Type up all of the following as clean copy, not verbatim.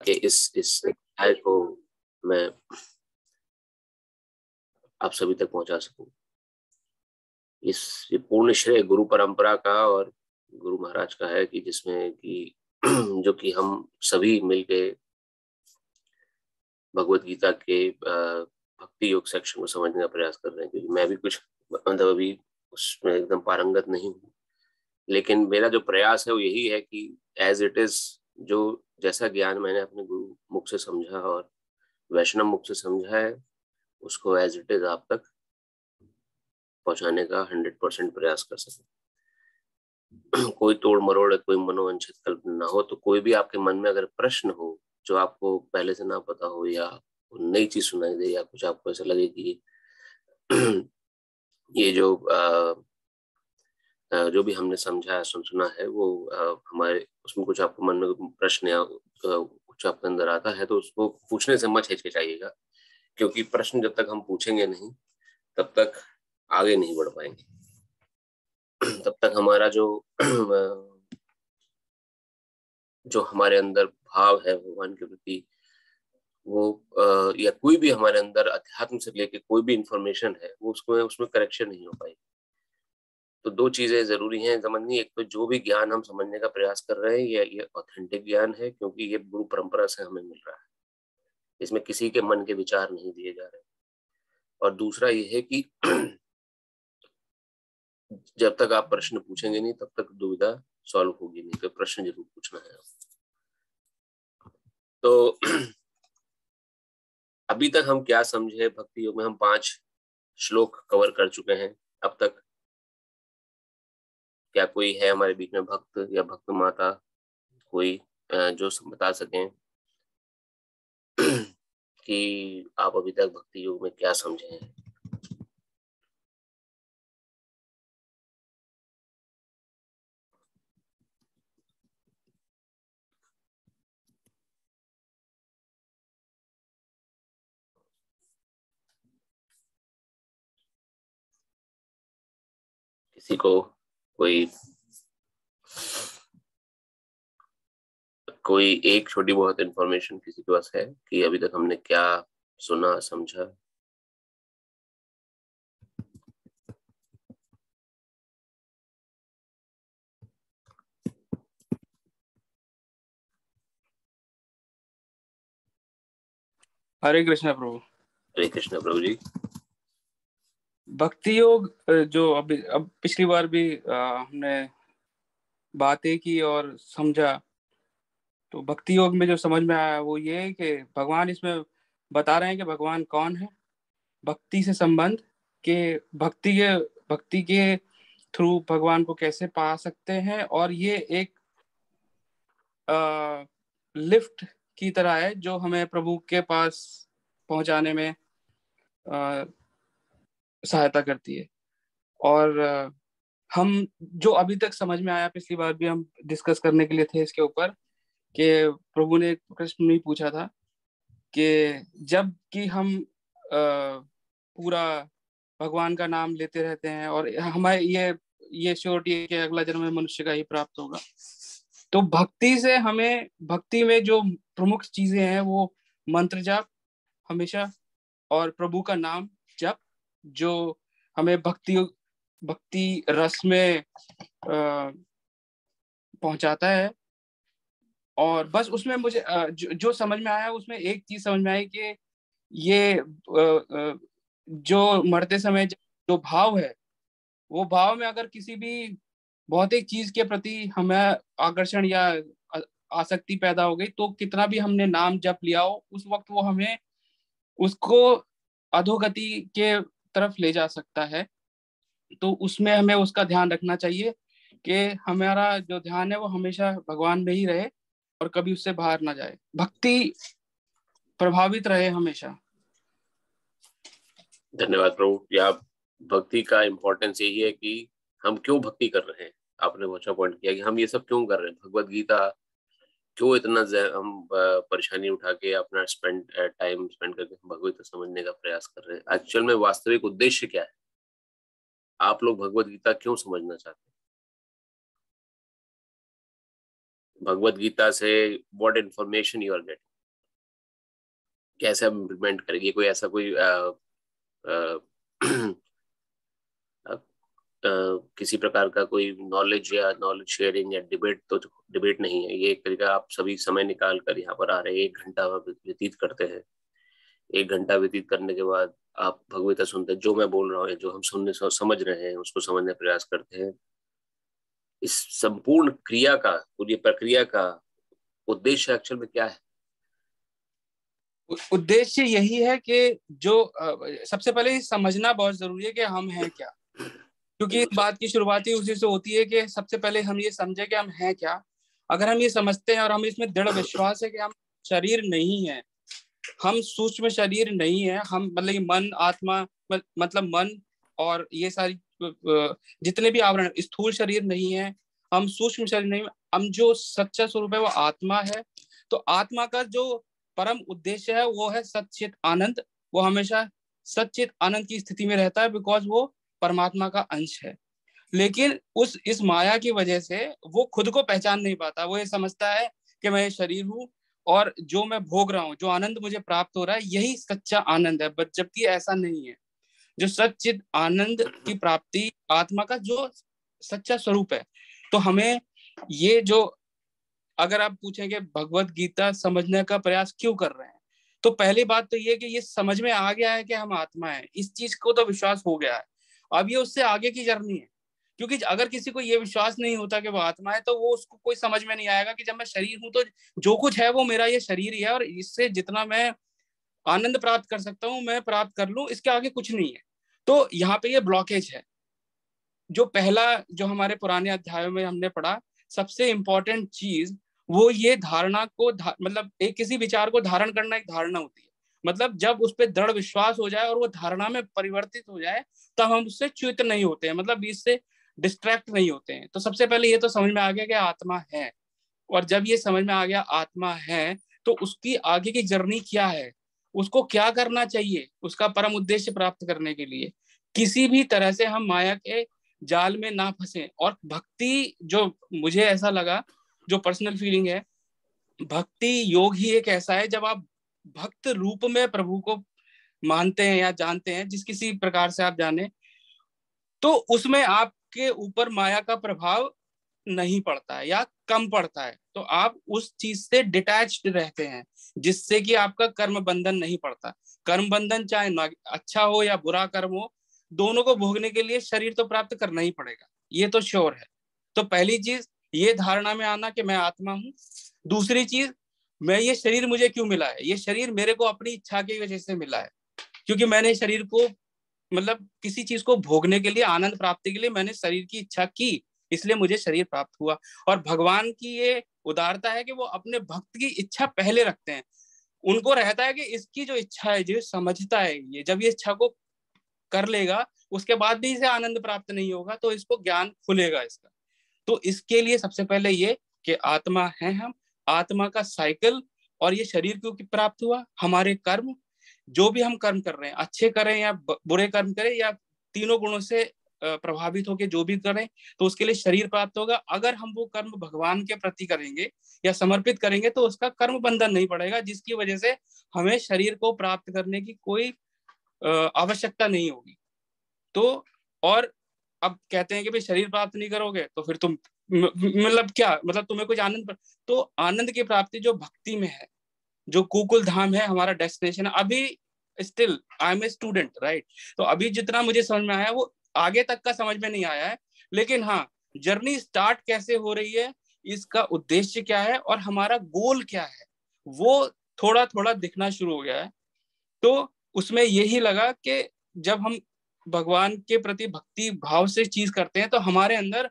कि इस अध्याय को मैं आप सभी तक पहुंचा सकूं। ये पूर्ण श्रेय गुरु परंपरा का और गुरु महाराज का है कि जिसमें कि जो कि हम सभी मिलके भगवत गीता के भक्ति योग सेक्शन को समझने का प्रयास कर रहे हैं, क्योंकि मैं भी कुछ मतलब अभी उसमें एकदम पारंगत नहीं हूँ, लेकिन मेरा जो प्रयास है वो यही है कि एज इट इज, जो जैसा ज्ञान मैंने अपने गुरु मुख से समझा और वैष्णव मुख से समझा है, उसको एज इट इज आप तक पहुंचाने का 100% प्रयास कर सके। कोई तोड़ मरोड़, कोई मनोवांछित कल्पना ना हो। तो कोई भी आपके मन में अगर प्रश्न हो जो आपको पहले से ना पता हो, या नई चीज सुनाई दे, या कुछ आपको ऐसा लगे कि ये जो भी हमने समझा है, सुना है, वो हमारे उसमें कुछ आपको मन में प्रश्न या कुछ आपके अंदर आता है, तो उसको पूछने से मत हिचकिचाइएगा, क्योंकि प्रश्न जब तक हम पूछेंगे नहीं तब तक आगे नहीं बढ़ पाएंगे। तब तक हमारा जो हमारे अंदर भाव है भगवान के प्रति, वो या कोई भी हमारे अंदर अध्यात्म से लेके कोई भी इंफॉर्मेशन है, वो उसमें करेक्शन नहीं हो पाएगी। तो दो चीजें जरूरी हैं समझनी। एक तो जो भी ज्ञान हम समझने का प्रयास कर रहे हैं, ये ऑथेंटिक ज्ञान है, क्योंकि ये गुरु परंपरा से हमें मिल रहा है, इसमें किसी के मन के विचार नहीं दिए जा रहे। और दूसरा ये है कि जब तक आप प्रश्न पूछेंगे नहीं तब तक दुविधा सॉल्व होगी नहीं, तो प्रश्न जरूर पूछना है। तो अभी तक हम क्या समझे भक्ति योग में? हम 5 श्लोक कवर कर चुके हैं अब तक। क्या कोई है हमारे बीच में भक्त या भक्त माता, कोई जो बता सकें कि आप अभी तक भक्ति योग में क्या समझे हैं? किसी को कोई एक छोटी बहुत इंफॉर्मेशन किसी के पास है कि अभी तक हमने क्या सुना समझा? हरे कृष्णा प्रभु। हरे कृष्णा प्रभु जी। भक्ति योग जो अब पिछली बार भी हमने बातें की और समझा, तो भक्ति योग में जो समझ में आया वो ये है कि भगवान इसमें बता रहे हैं कि भगवान कौन है, भक्ति से संबंध के, भक्ति के थ्रू भगवान को कैसे पा सकते हैं। और ये एक लिफ्ट की तरह है जो हमें प्रभु के पास पहुंचाने में सहायता करती है। और हम जो अभी तक समझ में आया, पिछली बार भी हम डिस्कस करने के लिए थे इसके ऊपर, कि प्रभु ने एक प्रश्न भी पूछा था कि जब कि हम पूरा भगवान का नाम लेते रहते हैं और हमें ये श्योरिटी है कि अगला जन्म में मनुष्य का ही प्राप्त होगा, तो भक्ति में जो प्रमुख चीजें हैं वो मंत्र जाप हमेशा, और प्रभु का नाम जप, जो हमें भक्ति रस में पहुंचाता है। और बस उसमें मुझे जो समझ में आया, उसमें एक चीज समझ में आई कि ये जो मरते समय जो भाव है, वो भाव में अगर किसी भी भौतिक चीज के प्रति हमें आकर्षण या आसक्ति पैदा हो गई, तो कितना भी हमने नाम जप लिया हो, उस वक्त वो हमें उसको अधोगति के तरफ ले जा सकता है। तो उसमें हमें उसका ध्यान रखना चाहिए कि हमारा जो ध्यान है वो हमेशा भगवान में ही रहे और कभी उससे बाहर ना जाए, भक्ति प्रभावित रहे हमेशा। धन्यवाद प्रभु। या भक्ति का इम्पोर्टेंस यही है कि हम क्यों भक्ति कर रहे हैं। आपने बहुत अच्छा पॉइंट किया कि हम ये सब क्यों कर रहे हैं। भगवत गीता क्यों इतना हम परेशानी उठा के अपना टाइम स्पेंड करके भगवत गीता समझने का प्रयास कर रहे हैं। एक्चुअल में वास्तविक उद्देश्य क्या है? आप लोग भगवत गीता क्यों समझना चाहते हैं? भगवत गीता से what information you are getting? कैसे हम इम्प्लीमेंट करेंगे? कोई ऐसा कोई किसी प्रकार का कोई नॉलेज या नॉलेज शेयरिंग या डिबेट, तो डिबेट नहीं है ये, एक तरीका आप सभी समय निकाल कर यहाँ पर आ रहे हैं, 1 घंटा व्यतीत करते हैं। 1 घंटा व्यतीत करने के बाद आप भगवता सुनते हैं, जो मैं बोल रहा हूँ, जो हम सुनने समझ रहे हैं उसको समझने का प्रयास करते हैं। इस संपूर्ण क्रिया का, पूरी प्रक्रिया का उद्देश्य एक्चुअल में क्या है? उद्देश्य यही है कि जो सबसे पहले समझना बहुत जरूरी है कि हम हैं क्या, क्योंकि इस बात की शुरुआत ही उसी से होती है कि सबसे पहले हम ये समझे कि हम हैं क्या। अगर हम ये समझते हैं और हम इसमें दृढ़ विश्वास है कि हम शरीर नहीं है, हम सूक्ष्म शरीर नहीं है, हम मतलब मन आत्मा मतलब मन और ये सारी जितने भी आवरण, स्थूल शरीर नहीं है, हम सूक्ष्म शरीर नहीं, हम जो सच्चा स्वरूप है वो आत्मा है। तो आत्मा का जो परम उद्देश्य है वो है सच्चित आनंद। वो हमेशा सच्चित आनंद की स्थिति में रहता है, बिकॉज वो परमात्मा का अंश है। लेकिन इस माया की वजह से वो खुद को पहचान नहीं पाता। वो ये समझता है कि मैं शरीर हूँ और जो मैं भोग रहा हूँ, जो आनंद मुझे प्राप्त हो रहा है, यही सच्चा आनंद है, बट जबकि ऐसा नहीं है। जो सच्चित आनंद की प्राप्ति आत्मा का जो सच्चा स्वरूप है। तो हमें ये जो, अगर आप पूछेंगे भगवत गीता समझने का प्रयास क्यों कर रहे हैं, तो पहली बात तो ये कि ये समझ में आ गया है कि हम आत्मा है, इस चीज को तो विश्वास हो गया है। अब ये उससे आगे की जर्नी है। क्योंकि अगर किसी को ये विश्वास नहीं होता कि वो आत्मा है, तो वो उसको कोई समझ में नहीं आएगा कि जब मैं शरीर हूं तो जो कुछ है वो मेरा ये शरीर ही है, और इससे जितना मैं आनंद प्राप्त कर सकता हूँ मैं प्राप्त कर लूं, इसके आगे कुछ नहीं है। तो यहाँ पे ये ब्लॉकेज है। जो पहला, जो हमारे पुराने अध्यायों में हमने पढ़ा, सबसे इंपॉर्टेंट चीज वो ये धारणा को मतलब एक किसी विचार को धारण करना, एक धारणा होती है। मतलब जब उस पर दृढ़ विश्वास हो जाए और वो धारणा में परिवर्तित हो जाए, तब हम उससे च्युत नहीं होते हैं, मतलब इससे डिस्ट्रैक्ट नहीं होते हैं। तो सबसे पहले ये तो समझ में आ गया कि आत्मा है। और जब ये समझ में आ गया आत्मा है, तो उसकी आगे की जर्नी क्या है, उसको क्या करना चाहिए, उसका परम उद्देश्य प्राप्त करने के लिए किसी भी तरह से हम माया के जाल में ना फंसे। और भक्ति, जो मुझे ऐसा लगा, जो पर्सनल फीलिंग है, भक्ति योग ही एक ऐसा है जब आप भक्त रूप में प्रभु को मानते हैं या जानते हैं, जिस किसी प्रकार से आप जाने, तो उसमें आपके ऊपर माया का प्रभाव नहीं पड़ता है या कम पड़ता है। तो आप उस चीज से डिटैच्ड रहते हैं, जिससे कि आपका कर्म बंधन नहीं पड़ता। कर्म बंधन चाहे ना अच्छा हो या बुरा कर्म हो, दोनों को भोगने के लिए शरीर तो प्राप्त करना ही पड़ेगा, ये तो श्योर है। तो पहली चीज ये धारणा में आना कि मैं आत्मा हूँ। दूसरी चीज, मैं ये शरीर मुझे क्यों मिला है, ये शरीर मेरे को अपनी इच्छा की वजह से मिला है, क्योंकि मैंने शरीर को मतलब किसी चीज को भोगने के लिए, आनंद प्राप्ति के लिए मैंने शरीर की इच्छा की, इसलिए मुझे शरीर प्राप्त हुआ। और भगवान की ये उदारता है कि वो अपने भक्त की इच्छा पहले रखते हैं। उनको रहता है कि इसकी जो इच्छा है, जो समझता है, ये जब ये इच्छा को कर लेगा, उसके बाद भी इसे आनंद प्राप्त नहीं होगा, तो इसको ज्ञान खुलेगा इसका। तो इसके लिए सबसे पहले ये कि आत्मा है हम, आत्मा का साइकिल, और ये शरीर क्यों प्राप्त हुआ, हमारे कर्म, जो भी हम कर्म कर रहे हैं, अच्छे करें या बुरे कर्म करें, या तीनों गुणों से प्रभावित होकर जो भी करें, तो उसके लिए शरीर प्राप्त होगा। अगर हम वो कर्म भगवान के प्रति करेंगे या समर्पित करेंगे, तो उसका कर्म बंधन नहीं पड़ेगा, जिसकी वजह से हमें शरीर को प्राप्त करने की कोई आवश्यकता नहीं होगी। तो और अब कहते हैं कि भाई शरीर प्राप्त नहीं करोगे तो फिर तुम मतलब क्या, मतलब तुम्हें कुछ आनंद, तो आनंद की प्राप्ति जो भक्ति में है, जो गोकुल धाम है हमारा डेस्टिनेशन। अभी still I am a student, right. तो अभी जितना मुझे समझ में आया वो आगे तक का समझ में नहीं आया है, लेकिन हाँ, जर्नी स्टार्ट कैसे हो रही है, इसका उद्देश्य क्या है और हमारा गोल क्या है, वो थोड़ा थोड़ा दिखना शुरू हो गया है। तो उसमें यही लगा कि जब हम भगवान के प्रति भक्ति भाव से चीज करते हैं, तो हमारे अंदर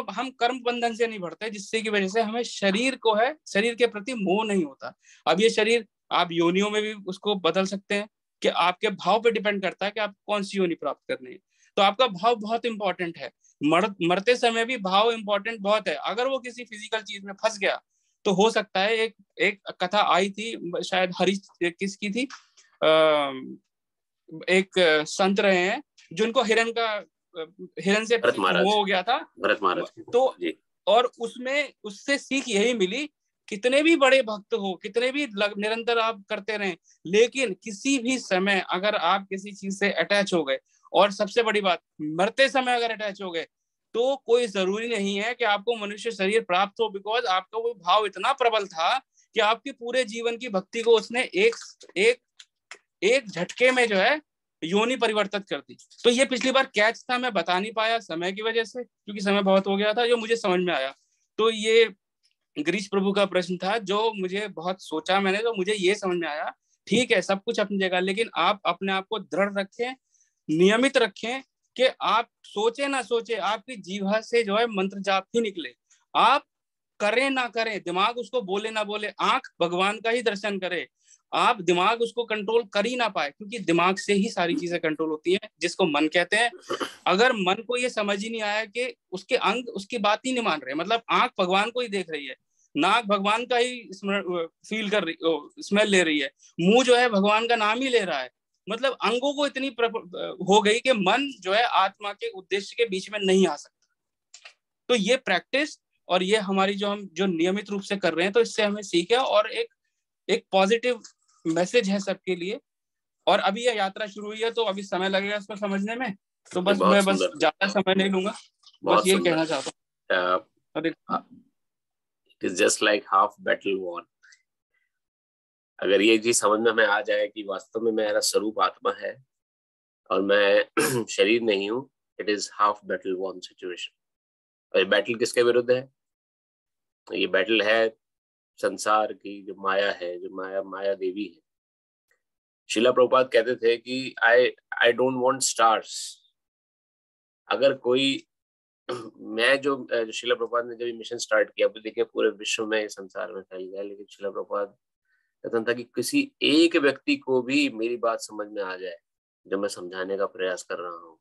हम कर्म बंधन से नहीं बढ़ते, जिससे की वजह से हमें शरीर को है, शरीर के प्रति मोह नहीं होता। अब ये शरीर आप योनियों में भी उसको बदल सकते हैं, कि आपके भाव पे डिपेंड करता है कि आप कौन सी योनि प्राप्त करनी है। तो आपका भाव बहुत इंपॉर्टेंट है। मरते समय भी भाव इंपॉर्टेंट बहुत है। अगर वो किसी फिजिकल चीज में फंस गया, तो हो सकता है, एक कथा आई थी, शायद हरीश किसकी थी, एक संत रहे हैं जिनको हिरन से भरत मोह महाराज, हो गया था। भरत महाराज तो जी। और उसमें उससे सीख यही मिली कितने भी बड़े भक्त हो, कितने भी निरंतर आप करते रहें, लेकिन किसी भी समय अगर आप किसी चीज से अटैच हो गए, और सबसे बड़ी बात, मरते समय अगर अटैच हो गए, तो कोई जरूरी नहीं है कि आपको मनुष्य शरीर प्राप्त हो, बिकॉज आपका वो भाव इतना प्रबल था कि आपके पूरे जीवन की भक्ति को उसने एक एक एक झटके में जो है योनि परिवर्तित कर दी। तो ये पिछली बार कैच था, मैं बता नहीं पाया समय की वजह से, क्योंकि समय बहुत हो गया था, जो मुझे समझ में आया। तो ये गिरीश प्रभु का प्रश्न था जो मुझे बहुत सोचा मैंने, तो मुझे ये समझ में आया, ठीक है सब कुछ अपनी जगह, लेकिन आप अपने आप को दृढ़ रखें, नियमित रखें, कि आप सोचे ना सोचे, आपकी जीवा से जो है मंत्र जाप ही निकले। आप करें ना करें, दिमाग उसको बोले ना बोले, आंख भगवान का ही दर्शन करे, आप दिमाग उसको कंट्रोल कर ही ना पाए, क्योंकि दिमाग से ही सारी चीजें कंट्रोल होती हैं, जिसको मन कहते हैं। अगर मन को ये समझ ही नहीं आया कि उसके अंग उसकी बात ही नहीं मान रहे, मतलब आंख भगवान को ही देख रही है, नाक भगवान का ही फील कर रही, स्मेल ले रही है, मुंह जो है भगवान का नाम ही ले रहा है, मतलब अंगों को इतनी हो गई कि मन जो है आत्मा के उद्देश्य के बीच में नहीं आ सकता। तो ये प्रैक्टिस और ये हमारी जो हम जो नियमित रूप से कर रहे हैं, तो इससे हमें सीख है, और एक पॉजिटिव मैसेज है सबके लिए। और अभी ये यात्रा शुरू हुई है, तो अभी समय लगेगा इसको समझने में, तो बस बहुत मैं बस सुंदर, ज्यादा समय नहीं लूंगा, बस बहुत यही सुंदर। कहना चाहता हूँ। It is just like half battle won. अगर ये चीज समझ में हमें आ जाए कि वास्तव में मेरा स्वरूप आत्मा है और मैं शरीर नहीं हूँ, it is half battle won situation. और ये बैटल किसके विरुद्ध है? ये बैटल है संसार की जो माया है, जो माया देवी है। शिला प्रभुपाद कहते थे कि आई डोंट वांट स्टार्स। अगर कोई मैं जो शिला प्रभुपाद ने जब मिशन स्टार्ट किया, तो देखिए पूरे विश्व में संसार में फैल गया, लेकिन शिला प्रभुपाद कहता था कि किसी एक व्यक्ति को भी मेरी बात समझ में आ जाए जो मैं समझाने का प्रयास कर रहा हूँ,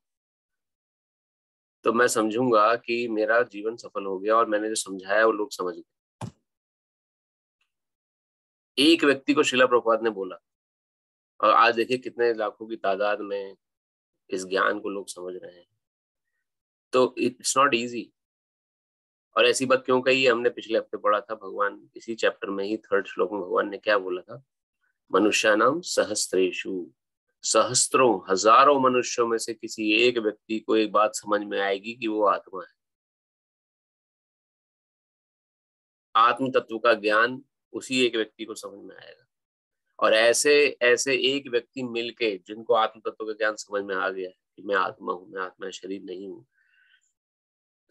तो मैं समझूंगा कि मेरा जीवन सफल हो गया और मैंने जो समझाया वो लोग समझ गए। एक व्यक्ति को शिला प्रभुपाद ने बोला, और आज देखिए कितने लाखों की तादाद में इस ज्ञान को लोग समझ रहे हैं। तो इट्स नॉट इजी। और ऐसी बात क्यों कही, हमने पिछले हफ्ते पढ़ा था, भगवान इसी चैप्टर में ही 3rd श्लोक में भगवान ने क्या बोला था? मनुष्यानाम सहस्त्रेषु, सहस्त्रों हजारों मनुष्यों में से किसी एक व्यक्ति को एक बात समझ में आएगी कि वो आत्मा है। आत्म तत्व का ज्ञान उसी एक व्यक्ति को समझ में आएगा। और ऐसे ऐसे एक व्यक्ति मिलके जिनको आत्म तत्व का ज्ञान समझ में आ गया है कि मैं आत्मा हूं, मैं आत्मा शरीर नहीं हूं।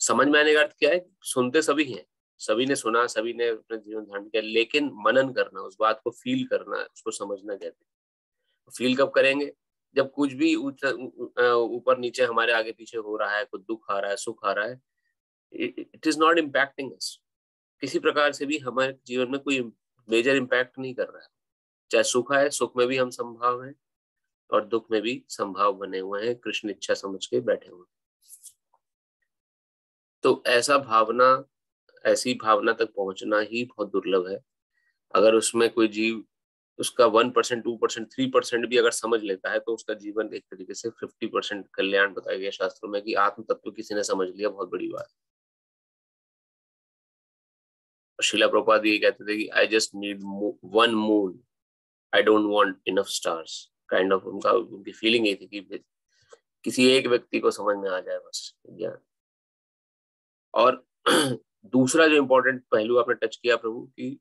समझ में आने का अर्थ क्या है? सुनते सभी हैं, सभी ने सुना, सभी ने अपने जीवन धारण किया, लेकिन मनन करना, उस बात को फील करना, उसको समझना कहते हैं। फील कब करेंगे? जब कुछ भी ऊपर नीचे हमारे आगे पीछे हो रहा है, कुछ दुख आ रहा है, सुख आ रहा है, इट इज नॉट इम्पैक्टिंग अस। किसी प्रकार से भी हमारे जीवन में कोई मेजर इम्पैक्ट नहीं कर रहा है। चाहे सुख है, सुख में भी हम संभाव हैं और दुख में भी संभाव बने हुए हैं, कृष्ण इच्छा समझ के बैठे हुए हैं। तो ऐसी भावना तक पहुंचना ही बहुत दुर्लभ है। अगर उसमें कोई जीव उसका 1%, 2%, 3% भी अगर समझ लेता है, तो उसका जीवन एक तरीके से 50% कल्याण बताया गया शास्त्रों में, कि आत्म तत्व किसी ने समझ लिया, बहुत बड़ी बात। शिला प्रभुपाद ये कहते थे कि I just need 1 moon, I don't want enough stars. Kind of उनकी फीलिंग ये थी कि किसी एक व्यक्ति को समझ में आ जाए बस ज्ञान। और दूसरा जो इम्पोर्टेंट पहलू आपने टच किया प्रभु, कि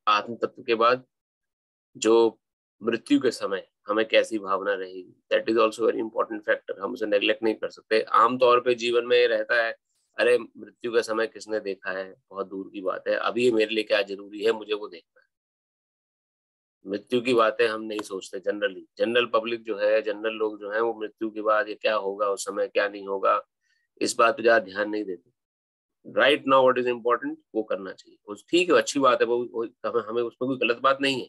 आत्म तत्व के बाद जो मृत्यु के समय हमें कैसी भावना रहेगी, that is also very important factor. हम उसे नेग्लेक्ट नहीं कर सकते। आमतौर पे जीवन में ये रहता है, अरे मृत्यु का समय किसने देखा है, बहुत दूर की बात है, अभी ये मेरे लिए क्या जरूरी है, मुझे वो देखना है। मृत्यु की बातें हम नहीं सोचते जनरली। जनरल पब्लिक जो है, जनरल लोग जो है, वो मृत्यु के बाद ये क्या होगा, उस समय क्या नहीं होगा, इस बात पे ज्यादा ध्यान नहीं देते। Right now what is important वो करना चाहिए। ठीक है, अच्छी बात है, वो हमें उसमें कोई गलत बात नहीं है,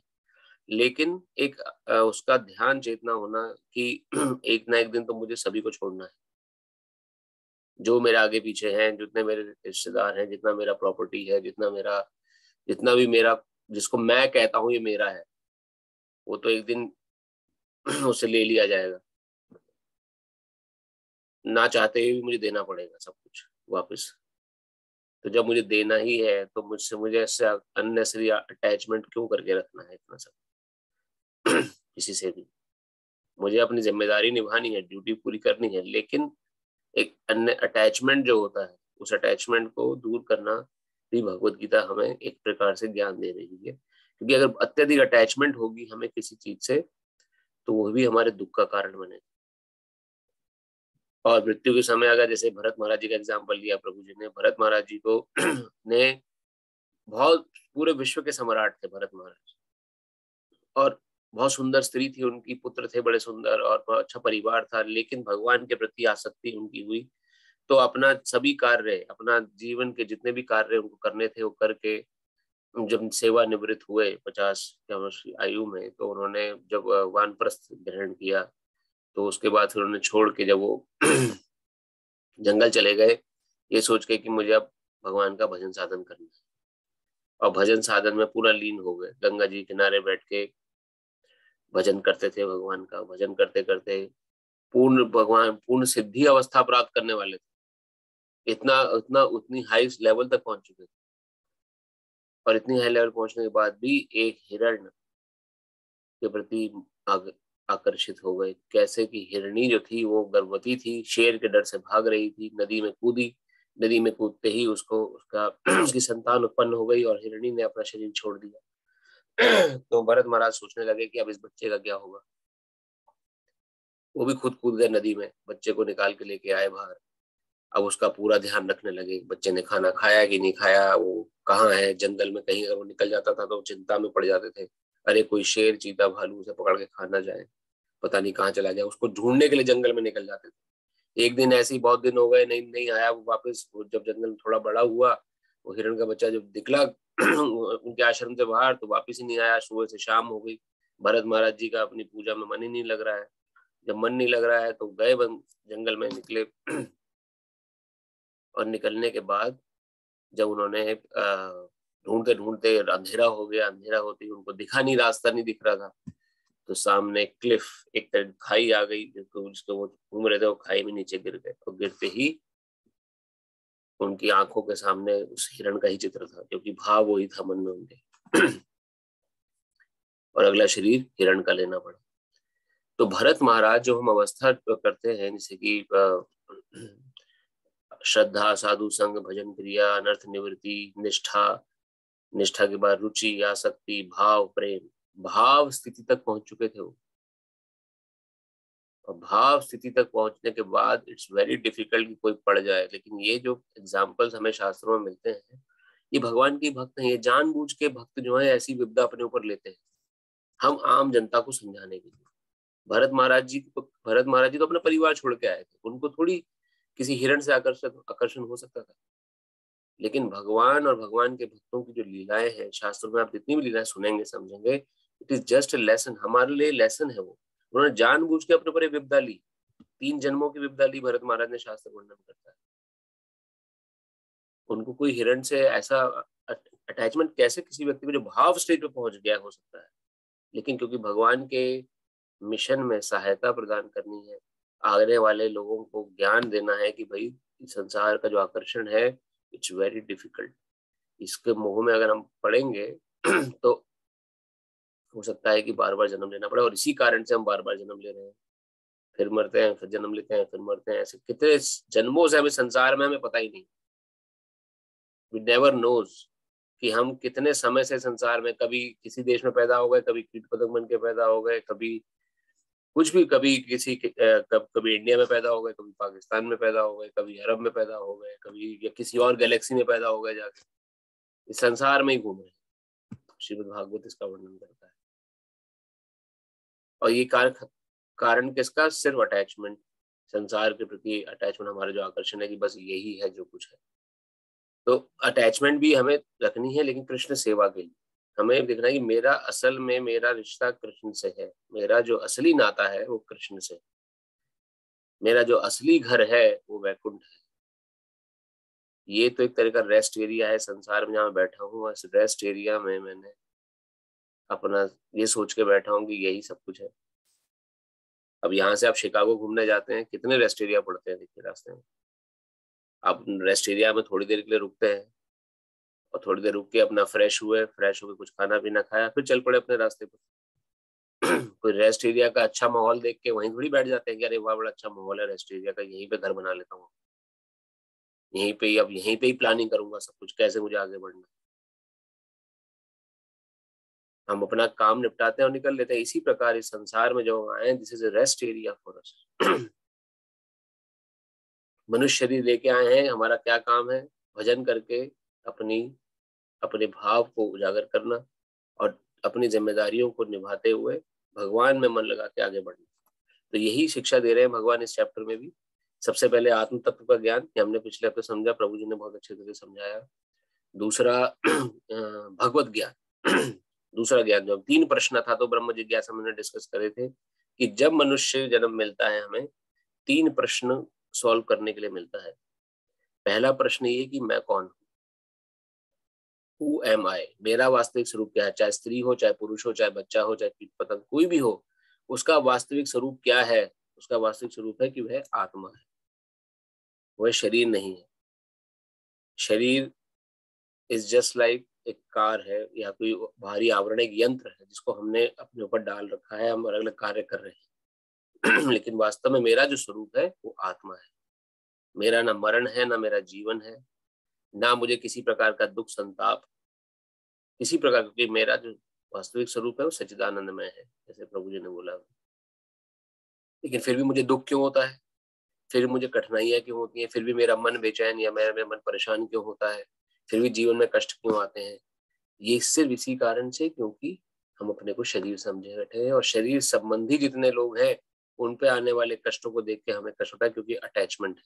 लेकिन एक उसका ध्यान चेतना होना कि एक ना एक दिन तो मुझे सभी को छोड़ना है। जो मेरे आगे पीछे हैं, जितने मेरे रिश्तेदार हैं, जितना मेरा प्रॉपर्टी है, जितना भी मेरा, जिसको मैं कहता हूँ ये मेरा है, वो तो एक दिन उसे ले लिया जाएगा। ना चाहते हुए भी मुझे देना पड़ेगा सब कुछ वापस। तो जब मुझे देना ही है तो मुझे ऐसे अननेसेसरी अटैचमेंट क्यों करके रखना है इतना सब किसी से भी। मुझे अपनी जिम्मेदारी निभानी है, ड्यूटी पूरी करनी है, लेकिन एक अन्य अटैचमेंट जो होता है उस अटैचमेंट को दूर करना भी भगवत गीता हमें एक प्रकार से ज्ञान दे रही है। क्योंकि अगर अत्यधिक अटैचमेंट होगी हमें किसी चीज से तो वो भी हमारे दुख का कारण बनेगा। और मृत्यु के समय अगर जैसे भरत महाराज जी का एग्जाम्पल लिया प्रभु जी ने, भरत महाराज जी को ने बहुत पूरे विश्व के सम्राट थे भरत महाराज, और बहुत सुंदर स्त्री थी उनकी, पुत्र थे बड़े सुंदर और बहुत अच्छा परिवार था, लेकिन भगवान के प्रति आसक्ति उनकी हुई तो अपना सभी कार्य, अपना जीवन के जितने भी कार्य उनको करने थे वो करके जब सेवा निवृत्त हुए 50 वर्ष की आयु में, तो उन्होंने जब वानप्रस्थ ग्रहण किया तो उसके बाद फिर उन्होंने छोड़ के जब वो जंगल चले गए ये सोच के कि मुझे अब भगवान का भजन साधन करना है, और भजन साधन में पूरा लीन हो गए। गंगा जी किनारे बैठ के भजन करते थे भगवान का, भजन करते करते पूर्ण सिद्धि अवस्था प्राप्त करने वाले थे। इतना उतना उतनी हाई लेवल तक पहुंच चुके थे, और इतनी हाई लेवल पहुंचने के बाद भी एक हिरण के प्रति आकर्षित हो गए। कैसे कि हिरणी जो थी वो गर्भवती थी, शेर के डर से भाग रही थी, नदी में कूदी, नदी में कूदते ही उसकी संतान उत्पन्न हो गई और हिरणी ने अपना शरीर छोड़ दिया। तो भरत महाराज सोचने लगे कि अब इस बच्चे का क्या होगा। वो भी खुद कूद गए नदी में, बच्चे को निकाल के लेके आए बाहर। अब उसका पूरा ध्यान रखने लगे, बच्चे ने खाना खाया कि नहीं खाया, वो कहाँ है, जंगल में कहीं अगर वो निकल जाता था तो चिंता में पड़ जाते थे, अरे कोई शेर चीता भालू उसे पकड़ के खा ना जाए, पता नहीं कहाँ चला जाए। उसको ढूंढने के लिए जंगल में निकल जाते थे। एक दिन ऐसे ही बहुत दिन हो गए, नहीं नहीं आया वो वापस। जब जंगल थोड़ा बड़ा हुआ, वो हिरण का बच्चा जब निकला उनके आश्रम से बाहर तो वापिस ही नहीं आया। सुबह से शाम हो गई, भरत महाराज जी का अपनी पूजा में मन ही नहीं लग रहा है। जब मन नहीं लग रहा है तो गए जंगल में निकले। और निकलने के बाद जब उन्होंने ढूंढते ढूंढते अंधेरा हो गया, अंधेरा होते ही उनको दिखा नहीं, रास्ता नहीं दिख रहा था, तो सामने क्लिफ एक तरह खाई आ गई, जिसको वो घूम रहे थे, वो खाई में नीचे गिर गए। और गिरते ही उनकी आंखों के सामने उस हिरण का ही चित्र था, क्योंकि भाव वही था मन में उनके। और अगला शरीर हिरण का लेना पड़ा। तो भरत महाराज जो हम अवस्था करते हैं, जैसे कि श्रद्धा, साधु संग, भजन क्रिया, अनर्थ निवृत्ति, निष्ठा, निष्ठा के बाद रुचि, आसक्ति, भाव, प्रेम, भाव स्थिति तक पहुंच चुके थे वो। और भाव स्थिति तक पहुंचने के बाद इट्स वेरी डिफिकल्ट कि कोई पड़ जाए। लेकिन ये जो एग्जाम्पल्स हमें शास्त्रों में मिलते हैं, ये भगवान के भक्त हैं। ये जानबूझ के भक्त जो है ऐसी विपदा अपने ऊपर लेते हैं हम आम जनता को समझाने के लिए। भरत महाराज जी तो अपना परिवार छोड़ के आए थे, उनको थोड़ी किसी हिरण से आकर्षण हो सकता था। लेकिन भगवान और भगवान के भक्तों की जो लीलाएं हैं, शास्त्रों में आप जितनी भी लीलाएं सुनेंगे समझेंगे, it is just a lesson, हमारे लिए लेसन है वो। उन्होंने जानबूझ के अपने ऊपर विपदा ली, 3 जन्मों की विपदा ली भरत महाराज ने, शास्त्र वर्णन करता है। उनको कोई हिरण से ऐसा अटैचमेंट कैसे किसी व्यक्ति को जो भाव स्टेज पे पहुंच गया हो सकता है। लेकिन क्योंकि भगवान के मिशन में सहायता प्रदान करनी है, आने वाले लोगों को ज्ञान देना है कि भाई संसार का जो आकर्षण है इट्स वेरी डिफिकल्ट, इसके मोह में अगर हम पड़ेंगे तो हो सकता है कि बार बार जन्म लेना पड़े। और इसी कारण से हम बार बार जन्म ले रहे हैं, फिर मरते हैं, फिर जन्म लेते हैं, फिर मरते हैं। ऐसे कितने जन्मों से हमें संसार में, हमें पता ही नहीं। वी नेवर नोज कि हम कितने समय से संसार में, कभी किसी देश में पैदा हो गए, कभी कीट पतंग बन के पैदा हो गए, कभी कुछ भी, कभी कभी इंडिया में पैदा हो गए, कभी पाकिस्तान में पैदा हो गए, कभी अरब में पैदा हो गए, कभी या किसी और गैलेक्सी में पैदा हो गए, जाके इस संसार में ही घूम रहे हैं। श्रीमद् भागवत इसका वर्णन करता है। और ये कारण किसका? सिर्फ अटैचमेंट, संसार के प्रति अटैचमेंट, हमारा जो आकर्षण है कि बस यही है जो कुछ है। तो अटैचमेंट भी हमें रखनी है, लेकिन कृष्ण सेवा के लिए हमें देखना है कि मेरा रिश्ता कृष्ण से है, मेरा जो असली नाता है वो कृष्ण से, मेरा जो असली घर है वो वैकुंठ है। ये तो एक तरह का रेस्ट एरिया है संसार में, जहाँ मैं बैठा हूँ। इस रेस्ट एरिया में मैंने अपना ये सोच के बैठा हूँ कि यही सब कुछ है। अब यहाँ से आप शिकागो घूमने जाते हैं, कितने रेस्ट एरिया पड़ते हैं देखिए रास्ते में। आप रेस्ट एरिया में थोड़ी देर के लिए रुकते हैं, और थोड़ी देर रुक के अपना फ्रेश हुए, फ्रेश होकर कुछ खाना पीना खाया, फिर चल पड़े अपने रास्ते पर। कोई रेस्ट एरिया का अच्छा माहौल देख के वहीं थोड़ी बैठ जाते हैं कि अरे वाह बड़ा अच्छा माहौल है रेस्ट एरिया का, यहीं पे घर बना लेता हूँ, यहीं पे ही, अब यहीं पे ही प्लानिंग करूंगा सब कुछ, कैसे मुझे आगे बढ़ना। हम अपना काम निपटाते हैं और निकल लेते हैं। इसी प्रकार इस संसार में जो हम आए हैं, this is a rest area for us. मनुष्य शरीर लेके आए हैं, हमारा क्या काम है? भजन करके अपने भाव को उजागर करना और अपनी जिम्मेदारियों को निभाते हुए भगवान में मन लगा के आगे बढ़ना। तो यही शिक्षा दे रहे हैं भगवान इस चैप्टर में भी। सबसे पहले आत्म तत्व का ज्ञान, ये हमने पिछले हफ्ते समझा, प्रभु जी ने बहुत अच्छे तरह से समझाया। दूसरा भगवत ज्ञान। दूसरा ज्ञान जो 3 प्रश्न था तो ब्रह्म जिज्ञासा में डिस्कस करे थे कि जब मनुष्य जन्म मिलता है हमें 3 प्रश्न सॉल्व करने के लिए मिलता है। पहला प्रश्न ये कि मैं कौन हूँ, हु एम आई, मेरा वास्तविक स्वरूप क्या है? चाहे स्त्री हो, चाहे पुरुष हो, चाहे बच्चा हो, चाहे कीट पतंग कोई भी हो, उसका वास्तविक स्वरूप क्या है? उसका वास्तविक स्वरूप है कि वह आत्मा है, वह शरीर नहीं है। शरीर इज जस्ट लाइक एक कार है या कोई भारी आवरण, एक यंत्र है जिसको हमने अपने ऊपर डाल रखा है, हम अलग अलग कार्य कर रहे हैं। लेकिन वास्तव में मेरा जो स्वरूप है वो आत्मा है। मेरा ना मरण है, ना मेरा जीवन है, ना मुझे किसी प्रकार का दुख संताप, किसी प्रकार, क्योंकि मेरा जो वास्तविक स्वरूप है वो सच्चिदानंदमय है, जैसे प्रभु जी ने बोला। लेकिन फिर भी मुझे दुख क्यों होता है? फिर मुझे कठिनाइयां क्यों होती हैं? फिर भी मेरा मन बेचैन या मेरा मन परेशान क्यों होता है? फिर भी जीवन में कष्ट क्यों आते हैं? ये सिर्फ इसी कारण से क्योंकि हम अपने को शरीर समझे बैठे हैं, और शरीर संबंधी जितने लोग हैं उन पे आने वाले कष्टों को देख के हमें कष्ट होता है, क्योंकि अटैचमेंट है।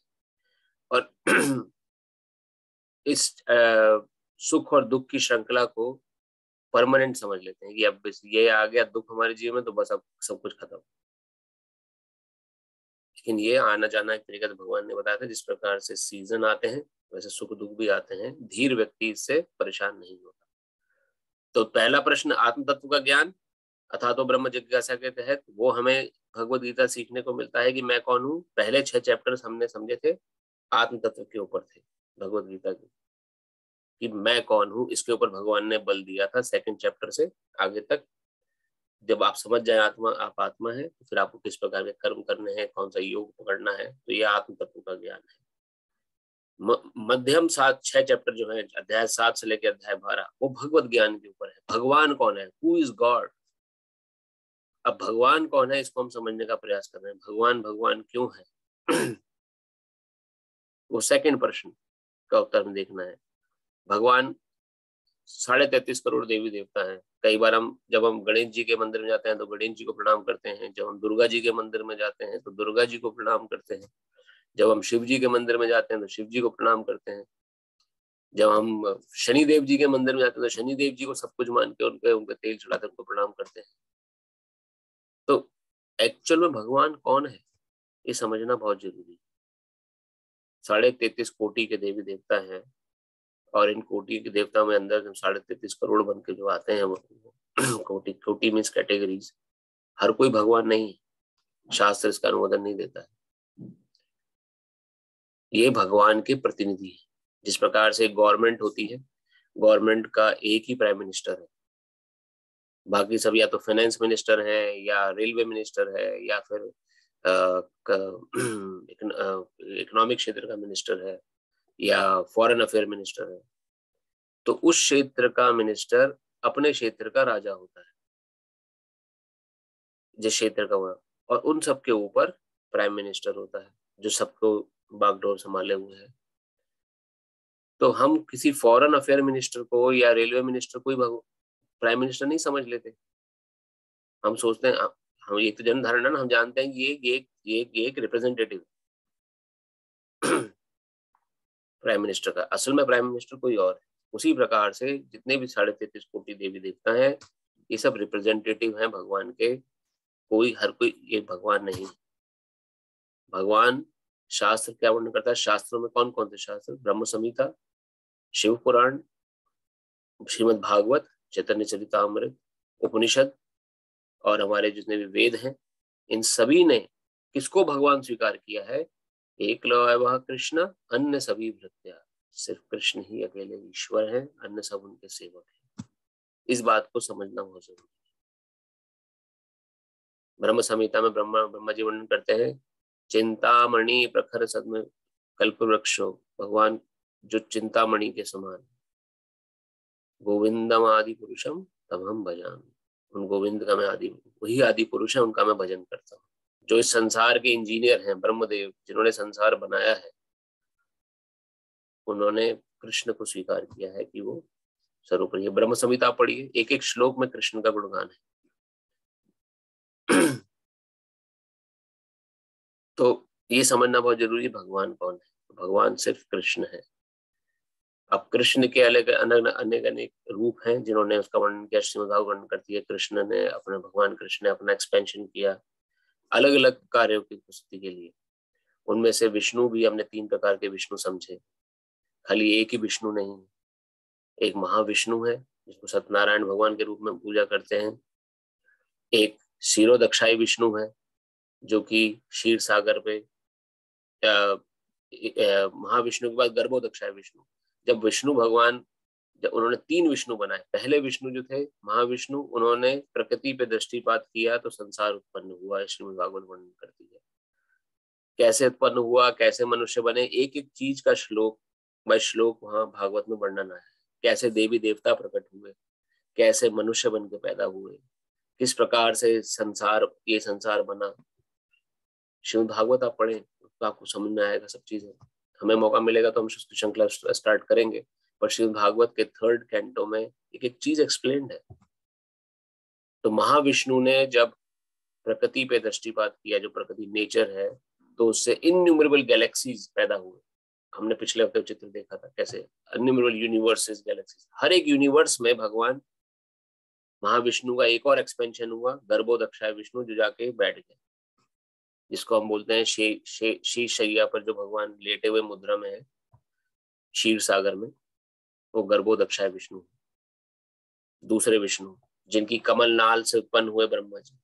और इस सुख और दुख की श्रृंखला को परमानेंट समझ लेते हैं कि अब ये आ गया दुख हमारे जीवन में तो बस अब सब कुछ खत्म। लेकिन ये आना जाना एक तरीका से भगवान ने बताया था, जिस प्रकार से सीजन आते हैं वैसे सुख दुख भी आते हैं, धीर व्यक्ति इससे परेशान नहीं होता। तो पहला प्रश्न आत्म तत्व का ज्ञान अथा तो ब्रह्म जिज्ञासा के तहत वो हमें भगवत गीता सीखने को मिलता है कि मैं कौन हूँ। पहले 6 चैप्टर्स हमने समझे थे आत्म तत्व के ऊपर थे भगवत गीता के, कि मैं कौन हूँ, इसके ऊपर भगवान ने बल दिया था। 2nd चैप्टर से आगे तक जब आप समझ जाए आत्मा, आप आत्मा है, तो फिर आपको किस प्रकार के कर्म करने हैं, कौन सा योग पकड़ना है, तो ये आत्म तत्व का ज्ञान है। मध्यम 6 चैप्टर जो है, अध्याय 7 से लेकर अध्याय 12, वो भगवत ज्ञान के ऊपर है। भगवान कौन है, हु इज गॉड। अब भगवान कौन है इसको हम समझने का प्रयास कर रहे हैं। भगवान भगवान क्यों है? वो 2nd प्रश्न का उत्तर में देखना है। भगवान 33.5 करोड़ देवी देवता हैं। कई बार जब हम गणेश जी के मंदिर में जाते हैं तो गणेश जी को प्रणाम करते हैं, जब हम दुर्गा जी के मंदिर में जाते हैं तो दुर्गा जी को प्रणाम करते हैं, जब हम शिव जी के मंदिर में जाते हैं तो शिव जी को प्रणाम करते हैं, जब हम शनि देव जी के मंदिर में जाते हैं तो शनि देव जी को सब कुछ मान के उनके तेल चढ़ाते उनको प्रणाम करते हैं। तो एक्चुअल में भगवान कौन है ये समझना बहुत जरूरी है। 33.5 कोटि के देवी देवता हैं, और इन कोटि के देवता में अंदर 33.5 करोड़ बन के जो आते हैं वो कोटि कोटि मीन्स कैटेगरीज। हर कोई भगवान नहीं, शास्त्र इसका अनुमोदन नहीं देता है। ये भगवान के प्रतिनिधि है। जिस प्रकार से गवर्नमेंट होती है, गवर्नमेंट का एक ही प्राइम मिनिस्टर है, बाकी सब या तो फाइनेंस मिनिस्टर है या रेलवे मिनिस्टर है या फिर इकोनॉमिक क्षेत्र का मिनिस्टर है या फॉरेन अफेयर मिनिस्टर है। तो उस क्षेत्र का मिनिस्टर अपने क्षेत्र का राजा होता है, जिस क्षेत्र का हुआ, और उन सब के ऊपर प्राइम मिनिस्टर होता है जो सबको बागडोर संभाले हुए है। तो हम किसी फॉरेन अफेयर मिनिस्टर को या रेलवे मिनिस्टर को ही प्राइम मिनिस्टर नहीं समझ लेते। हम सोचते हैं, हम ये तो जन धारणा ना, हम जानते हैं कि ये एक रिप्रेजेंटेटिव प्राइम मिनिस्टर का, असल में प्राइम मिनिस्टर कोई और है। उसी प्रकार से जितने भी 33.5 कोटि देवी देवता हैं ये सब रिप्रेजेंटेटिव हैं भगवान के। कोई हर कोई ये भगवान नहीं। भगवान शास्त्र क्या वर्णन करता है? शास्त्रों में कौन कौन से शास्त्र? ब्रह्म संहिता, शिव पुराण, श्रीमद् भागवत, चैतन्य चरितामृत, उपनिषद और हमारे जितने भी वेद हैं, इन सभी ने किसको भगवान स्वीकार किया है? एकलव्य कृष्ण अन्य सभी भृत्या। सिर्फ कृष्ण ही अकेले ईश्वर है, अन्य सब उनके सेवक हैं। इस बात को समझना बहुत जरूरी है। ब्रह्म संहिता में ब्रह्मा जी वर्णन करते हैं, चिंतामणि प्रखर सद्म कल्प वृक्षो, भगवान जो चिंतामणि के समान, गोविंदम आदि पुरुषम तब हम भजामि। उन गोविंद का मैं वही आदि पुरुष है, उनका मैं भजन करता हूँ। जो इस संसार के इंजीनियर हैं, ब्रह्मदेव जिन्होंने संसार बनाया है, उन्होंने कृष्ण को स्वीकार किया है कि वो सर्वोपरि है। ब्रह्म संहिता पढ़िए, एक एक श्लोक में कृष्ण का गुणगान है। तो ये समझना बहुत जरूरी है, भगवान कौन है। भगवान सिर्फ कृष्ण है। अब कृष्ण के अलग अनेक अनेक रूप हैं जिन्होंने उसका वर्णन किया, श्रीमद् भागवत वर्णन करती है। कृष्ण ने अपने, भगवान कृष्ण ने अपना एक्सपेंशन किया अलग अलग कार्यों की प्रस्तुति के लिए। उनमें से विष्णु भी, हमने 3 प्रकार के विष्णु समझे, खाली एक ही विष्णु नहीं। एक महाविष्णु है जिसको सत्यनारायण भगवान के रूप में पूजा करते हैं। एक क्षीरोदक्षाई विष्णु है जो कि क्षीर सागर पे, महाविष्णु के बाद गर्भोदक्षाई विष्णु। जब विष्णु भगवान, जब उन्होंने 3 विष्णु बनाए, पहले विष्णु जो थे महाविष्णु, उन्होंने प्रकृति पे दृष्टिपात किया तो संसार उत्पन्न हुआ। श्रीमद् भागवत वर्णन करती है कैसे उत्पन्न हुआ, कैसे मनुष्य बने। एक एक चीज का श्लोक बाय श्लोक वहां भागवत में वर्णन आया है। कैसे देवी देवता प्रकट हुए, कैसे मनुष्य बन के पैदा हुए, किस प्रकार से ये संसार बना। श्रीमद् भागवत आप पढ़ें तो आपको समझ में आएगा सब चीजें। हमें मौका मिलेगा तो हम श्रृंखला स्टार्ट करेंगे, पर श्रीमद् भागवत के 3rd कैंटो में एक एक चीज एक्सप्लेन्ड है। तो महाविष्णु ने जब प्रकृति पे दृष्टिपात किया, जो प्रकृति नेचर है, तो उससे इनन्यूमरेबल गैलेक्सीज पैदा हुए। हमने पिछले हफ्ते चित्र देखा था कैसे इनन्यूमरेबल यूनिवर्सेस, गैलेक्सीज। हर एक यूनिवर्स में भगवान महाविष्णु का एक और एक्सपेंशन हुआ, गर्भोदक्षाय विष्णु, जो जाके बैठ गए, जिसको हम बोलते हैं शीश शैया पर जो भगवान लेटे हुए मुद्रा में है क्षीर सागर में, वो गर्भोदक्षाय विष्णु। दूसरे विष्णु जिनकी कमल नाल से उत्पन्न हुए ब्रह्मा जी,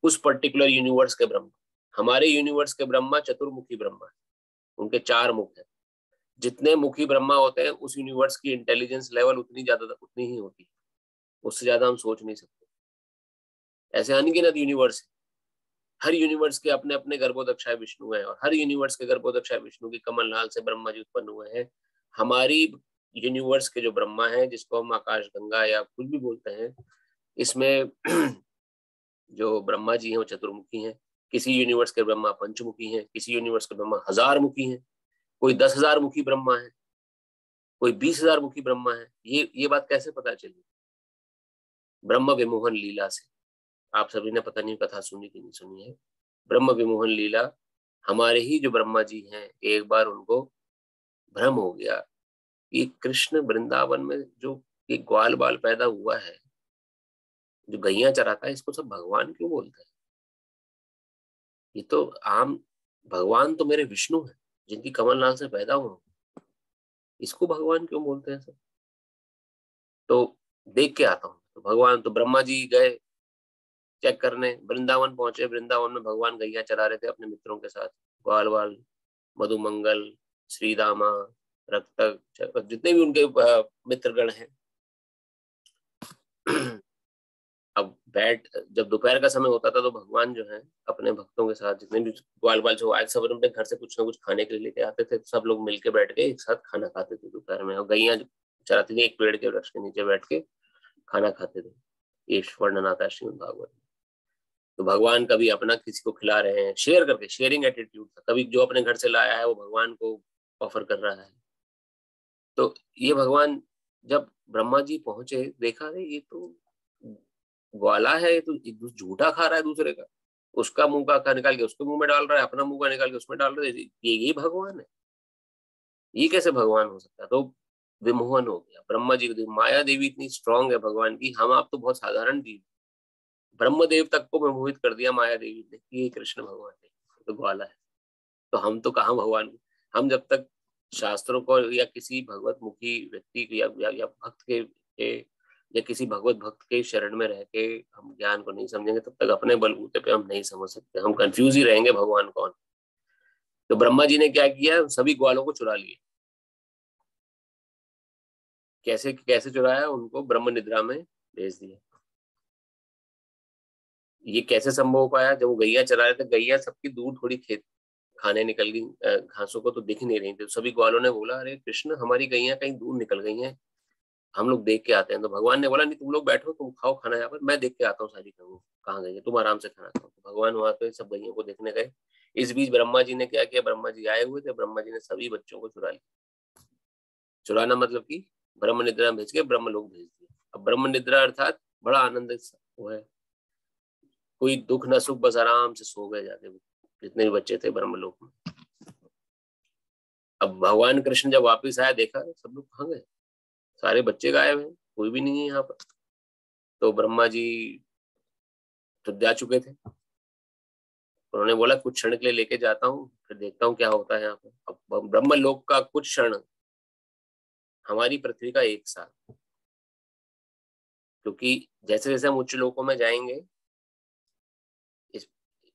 उस पर्टिकुलर यूनिवर्स के ब्रह्मा। हमारे यूनिवर्स के ब्रह्मा चतुर्मुखी ब्रह्मा है, उनके 4 मुख है। जितने मुखी ब्रह्मा होते हैं उस यूनिवर्स की इंटेलिजेंस लेवल उतनी ही होती है, उससे ज्यादा हम सोच नहीं सकते। ऐसे अनगिनत यूनिवर्स है, हर यूनिवर्स के अपने अपने गर्भोदक्षाय विष्णु है, और हर यूनिवर्स के गर्भोदक्षाय विष्णु की कमल नाल से ब्रह्मा जी उत्पन्न हुए हैं। हमारी यूनिवर्स के जो ब्रह्मा है, जिसको हम आकाश गंगा या कुछ भी बोलते हैं, इसमें जो ब्रह्मा जी हैं वो चतुर्मुखी हैं। किसी यूनिवर्स के ब्रह्मा पंचमुखी हैं, किसी यूनिवर्स के ब्रह्मा 1000 मुखी हैं, कोई 10,000 मुखी ब्रह्मा है, कोई 20,000 मुखी ब्रह्मा है। ये बात कैसे पता चली? ब्रह्म विमोहन लीला से। आप सभी ने पता नहीं कथा सुनी कि नहीं सुनी है। ब्रह्म विमोहन लीला, हमारे ही जो ब्रह्मा जी हैं, एक बार उनको भ्रम हो गया कि कृष्ण वृंदावन में जो एक ग्वाल बाल पैदा हुआ है, जो गैया चराता है, इसको सब भगवान क्यों बोलते हैं? ये तो आम, भगवान तो मेरे विष्णु है जिनकी कमल नाल से पैदा हुआ, इसको भगवान क्यों बोलते हैं सब? तो देख के आता हूँ। तो भगवान, तो ब्रह्मा जी गए चेक करने, वृंदावन पहुंचे। वृंदावन में भगवान गैया चरा रहे थे अपने मित्रों के साथ, ग्वाल बाल, मधुमंगल, श्रीदामा, रक्त, जितने भी उनके मित्रगण हैं। अब जब दोपहर का समय होता था तो भगवान जो है अपने भक्तों के साथ, जितने भी ग्वाल बाल जो आज सब अपने घर से कुछ ना कुछ खाने के लिए लेके आते थे, सब लोग मिलके बैठ के एक साथ खाना खाते थे दोपहर में। और गैया चराती थी, एक पेड़ के वृक्ष के नीचे बैठ के खाना खाते थे। ये वर्णन आता है श्रीमद् भागवत में। तो भगवान कभी अपना किसी को खिला रहे हैं, शेयर करके, शेयरिंग एटीट्यूड था। कभी जो अपने घर से लाया है वो भगवान को ऑफर कर रहा है। तो ये भगवान जब ब्रह्मा जी पहुंचे, देखा रे ये तो ग्वाला है, ये तो झूठा खा रहा है दूसरे का, उसका मुंह का निकाल के उसके मुंह में डाल रहा है, अपना मुंह का निकाल के उसमें डाल रहा है। ये भगवान है? ये कैसे भगवान हो सकता है? तो विमोहन हो गया ब्रह्मा जी को। माया देवी इतनी स्ट्रांग है भगवान की, हम आप तो बहुत साधारण जीव। ब्रह्मदेव तक को मोहित कर दिया माया देवी ने, ये कृष्ण भगवान है, तो ग्वाला है। तो हम तो कहाँ भगवान? हम जब तक शास्त्रों को या किसी भगवत मुखी व्यक्ति या भक्त के या किसी भगवत भक्त के शरण में रह के हम ज्ञान को नहीं समझेंगे, तब तक अपने बलबूते पे हम नहीं समझ सकते। हम कंफ्यूज ही रहेंगे भगवान कौन। तो ब्रह्मा जी ने क्या किया, सभी ग्वालों को चुरा लिए। कैसे कैसे चुराया, उनको ब्रह्म निद्रा में भेज दिया। ये कैसे संभव हो पाया? जब वो गैया चरा रहे थे, गैया सबकी दूर थोड़ी खेत खाने निकल गई, घासों को तो दिख नहीं रही थी। सभी ग्वालों ने बोला, अरे कृष्ण, हमारी गैया कहीं दूर निकल गई हैं, हम लोग देख के आते हैं। तो भगवान ने बोला, नहीं तुम लोग बैठो, तुम खाओ खाना यहाँ पर, मैं देख के आता हूँ सारी गऊ कहाँ गई है, तुम आराम से खाना खाओ। तो भगवान वहां पे सब गैयों को देखने गए। इस बीच ब्रह्मा जी ने क्या किया, ब्रह्मा जी आए हुए थे, ब्रह्मा जी ने सभी बच्चों को चुरा लिया। चुराना मतलब कि ब्रह्म निद्रा भेज के ब्रह्म लोग भेज दिए। अब ब्रह्म निद्रा अर्थात बड़ा आनंद वो है, कोई दुख न सुख, बस आराम से सो गए जाके जितने भी बच्चे थे ब्रह्मलोक में। अब भगवान कृष्ण जब वापिस आया, देखा सब लोग कहाँ गए, सारे बच्चे गायब हैं, कोई भी नहीं है यहाँ पर। तो ब्रह्मा जी तो जा चुके थे, उन्होंने बोला कुछ क्षण के लिए लेके जाता हूँ, फिर देखता हूँ क्या होता है यहाँ पर। अब ब्रह्मलोक का कुछ क्षण हमारी पृथ्वी का 1 साल, क्योंकि जैसे जैसे हम उच्च लोकों में जाएंगे,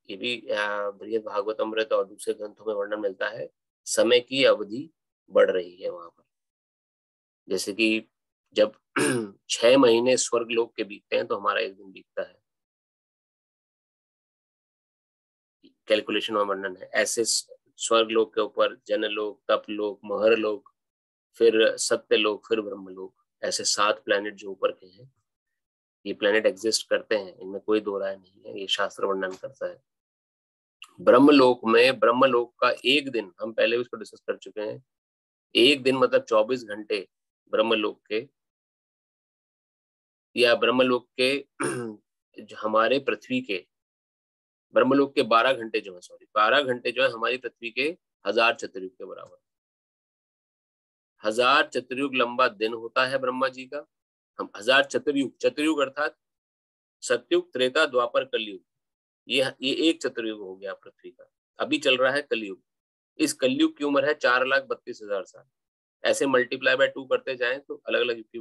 ये भी बृहद भागवतमृत और दूसरे ग्रंथों में वर्णन मिलता है, समय की अवधि बढ़ रही है वहां पर। जैसे कि जब 6 महीने स्वर्ग लोक के बीतते हैं, तो हमारा 1 दिन बीतता है। कैलकुलेशन में वर्णन है ऐसे। स्वर्ग लोक के ऊपर जनलोक, तपलोक, महरलोक, फिर सत्यलोक, फिर ब्रह्मलोक, ऐसे 7 प्लैनेट जो ऊपर के हैं, ये प्लैनेट एग्जिस्ट करते हैं, इनमें कोई दो राय नहीं है, ये शास्त्र वर्णन करता है। ब्रह्मलोक में, ब्रह्मलोक का 1 दिन, हम पहले भी इसको डिस्कस कर चुके हैं, 1 दिन मतलब 24 घंटे ब्रह्मलोक के, या ब्रह्मलोक के जो हमारे पृथ्वी के, ब्रह्मलोक के 12 घंटे जो है, सॉरी 12 घंटे जो है हमारी पृथ्वी के 1000 चतुर्युग के बराबर। 1000 चतुर्युग लंबा दिन होता है ब्रह्मा जी का। हम 1000 चतुर्युग, चतुर्युग अर्थात सतयुग, त्रेता, द्वापर, कलयुग, ये एक चतुर्युग हो गया पृथ्वी का। अभी चल रहा है कलयुग। इस कलयुग की उम्र है 4,32,000 साल। ऐसे मल्टीप्लाई बाय 2 करते जाएं तो अलग अलग युग की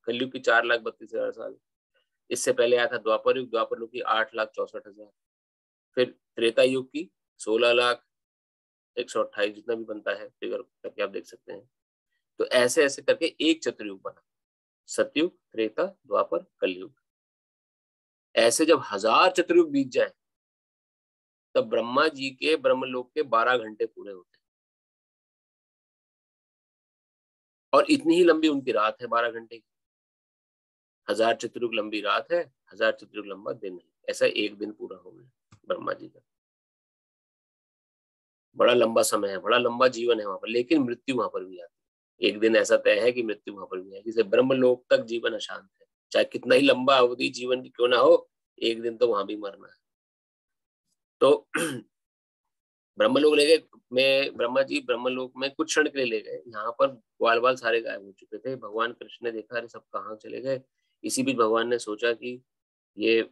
कलयुग की 4,32,000 साल। इससे पहले आया था द्वापर युग, द्वापर युग की 8,64,000। फिर त्रेता युग की 16,128, जितना भी बनता है फिगर करके आप देख सकते हैं। तो ऐसे ऐसे करके एक चतुर्युग बना, सतयुग, त्रेता, द्वापर, कलयुग। ऐसे जब 1000 चतुर्युग बीत जाए, तब ब्रह्मा जी के ब्रह्मलोक के 12 घंटे पूरे होते हैं। और इतनी ही लंबी उनकी रात है, 12 घंटे की। 1000 चतुर्युग लंबी रात है, 1000 चतुर्युग लंबा दिन है। ऐसा 1 दिन पूरा हो गया ब्रह्मा जी का। बड़ा लंबा समय है, बड़ा लंबा जीवन है वहां पर, लेकिन मृत्यु वहां पर भी आती है। 1 दिन ऐसा तय है कि मृत्यु वहां पर भी है, जिसे ब्रह्मलोक तक जीवन अशांत है। चाहे कितना ही लंबा अवधि जीवन की क्यों ना हो, 1 दिन तो वहां भी मरना है। तो ब्रह्मलोक ले गए, मैं ब्रह्मा जी ब्रह्मलोक में कुछ क्षण के लिए ले गए। यहाँ पर ग्वाल बाल सारे गायब हो चुके थे। भगवान कृष्ण ने देखा, अरे सब कहाँ चले गए। इसी बीच भगवान ने सोचा कि ये,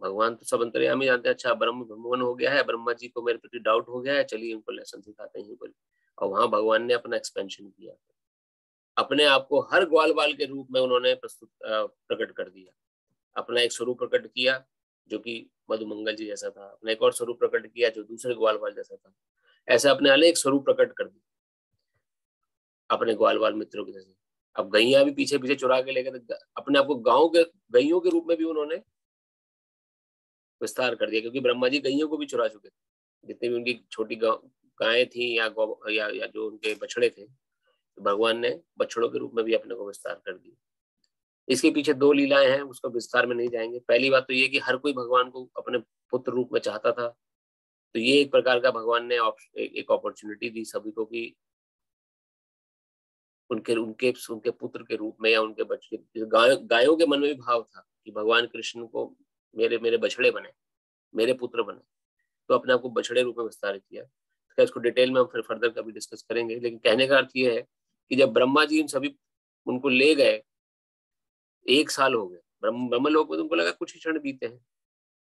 भगवान तो सब अंतर्यामी जानते हैं, अच्छा ब्रह्म ब्रह्मवन हो गया है, ब्रह्मा जी को मेरे प्रति डाउट हो गया है, चलिए इनको लेसन सिखाते हैं पर। और वहां भगवान ने अपना एक्सपेंशन किया, अपने आप को हर ग्वाल बाल के रूप में उन्होंने प्रकट कर दिया। अपना एक स्वरूप प्रकट किया जो कि मधुमंगल जी जैसा था, अपने एक और स्वरूप प्रकट किया जो दूसरे ग्वाल बाल जैसा था। ऐसे अपने अनेक स्वरूप प्रकट कर दिए अपने ग्वाल बाल मित्रों के जैसे। अब गैया भी पीछे पीछे चुरा के लेकर अपने आप को गांव के गैयों के रूप में भी उन्होंने विस्तार कर दिया, क्योंकि ब्रह्मा जी गैयों को भी चुरा चुके थे। जितनी भी उनकी छोटी गायें थी या जो उनके बछड़े थे, तो भगवान ने बछड़ों के रूप में भी अपने को विस्तार कर दिया। इसके पीछे 2 लीलाएं हैं, उसको विस्तार में नहीं जाएंगे। पहली बात तो ये कि हर कोई भगवान को अपने पुत्र रूप में चाहता था, तो ये एक प्रकार का भगवान ने एक अपॉर्चुनिटी दी सभी को कि उनके उनके उनके पुत्र के रूप में, या उनके बच्चे, गायों के मन में भी भाव था कि भगवान कृष्ण को मेरे मेरे बछड़े बने, मेरे पुत्र बने, तो अपने आप को बछड़े रूप में विस्तारित किया। तो इसको डिटेल में हम फिर फर्दर कभी डिस्कस करेंगे, लेकिन कहने का अर्थ ये है कि जब ब्रह्मा जी इन सभी उनको ले गए, 1 साल हो गए ब्रह्मलोक में, तो उनको लगा कुछ ही क्षण बीते हैं।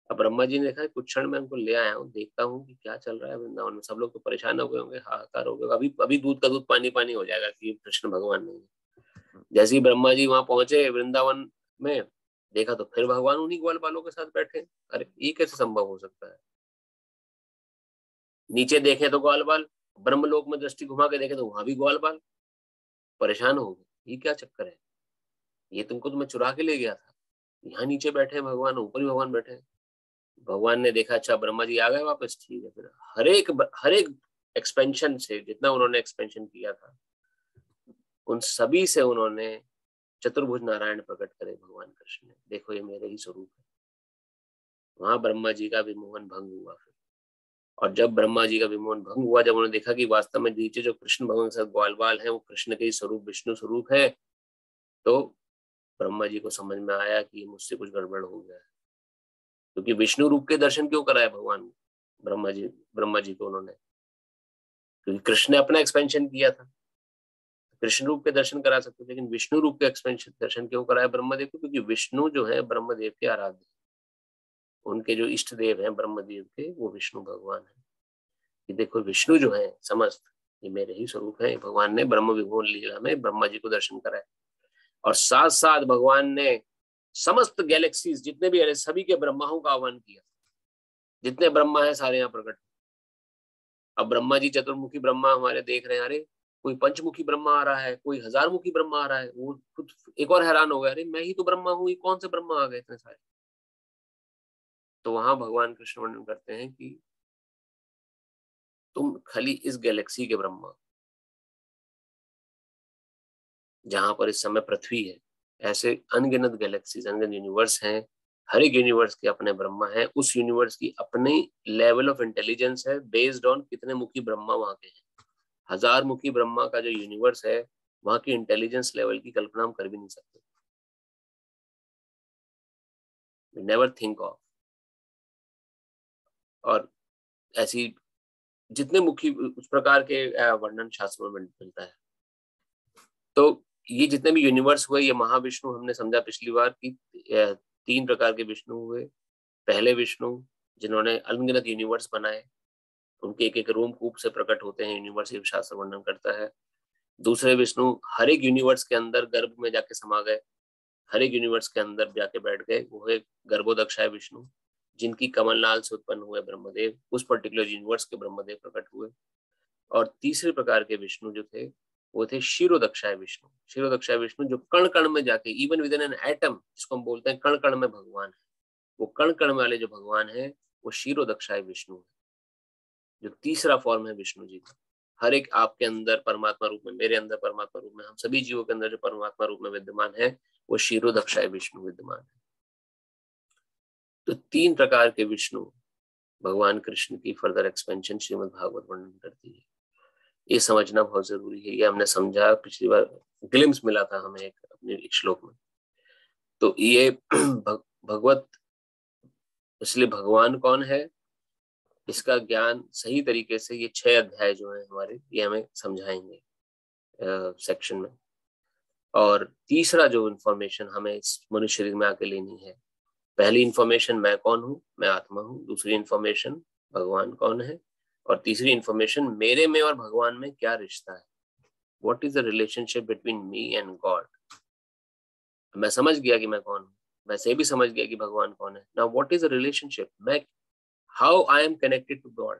अब ब्रह्मा जी ने देखा कुछ क्षण में उनको ले आया हूँ, देखता हूँ कि क्या चल रहा है वृंदावन में। सब लोग तो परेशान हो गए होंगे, हाहाकार हो गया, अभी अभी दूध का दूध पानी पानी हो जाएगा कि कृष्ण भगवान नहीं है। जैसे ही ब्रह्मा जी वहां पहुंचे वृंदावन में, देखा तो फिर भगवान उन्हीं ग्वाल बालों के साथ बैठे। अरे ये कैसे संभव हो सकता है? नीचे देखे तो ग्वाल बाल, ब्रह्मलोक में दृष्टि घुमा के देखे तो वहां भी ग्वाल बाल। परेशान हो गए, ये क्या चक्कर है, ये तुमको तो मैं चुरा के ले गया था, यहाँ नीचे बैठे हैं भगवान, ऊपर भी भगवान बैठे हैं। भगवान ने देखा अच्छा ब्रह्मा जी आ गए वापस, ठीक है। फिर हर एक एक्सपेंशन से जितना उन्होंने एक्सपेंशन किया था उन सभी से उन्होंने चतुर्भुज नारायण प्रकट करे भगवान कृष्ण ने, देखो ये मेरे ही स्वरूप है। वहां ब्रह्मा जी का विमोहन भंग हुआ। फिर और जब ब्रह्मा जी का विमोहन भंग हुआ, जब उन्होंने देखा कि वास्तव में नीचे जो कृष्ण भगवान के साथ ग्वाल बाल है वो कृष्ण के ही स्वरूप विष्णु स्वरूप है, तो ब्रह्मा जी को समझ में आया कि मुझसे कुछ गड़बड़ हो गया है। क्योंकि विष्णु रूप के दर्शन क्यों कराए भगवान ब्रह्मा जी को उन्होंने, क्योंकि कृष्ण ने अपना एक्सपेंशन किया था, कृष्ण रूप के दर्शन करा सकते, लेकिन विष्णु रूप के एक्सपेंशन दर्शन क्यों कराया ब्रह्मदेव को, क्योंकि विष्णु जो है ब्रह्मदेव के आराध्य, उनके जो इष्ट देव हैं ब्रह्मदेव के, वो विष्णु भगवान है। कि देखो विष्णु जो है समस्त ये मेरे ही स्वरूप है। भगवान ने ब्रह्म विभोर लीला में ब्रह्मा जी को दर्शन कराए, और साथ साथ भगवान ने समस्त गैलेक्सीज जितने भी है सभी के ब्रह्माओं का आह्वान किया। जितने ब्रह्मा है सारे यहाँ प्रकट। अब ब्रह्मा जी चतुर्मुखी ब्रह्मा हमारे देख रहे हैं, अरे कोई पंचमुखी ब्रह्मा आ रहा है, कोई हजारमुखी ब्रह्मा आ रहा है, वो खुद एक और हैरान हो गया, अरे मैं ही तो ब्रह्मा हूँ, ये कौन से ब्रह्मा आ गए इतने सारे। तो वहां भगवान कृष्ण वर्णन करते हैं कि तुम खाली इस गैलेक्सी के ब्रह्मा, जहां पर इस समय पृथ्वी है, ऐसे अनगिनत गैलेक्सीज अनगिनत यूनिवर्स हैं, हर एक यूनिवर्स के अपने ब्रह्मा है, उस यूनिवर्स की अपनी लेवल ऑफ इंटेलिजेंस है बेस्ड ऑन कितने मुखी ब्रह्मा वहां के हैं। हजार मुखी ब्रह्मा का जो यूनिवर्स है वहां की इंटेलिजेंस लेवल की कल्पना हम कर भी नहीं सकते, वी नेवर थिंक ऑफ। और ऐसी जितने मुखी उस प्रकार के वर्णन शास्त्रों में मिलता है। तो ये जितने भी यूनिवर्स हुए, ये महाविष्णु हमने समझा पिछली बार की 3 प्रकार के विष्णु हुए। पहले विष्णु जिन्होंने अनगिनत यूनिवर्स बनाए, उनके एक एक रूम कूप से प्रकट होते हैं यूनिवर्स, ये शास्त्र वर्णन करता है। दूसरे विष्णु हर एक यूनिवर्स के अंदर गर्भ में जाके समा गए, हर एक यूनिवर्स के अंदर जाके बैठ गए, वो है गर्भोदक्षाय विष्णु, जिनकी कमलनाल से उत्पन्न हुए ब्रह्मदेव, उस पर्टिकुलर यूनिवर्स के ब्रह्मदेव प्रकट हुए। और तीसरे प्रकार के विष्णु जो थे वो थे क्षीरोदक्षाय विष्णु। क्षीरोदक्षाय विष्णु जो कण कण में जाके, even with in an atom, जिसको हम बोलते हैं कण कण में भगवान है, वो कण कण वाले जो भगवान है वो क्षीरोदक्षाय विष्णु है, जो तीसरा फॉर्म है विष्णु जी का। हर एक आपके अंदर परमात्मा रूप में, मेरे अंदर परमात्मा रूप में, हम सभी जीवों के अंदर जो परमात्मा रूप में विद्यमान है वो क्षीरोदक्षाय विष्णु विद्यमान है। तो 3 प्रकार के विष्णु भगवान कृष्ण की फर्दर एक्सपेंशन श्रीमद् भागवत वर्णन करती है। ये समझना बहुत जरूरी है। ये हमने समझा पिछली बार, ग्लिम्स मिला था हमें एक अपने एक श्लोक में। तो ये भगवत, इसलिए भगवान कौन है इसका ज्ञान सही तरीके से ये 6 अध्याय जो है हमारे, ये हमें समझाएंगे सेक्शन में। और तीसरा जो इन्फॉर्मेशन हमें इस मनुष्य शरीर में आके लेनी है, पहली इन्फॉर्मेशन मैं कौन हूँ, मैं आत्मा हूँ। दूसरी इन्फॉर्मेशन भगवान कौन है, और तीसरी इन्फॉर्मेशन मेरे में और भगवान में क्या रिश्ता है, what is the relationship between me and God. मैं समझ गया कि मैं कौन हूँ, वैसे ये भी समझ गया कि भगवान कौन है। Now what is the relationship, मैं how I am connected to God.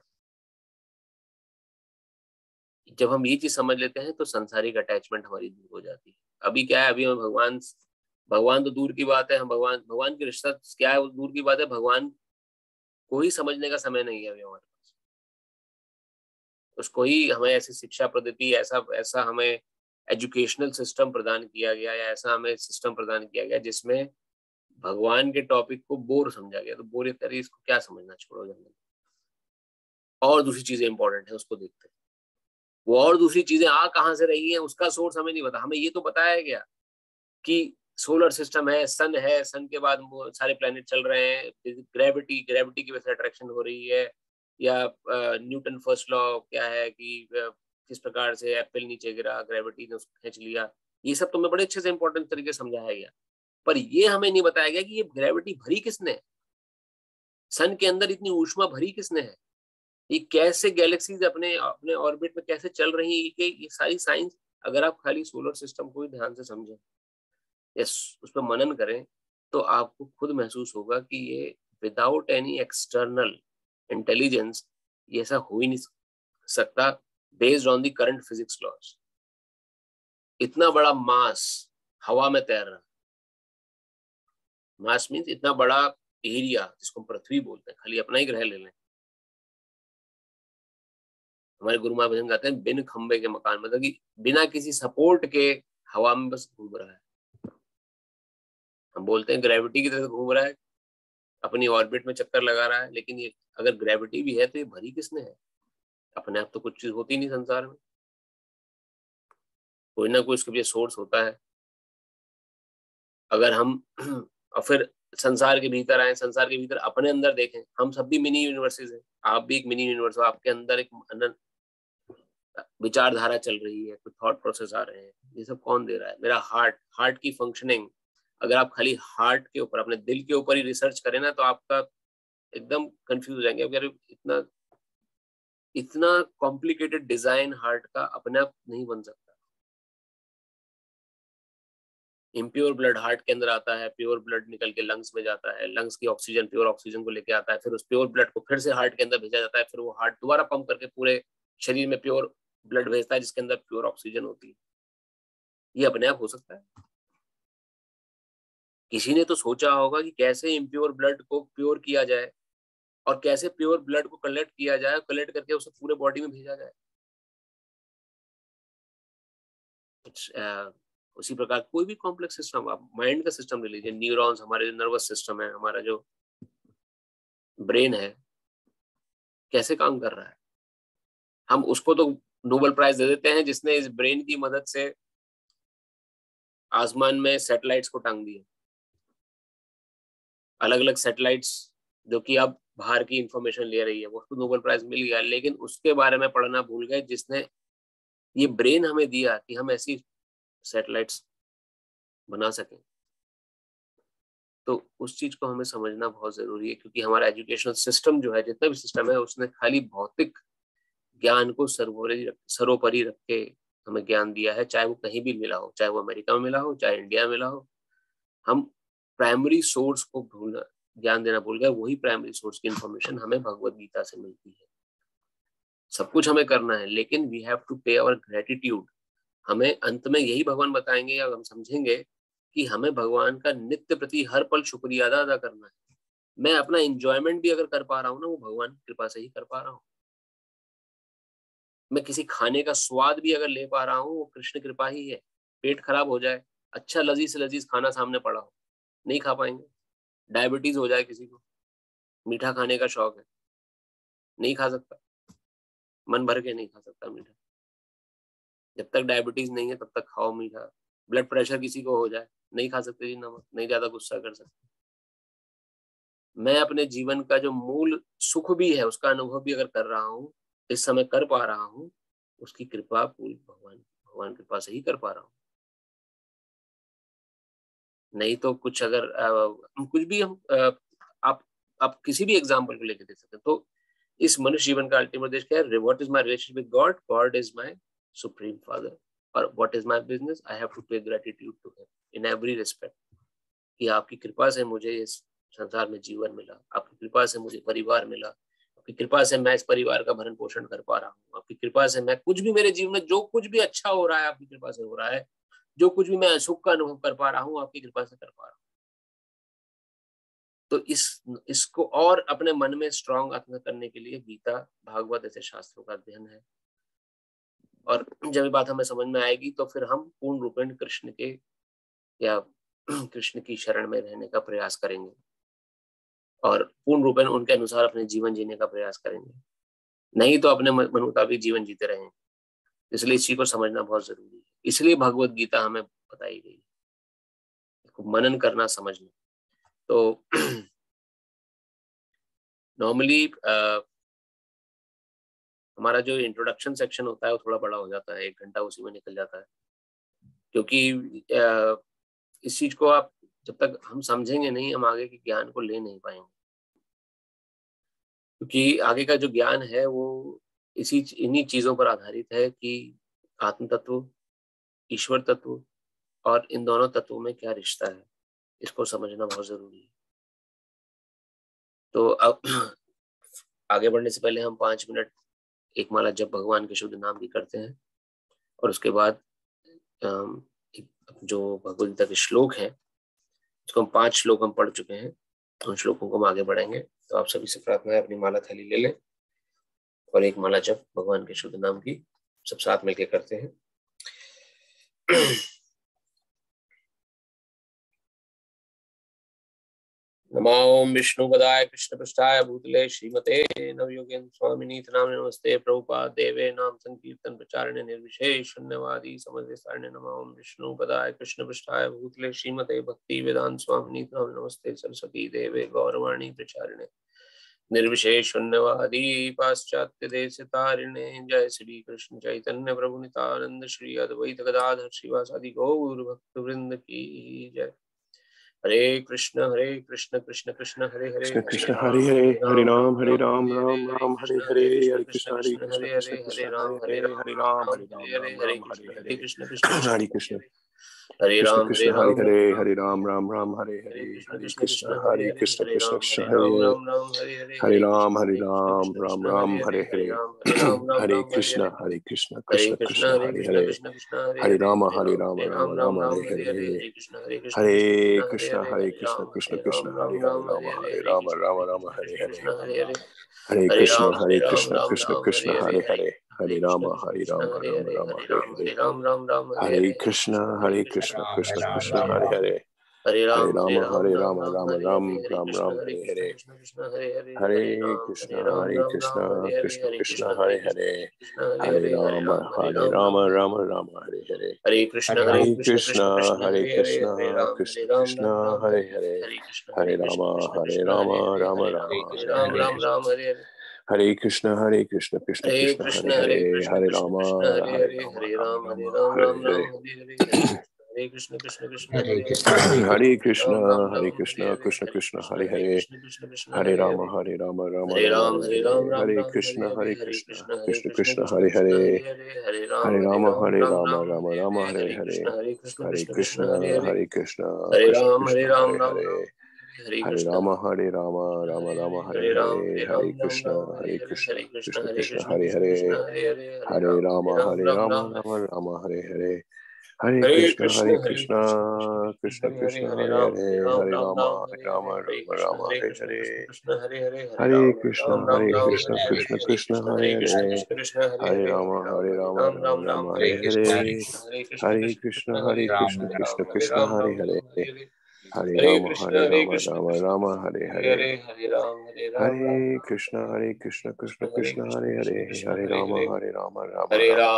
जब हम ये चीज समझ लेते हैं तो संसारिक अटैचमेंट हमारी दूर हो जाती है। अभी क्या है, अभी हम भगवान तो दूर की बात है, हम भगवान की रिश्ता क्या है वो दूर की बात है, भगवान को ही समझने का समय नहीं है अभी हमारे पास। उसको ही हमें ऐसी शिक्षा पद्धति, ऐसा हमें एजुकेशनल सिस्टम प्रदान किया गया, या ऐसा हमें सिस्टम प्रदान किया गया जिसमें भगवान के टॉपिक को बोर समझा गया। तो बोर करिए, इसको क्या समझना, छोड़ो जल्दी, और दूसरी चीजें इंपॉर्टेंट है उसको देखते हैं। वो और दूसरी चीजें आ कहां से रही हैं उसका सोर्स हमें नहीं पता। हमें ये तो बताया गया कि सोलर सिस्टम है, सन के बाद सारे प्लैनेट चल रहे हैं, ग्रेविटी की वजह से अट्रैक्शन हो रही है, या न्यूटन फर्स्ट लॉ क्या है कि किस प्रकार से एप्पल नीचे गिरा, ग्रेविटी ने उसको खींच लिया। ये सब तो मैं बड़े अच्छे से इंपॉर्टेंट तरीके से समझाया गया, पर ये हमें नहीं बताया गया कि ये ग्रेविटी भरी किसने, सन के अंदर इतनी ऊष्मा भरी किसने है, ये कैसे गैलेक्सीज अपने अपने ऑर्बिट में कैसे चल रही है, ये सारी साइंस अगर आप खाली सोलर सिस्टम को ही ध्यान से समझें या उस पर मनन करें तो आपको खुद महसूस होगा कि ये विदाउट एनी एक्सटर्नल इंटेलिजेंस ये ऐसा हो ही नहीं सकता, based on the current physics laws. इतना बड़ा मास हवा में तैर रहा है। मास मीन्स इतना बड़ा एरिया जिसको पृथ्वी बोलते हैं, खाली अपना ही ग्रह ले लें। हमारे गुरु महाराज भजन गाते हैं, बिन खंबे के मकान, मतलब कि बिना किसी सपोर्ट के हवा में बस घूम रहा है। हम बोलते हैं ग्रेविटी की तरह घूम रहा है, अपनी ऑर्बिट में चक्कर लगा रहा है, लेकिन ये अगर ग्रेविटी भी है तो ये भरी किसने है? अपने आप तो कुछ चीज होती नहीं संसार में, कोई ना कोई इसके लिए सोर्स होता है। अगर हम और फिर संसार के भीतर आए, संसार के भीतर अपने अंदर देखें, हम सब भी मिनी यूनिवर्सेस हैं। आप भी एक मिनी यूनिवर्स हो, आपके अंदर एक अनंत विचारधारा चल रही है, कुछ थॉट प्रोसेस आ रहे हैं। ये सब कौन दे रहा है? मेरा हार्ट की फंक्शनिंग। अगर आप खाली हार्ट के ऊपर, अपने दिल के ऊपर ही रिसर्च करें ना, तो आपका एकदम कंफ्यूज हो जाएंगे। अगर इतना इतना कॉम्प्लिकेटेड डिजाइन हार्ट का अपने आप नहीं बन सकता। इम्प्योर ब्लड हार्ट के अंदर आता है, प्योर ब्लड निकल के लंग्स में जाता है, लंग्स की ऑक्सीजन प्योर ऑक्सीजन को लेके आता है, फिर उस प्योर ब्लड को फिर से हार्ट के अंदर भेजा जाता है, फिर वो हार्ट दोबारा पंप करके पूरे शरीर में प्योर ब्लड भेजता है जिसके अंदर प्योर ऑक्सीजन होती है। ये अपने आप हो सकता है? किसी ने तो सोचा होगा कि कैसे इम्प्योर ब्लड को प्योर किया जाए और कैसे प्योर ब्लड को कलेक्ट किया जाए, कलेक्ट करके उसे पूरे बॉडी में भेजा जाए। उसी प्रकार कोई भी कॉम्प्लेक्स सिस्टम, आप माइंड का सिस्टम ले लीजिए, न्यूरॉन्स, हमारे नर्वस सिस्टम है, हमारा जो ब्रेन है, कैसे काम कर रहा है। हम उसको तो नोबेल प्राइज दे देते हैं जिसने इस ब्रेन की मदद से आसमान में सैटेलाइट्स को टांग दिया। अलग अलग सैटेलाइट्स जो कि अब बाहर की इंफॉर्मेशन ले रही है, वो उसको नोबेल प्राइज मिल गया, लेकिन उसके बारे में पढ़ना भूल गए जिसने ये ब्रेन हमें दिया कि हम ऐसी सैटेलाइट्स बना सकें। तो उस चीज को हमें समझना बहुत जरूरी है, क्योंकि हमारा एजुकेशनल सिस्टम जो है, जितना भी सिस्टम है, उसने खाली भौतिक ज्ञान को सर्वोपरि रख के हमें ज्ञान दिया है, चाहे वो कहीं भी मिला हो, चाहे वो अमेरिका में मिला हो, चाहे इंडिया में मिला हो। हम प्राइमरी सोर्स को भूलना, ज्ञान देना भूल गए। वही प्राइमरी सोर्स की इंफॉर्मेशन हमें भगवत गीता से मिलती है। सब कुछ हमें करना है, लेकिन वी हैव टू पे आवर ग्रेटिट्यूड। हमें अंत में यही भगवान बताएंगे, या हम समझेंगे कि हमें भगवान का नित्य प्रति हर पल शुक्रिया अदा करना है। मैं अपना एंजॉयमेंट भी अगर कर पा रहा हूँ ना, वो भगवान की कृपा से ही कर पा रहा हूँ। मैं किसी खाने का स्वाद भी अगर ले पा रहा हूँ, वो कृष्ण कृपा ही है। पेट खराब हो जाए, अच्छा लजीज से लजीज खाना सामने पड़ा हो, नहीं खा पाएंगे। डायबिटीज हो जाए किसी को, मीठा खाने का शौक है, नहीं खा सकता, मन भर के नहीं खा सकता मीठा। जब तक डायबिटीज नहीं है तब तक खाओ मीठा। ब्लड प्रेशर किसी को हो जाए, नहीं खा सकते जी नमक, नहीं ज्यादा गुस्सा कर सकते। मैं अपने जीवन का जो मूल सुख भी है, उसका अनुभव भी अगर कर रहा हूँ, इस समय कर पा रहा हूँ, उसकी कृपा पूरी भगवान कृपा से ही कर पा रहा हूँ। नहीं तो कुछ अगर कुछ भी हम आप किसी भी एग्जाम्पल को लेकर दे सकते हैं। तो इस मनुष्य जीवन का अल्टीमेट उद्देश्य क्या है? What is my relationship with God? God is my supreme father. और what is my business? I have to pay gratitude to him in every respect. कि आपकी कृपा से मुझे इस संसार में जीवन मिला, आपकी कृपा से मुझे परिवार मिला, आपकी कृपा से मैं इस परिवार का भरण पोषण कर पा रहा हूँ, आपकी कृपा से मैं कुछ भी मेरे जीवन में जो कुछ भी अच्छा हो रहा है आपकी कृपा से हो रहा है, जो कुछ भी मैं सुख का अनुभव कर पा रहा हूँ आपकी कृपा से कर पा रहा हूँ। तो इसको और अपने मन में स्ट्रांग आत्मा करने के लिए गीता, भागवत ऐसे शास्त्रों का अध्ययन है। और जब ये बात हमें समझ में आएगी तो फिर हम पूर्ण रूपेण कृष्ण के या कृष्ण की शरण में रहने का प्रयास करेंगे और पूर्ण रूपेण उनके अनुसार अपने जीवन जीने का प्रयास करेंगे। नहीं तो अपने मन मुताबिक जीवन जीते रहेंगे। इसलिए इस चीज को समझना बहुत जरूरी है। इसलिए भगवत गीता हमें बताई गई है, मनन करना, समझना। तो नॉर्मली हमारा जो इंट्रोडक्शन सेक्शन होता है वो थोड़ा बड़ा हो जाता है, 1 घंटा उसी में निकल जाता है, क्योंकि इस चीज को आप जब तक हम समझेंगे नहीं, हम आगे के ज्ञान को ले नहीं पाएंगे। क्योंकि आगे का जो ज्ञान है वो इन्हीं चीजों पर आधारित है कि आत्म तत्व, ईश्वर तत्व और इन दोनों तत्वों में क्या रिश्ता है, इसको समझना बहुत जरूरी है। तो अब आगे बढ़ने से पहले हम 5 मिनट एक माला जप भगवान के शुद्ध नाम की करते हैं और उसके बाद जो भगवद गीता के श्लोक है उसको हम 5 श्लोक हम पढ़ चुके हैं, उन श्लोकों को हम आगे बढ़ेंगे। तो आप सभी से प्रार्थना है अपनी माला थैली ले लें और एक माला जप भगवान के शुद्ध नाम की सब साथ मिलकर करते हैं। नमो विष्णुपदाय कृष्णपृष्ठाय भूतले श्रीमते नवयोगेन्द्र स्वामिनीति नामिने नमस्ते प्रभुपाद देवे नाम संकीर्तन प्रचारिणे निर्विशेष शून्यवादी समझे सारिणे। नमो विष्णुपदाय कृष्णपृष्ठाय भूतले श्रीमते भक्ति वेदांत स्वामिनीति नामिने नमस्ते सरस्वती देवे गौरवाणी प्रचारिणे निर्विशेष शून्यवादी पाश्चात्य देश तारिणे। जय श्री कृष्ण चैतन्य प्रभु नित्यानंद श्री अद्वैत गदाधर श्रीवासादि गौर भक्त वृंद की जय। हरे कृष्ण कृष्ण कृष्ण हरे हरे, कृष्ण हरे हरे, हरे राम राम राम हरे हरे, हरे कृष्ण हरे हरे राम हरे राम राम हरे हरे कृष्ण हरे कृष्ण हरे राम हरे राम हरे हरे, हरे कृष्ण कृष्ण कृष्ण हरे राम राम हरे हरे, हरे कृष्ण कृष्ण कृष्ण हरे हरे, हरे राम राम हरे हरे, हरे कृष्ण कृष्ण कृष्ण हरे राम राम हरे हरे, हरे कृष्ण कृष्ण कृष्ण हरे हरे, हरे राम राम हरे हरे, हरे कृष्ण कृष्ण कृष्ण हरे हरे, हरे राम राम हरे हरे, हरे कृष्ण कृष्ण कृष्ण हरे हरे, हरे राम राम हरे हरे, हरे कृष्ण कृष्ण कृष्ण कृष्ण हरे हरे, हरे राम राम राम हरे हरे कृष्ण कृष्ण कृष्ण हरे हरे, हरे राम राम हरे हरे, हरे कृष्ण हरे कृष्ण कृष्ण कृष्ण हरे हरे, हरे राम राम हरे हरे, हरे कृष्ण कृष्ण कृष्ण हरे हरे, हरे राम राम हरे हरे, हरे कृष्ण कृष्ण कृष्ण हरे हरे, हरे राम राम हरे हरे, हरे कृष्ण कृष्ण कृष्ण हरे हरे, हरे राम राम हरे हरे, हरे कृष्ण कृष्ण कृष्ण हरे हरे, हरे राम राम हरे हरे, हरे कृष्ण कृष्ण कृष्ण हरे हरे, हरे राम राम हरे हरे, हरे कृष्ण कृष्ण कृष्ण हरे हरे, हरे राम राम हरे हरे, हरे कृष्ण कृष्ण कृष्ण हरे हरे, हरे राम राम हरे हरे, हरे कृष्ण कृष्ण कृष्ण हरे हरे, हरे राम राम हरे हरे, हरे कृष्ण कृष्ण कृष्ण हरे हरे, हरे राम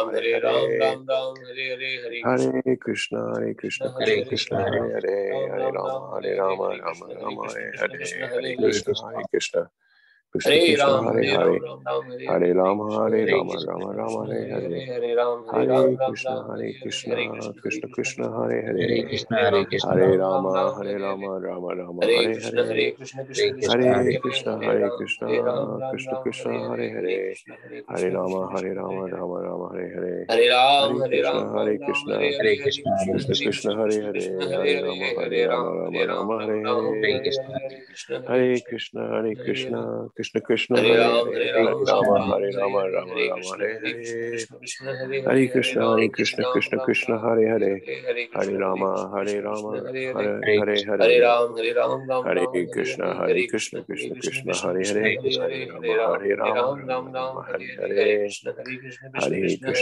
राम हरे हरे, हरे कृष्ण कृष्ण कृष्ण हरे हरे, हरे राम राम हरे हरे, हरे कृष्ण कृष्ण कृष्ण हरे हरे, हरे राम राम हरे हरे, हरे कृष्ण कृष्ण कृष्ण हरे हरे, हरे राम राम हरे हरे, हरे कृष्ण कृष्ण कृष्ण हरे हरे, हरे राम राम हरे हरे, हरे कृष्ण कृष्ण कृष्ण हरे हरे, हरे राम हरे हरे, हरे कृष्ण कृष्ण कृष्ण हरे हरे, हरे राम राम हरे हरे, हरे कृष्ण कृष्ण कृष्ण हरे हरे, हरे राम राम हरे हरे, हरे कृष्ण कृष्ण कृष्ण हरे हरे, हरे राम राम हरे हरे, हरे कृष्ण कृष्ण हरे हरे, हरे राम राम हरे हरे, हरे कृष्ण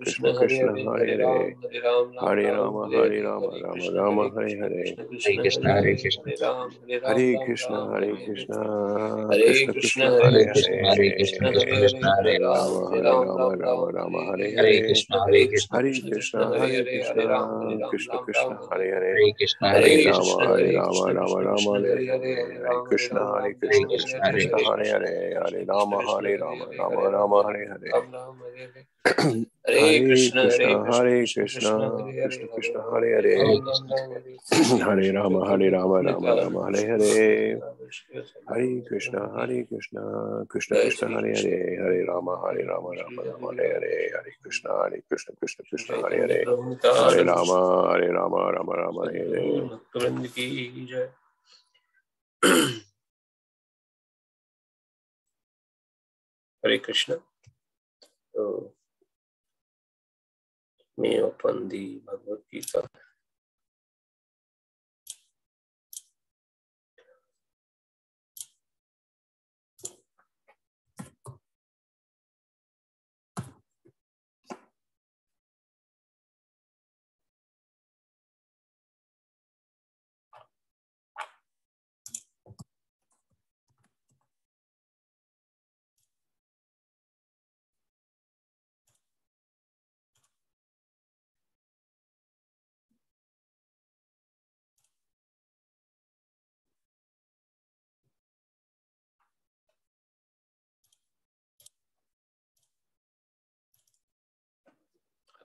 कृष्ण कृष्ण हरे हरे, हरे राम राम हरे हरे, हरे कृष्ण कृष्ण कृष्ण हरे हरे, हरे राम राम हरे हरे, हरे कृष्ण कृष्ण कृष्ण हरे हरे, हरे राम राम हरे हरे, हरे कृष्ण कृष्ण कृष्ण हरे हरे, हरे राम राम हरे हरे, हरे कृष्ण हरे कृष्ण कृष्ण कृष्ण हरे हरे हरे राम राम राम हरे हरे हरे कृष्ण कृष्ण कृष्ण हरे हरे हरे राम राम हरे हरे हरे कृष्ण कृष्ण कृष्ण हरे हरे हरे राम राम हरे हरे। भक्तवृंद की जय। हरे कृष्ण। तो मैं ओपन दी भगवत गीता।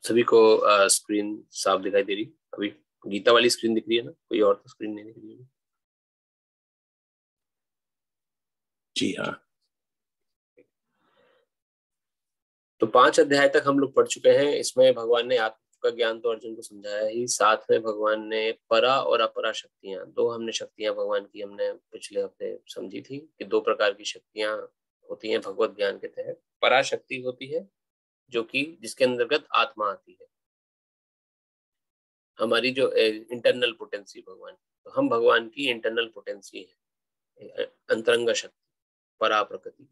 सभी को स्क्रीन साफ दिखाई दे रही? अभी गीता वाली स्क्रीन दिख रही है ना? कोई और तो स्क्रीन नहीं दिख रही है? जी हाँ। तो 5 अध्याय तक हम लोग पढ़ चुके हैं। इसमें भगवान ने आत्मा का ज्ञान तो अर्जुन को समझाया ही, साथ में भगवान ने परा और अपरा शक्तियां, दो हमने शक्तियां भगवान की हमने पिछले हफ्ते समझी थी कि 2 प्रकार की शक्तियां होती हैं भगवत ज्ञान के तहत। परा शक्ति होती है जो कि जिसके अंतर्गत आत्मा आती है, हमारी जो इंटरनल पोटेंसी भगवान, तो हम भगवान की इंटरनल पोटेंसी है, अंतरंग शक्ति, परा प्रकृति।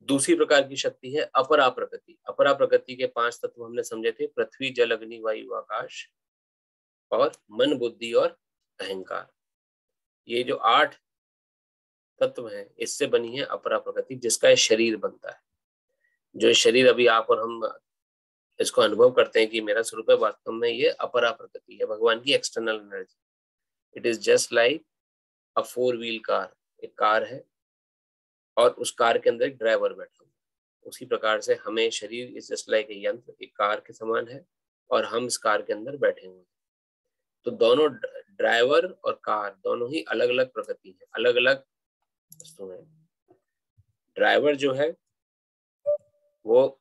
दूसरी प्रकार की शक्ति है अपरा प्रकृति। अपरा प्रकृति के 5 तत्व हमने समझे थे, पृथ्वी जल अग्नि वायु आकाश और मन बुद्धि और अहंकार। ये जो 8 तत्व हैं इससे बनी है अपरा प्रकृति, जिसका शरीर बनता है। जो शरीर अभी आप और हम इसको अनुभव करते हैं कि मेरा स्वरूप है, वास्तव में ये अपरा प्रकृति है, भगवान की external energy. It is just like a 4 wheel car. एक कार है और उस कार के अंदर एक ड्राइवर बैठा हुआ। उसी प्रकार से हमें शरीर इज जस्ट लाइक ए यंत्र, एक कार के समान है और हम इस कार के अंदर बैठे हुए हैं। तो दोनों ड्राइवर और कार दोनों ही अलग अलग प्रकृति है, अलग अलग वस्तु है। ड्राइवर जो है वो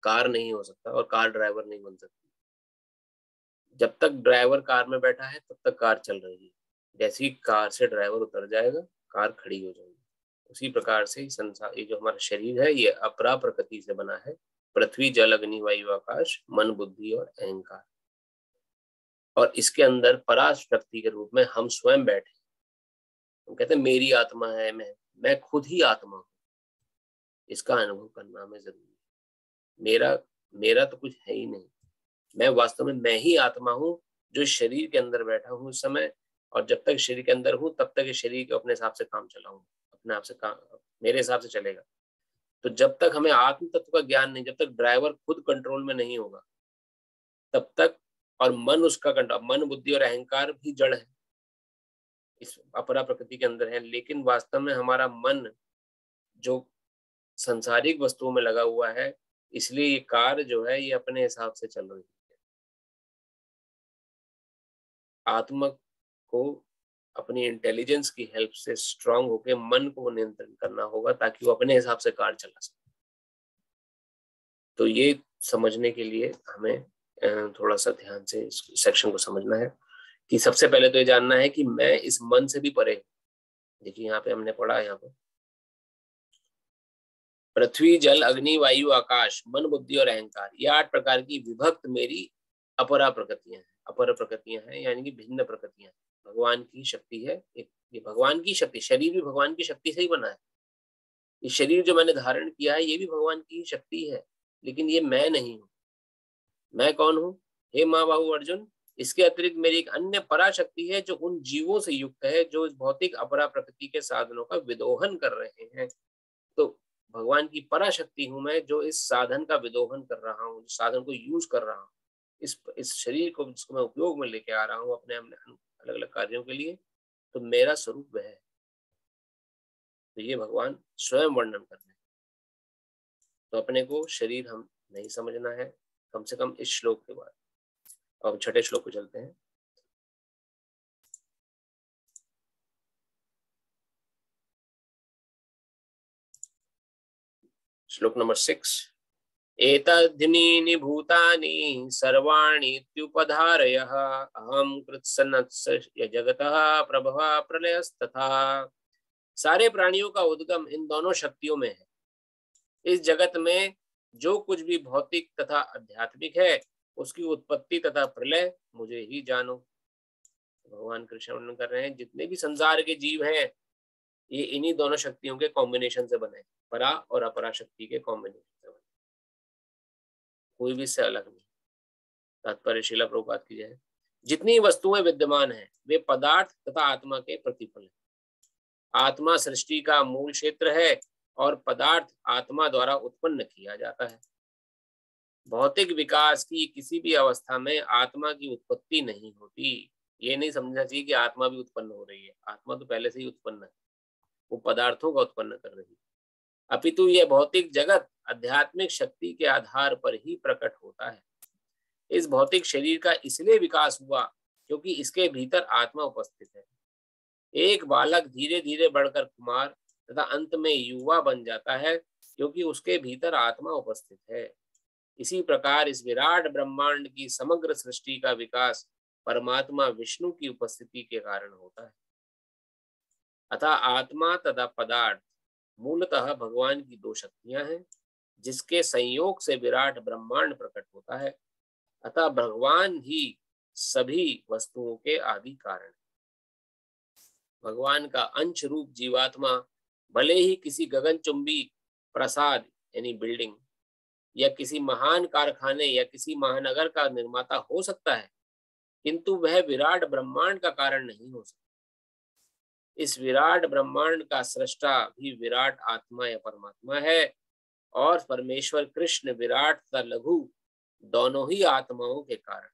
कार नहीं हो सकता और कार ड्राइवर नहीं बन सकती। जब तक ड्राइवर कार में बैठा है तब तक कार चल रही है, जैसे ही कार से ड्राइवर उतर जाएगा कार खड़ी हो जाएगी। उसी प्रकार से संसार, ये जो हमारा शरीर है ये अपरा प्रकृति से बना है, पृथ्वी जल अग्नि वायु आकाश मन बुद्धि और अहंकार। और इसके अंदर पराशक्ति के रूप में हम स्वयं बैठे। हम कहते हैं मेरी आत्मा है, मैं खुद ही आत्मा हूं। इसका अनुभव करना हमें जरूरी है। मेरा तो कुछ है ही नहीं, मैं वास्तव में मैं ही आत्मा हूं जो शरीर के अंदर बैठा हूं इस समय। और जब तक शरीर के अंदर हूं तब तक ये शरीर के अपने हिसाब से काम चलाऊंगा, अपने आप से काम मेरे हिसाब से चलेगा। तो जब तक हमें आत्म तत्व का ज्ञान नहीं, जब तक ड्राइवर खुद कंट्रोल में नहीं होगा तब तक, और मन उसका कंट्रोल, मन बुद्धि और अहंकार भी जड़ है, इस अपरा प्रकृति के अंदर है। लेकिन वास्तव में हमारा मन जो संसारिक वस्तुओं में लगा हुआ है, इसलिए ये कार जो है ये अपने हिसाब से चल रही है। आत्मा को अपनी इंटेलिजेंस की हेल्प से स्ट्रांग होकर मन को नियंत्रण करना होगा ताकि वो अपने हिसाब से कार चला सके। तो ये समझने के लिए हमें थोड़ा सा ध्यान से इस सेक्शन को समझना है कि सबसे पहले तो ये जानना है कि मैं इस मन से भी परे। देखिए यहाँ पे हमने पढ़ा, यहाँ पर पृथ्वी जल अग्नि वायु आकाश मन बुद्धि और अहंकार, ये 8 प्रकार की विभक्त मेरी अपरा प्रकृतियां हैं। अपर प्रकृतियां हैं यानी कि भिन्न प्रकृतियां। भगवान की शक्ति है, ये भगवान की शक्ति, शरीर भी भगवान की शक्ति से ही बना है। ये शरीर जो मैंने धारण किया है ये भी भगवान की शक्ति है, लेकिन ये मैं नहीं हूं। मैं कौन हूं? हे माँ बाबू अर्जुन, इसके अतिरिक्त मेरी एक अन्य पराशक्ति है जो उन जीवों से युक्त है जो इस भौतिक अपरा प्रकृति के साधनों का विदोहन कर रहे हैं। तो भगवान की पराशक्ति हूं मैं जो इस साधन का विदोहन कर रहा हूँ, साधन को यूज कर रहा हूँ, इस शरीर को जिसको मैं उपयोग में लेके आ रहा हूँ अपने अलग अलग कार्यों के लिए। तो मेरा स्वरूप वह है। तो ये भगवान स्वयं वर्णन कर रहे हैं। तो अपने को शरीर हम नहीं समझना है, कम से कम इस श्लोक के बाद। अब छठे श्लोक को चलते हैं। श्लोक नंबर 6। एतद्धिनीनि भूतानि सर्वाणि इत्युपधारयः अहं कृत्सन्नस्य जगतः प्रभवः प्रलयस्तथा। सारे प्राणियों का उद्गम इन दोनों शक्तियों में है। इस जगत में जो कुछ भी भौतिक तथा आध्यात्मिक है उसकी उत्पत्ति तथा प्रलय मुझे ही जानो। भगवान कृष्ण वर्णन कर रहे हैं जितने भी संसार के जीव हैं ये इन्हीं दोनों शक्तियों के कॉम्बिनेशन से बने, परा और अपरा शक्ति के कॉम्बिनेशन से बने, कोई भी इससे अलग नहीं। तात्पर्य श्रील प्रभुपाद की जय। जितनी वस्तुएं विद्यमान हैं वे पदार्थ तथा आत्मा के प्रतिफल हैं। आत्मा सृष्टि का मूल क्षेत्र है और पदार्थ आत्मा द्वारा उत्पन्न किया जाता है। भौतिक विकास की किसी भी अवस्था में आत्मा की उत्पत्ति नहीं होती। ये नहीं समझना चाहिए कि आत्मा भी उत्पन्न हो रही है, आत्मा तो पहले से ही उत्पन्न है, वो पदार्थों का उत्पन्न कर रही है। अपितु यह भौतिक जगत आध्यात्मिक शक्ति के आधार पर ही प्रकट होता है। इस भौतिक शरीर का इसलिए विकास हुआ क्योंकि इसके भीतर आत्मा उपस्थित है। एक बालक धीरे धीरे बढ़कर कुमार तथा अंत में युवा बन जाता है क्योंकि उसके भीतर आत्मा उपस्थित है। इसी प्रकार इस विराट ब्रह्मांड की समग्र सृष्टि का विकास परमात्मा विष्णु की उपस्थिति के कारण होता है। अतः आत्मा तथा पदार्थ मूलतः भगवान की दो शक्तियां हैं जिसके संयोग से विराट ब्रह्मांड प्रकट होता है। अतः भगवान ही सभी वस्तुओं के आदि कारण। भगवान का अंश रूप जीवात्मा भले ही किसी गगनचुंबी प्रसाद यानी बिल्डिंग या किसी महान कारखाने या किसी महानगर का निर्माता हो सकता है, किंतु वह विराट ब्रह्मांड का कारण नहीं हो सकता। इस विराट ब्रह्मांड का सृष्टा भी विराट आत्मा या परमात्मा है और परमेश्वर कृष्ण विराट तथा लघु दोनों ही आत्माओं के कारण।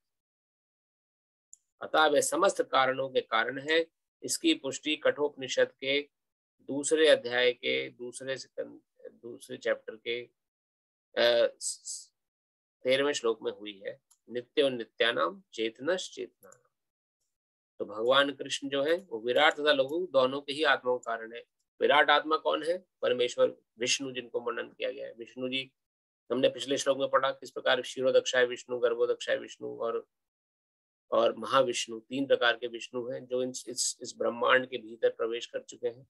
अतः वे समस्त कारणों के कारण है। इसकी पुष्टि कठोपनिषद के दूसरे अध्याय के दूसरे चैप्टर के 13वें श्लोक में हुई है। नित्यो नित्यानाम चेतनश चेतना। तो भगवान कृष्ण जो है वो विराट तथा लघु दोनों के ही आत्माओं का कारण है। विराट आत्मा कौन है? परमेश्वर विष्णु, जिनको वर्णन किया गया है। विष्णु जी हमने पिछले श्लोक में पढ़ा किस प्रकार क्षीरोदक्षाय विष्णु, गर्भोदक्षाय विष्णु और महाविष्णु, तीन प्रकार के विष्णु हैं जो इस ब्रह्मांड के भीतर प्रवेश कर चुके हैं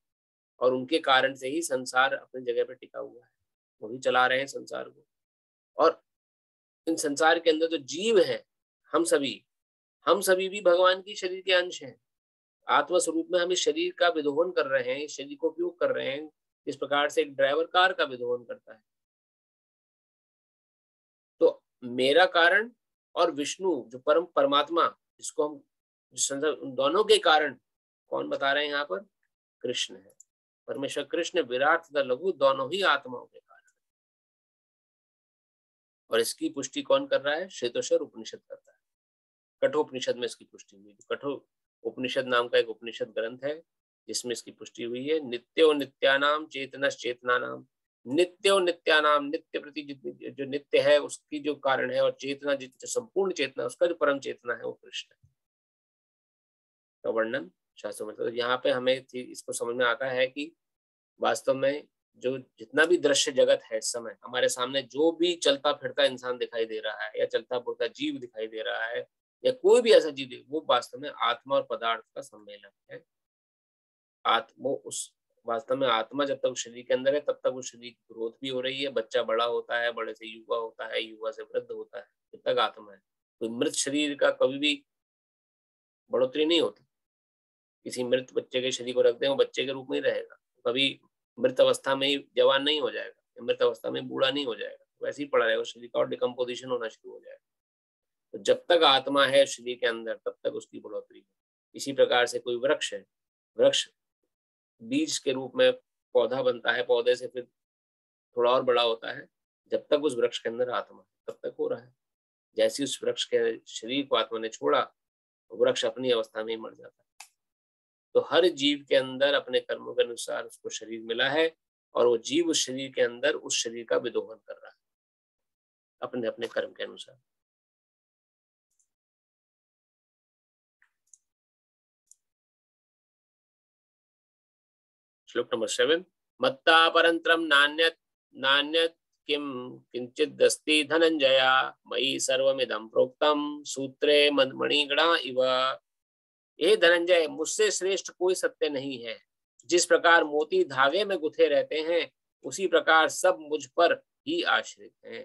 और उनके कारण से ही संसार अपनी जगह पर टिका हुआ है। वही चला रहे हैं संसार को। और इन संसार के अंदर जो जीव है हम सभी भी भगवान की शरीर के अंश हैं। आत्मा स्वरूप में हम इस शरीर का विदोहन कर रहे हैं, इस शरीर को उपयोग कर रहे हैं इस प्रकार से एक ड्राइवर कार का विदोहन करता है। तो मेरा कारण और विष्णु जो परम परमात्मा जिसको हम उन दोनों के कारण कौन बता रहे हैं यहाँ पर? कृष्ण है। परमेश्वर कृष्ण विराट तथा लघु दोनों ही आत्माओं के कारण। और इसकी पुष्टि कौन कर रहा है? श्वेतोश्वर उपनिषद करता है। कठोपनिषद में इसकी पुष्टि हुई। कठो उपनिषद नाम का एक उपनिषद ग्रंथ है जिसमें इसकी पुष्टि हुई है। नित्यो नित्यानाम चेतनश चेतनानाम। नित्यो नित्यानाम, नित्य प्रति जो नित्य है उसकी जो कारण है, और चेतना जो संपूर्ण चेतना उसका जो परम चेतना है वो कृष्ण है का वर्णन शास्त्रों में। तो यहाँ पे हमें इसको समझ में आता है कि वास्तव में जो जितना भी दृश्य जगत है इस समय हमारे सामने, जो भी चलता फिरता इंसान दिखाई दे रहा है या चलता फिरता जीव दिखाई दे रहा है या कोई भी ऐसा जीव, वो वास्तव में आत्मा और पदार्थ का सम्मेलन है। वास्तव में आत्मा जब तक शरीर के अंदर है तब तक उस शरीर की ग्रोथ भी हो रही है। बच्चा बड़ा होता है, बड़े से युवा होता है, युवा से वृद्ध होता है, जब तक आत्मा है। तो मृत शरीर का कभी भी बढ़ोतरी नहीं होती। किसी मृत बच्चे के शरीर को रख दें वो बच्चे के रूप में ही रहेगा, कभी मृत अवस्था में ही जवान नहीं हो जाएगा, मृत अवस्था में बूढ़ा नहीं हो जाएगा, वैसे ही पड़ा रहेगा शरीर का और डिकम्पोजिशन होना शुरू हो जाएगा। तो जब तक आत्मा है शरीर के अंदर तब तक उसकी बढ़ोतरी है। इसी प्रकार से कोई वृक्ष है, वृक्ष बीज के रूप में पौधा बनता है, पौधे से फिर थोड़ा और बड़ा होता है। जब तक उस वृक्ष के अंदर आत्मा है तब तक हो रहा है। जैसे उस वृक्ष के शरीर को आत्मा ने छोड़ा, वृक्ष अपनी अवस्था में ही मर जाता है। तो हर जीव के अंदर अपने कर्मों के अनुसार उसको शरीर मिला है और वो जीव उस शरीर के अंदर उस शरीर का विदोहन कर रहा है अपने अपने कर्म के अनुसार। श्लोक नंबर 7। मत्ता परंतरम नान्यत नान्यत किम किंचिदस्ति धनंजया मयि सर्वमिदं प्रोक्तम सूत्रे मणिगणा इव। ये धनंजय, मुझसे श्रेष्ठ कोई सत्य नहीं है। जिस प्रकार मोती धागे में गुथे रहते हैं उसी प्रकार सब मुझ पर ही आश्रित हैं।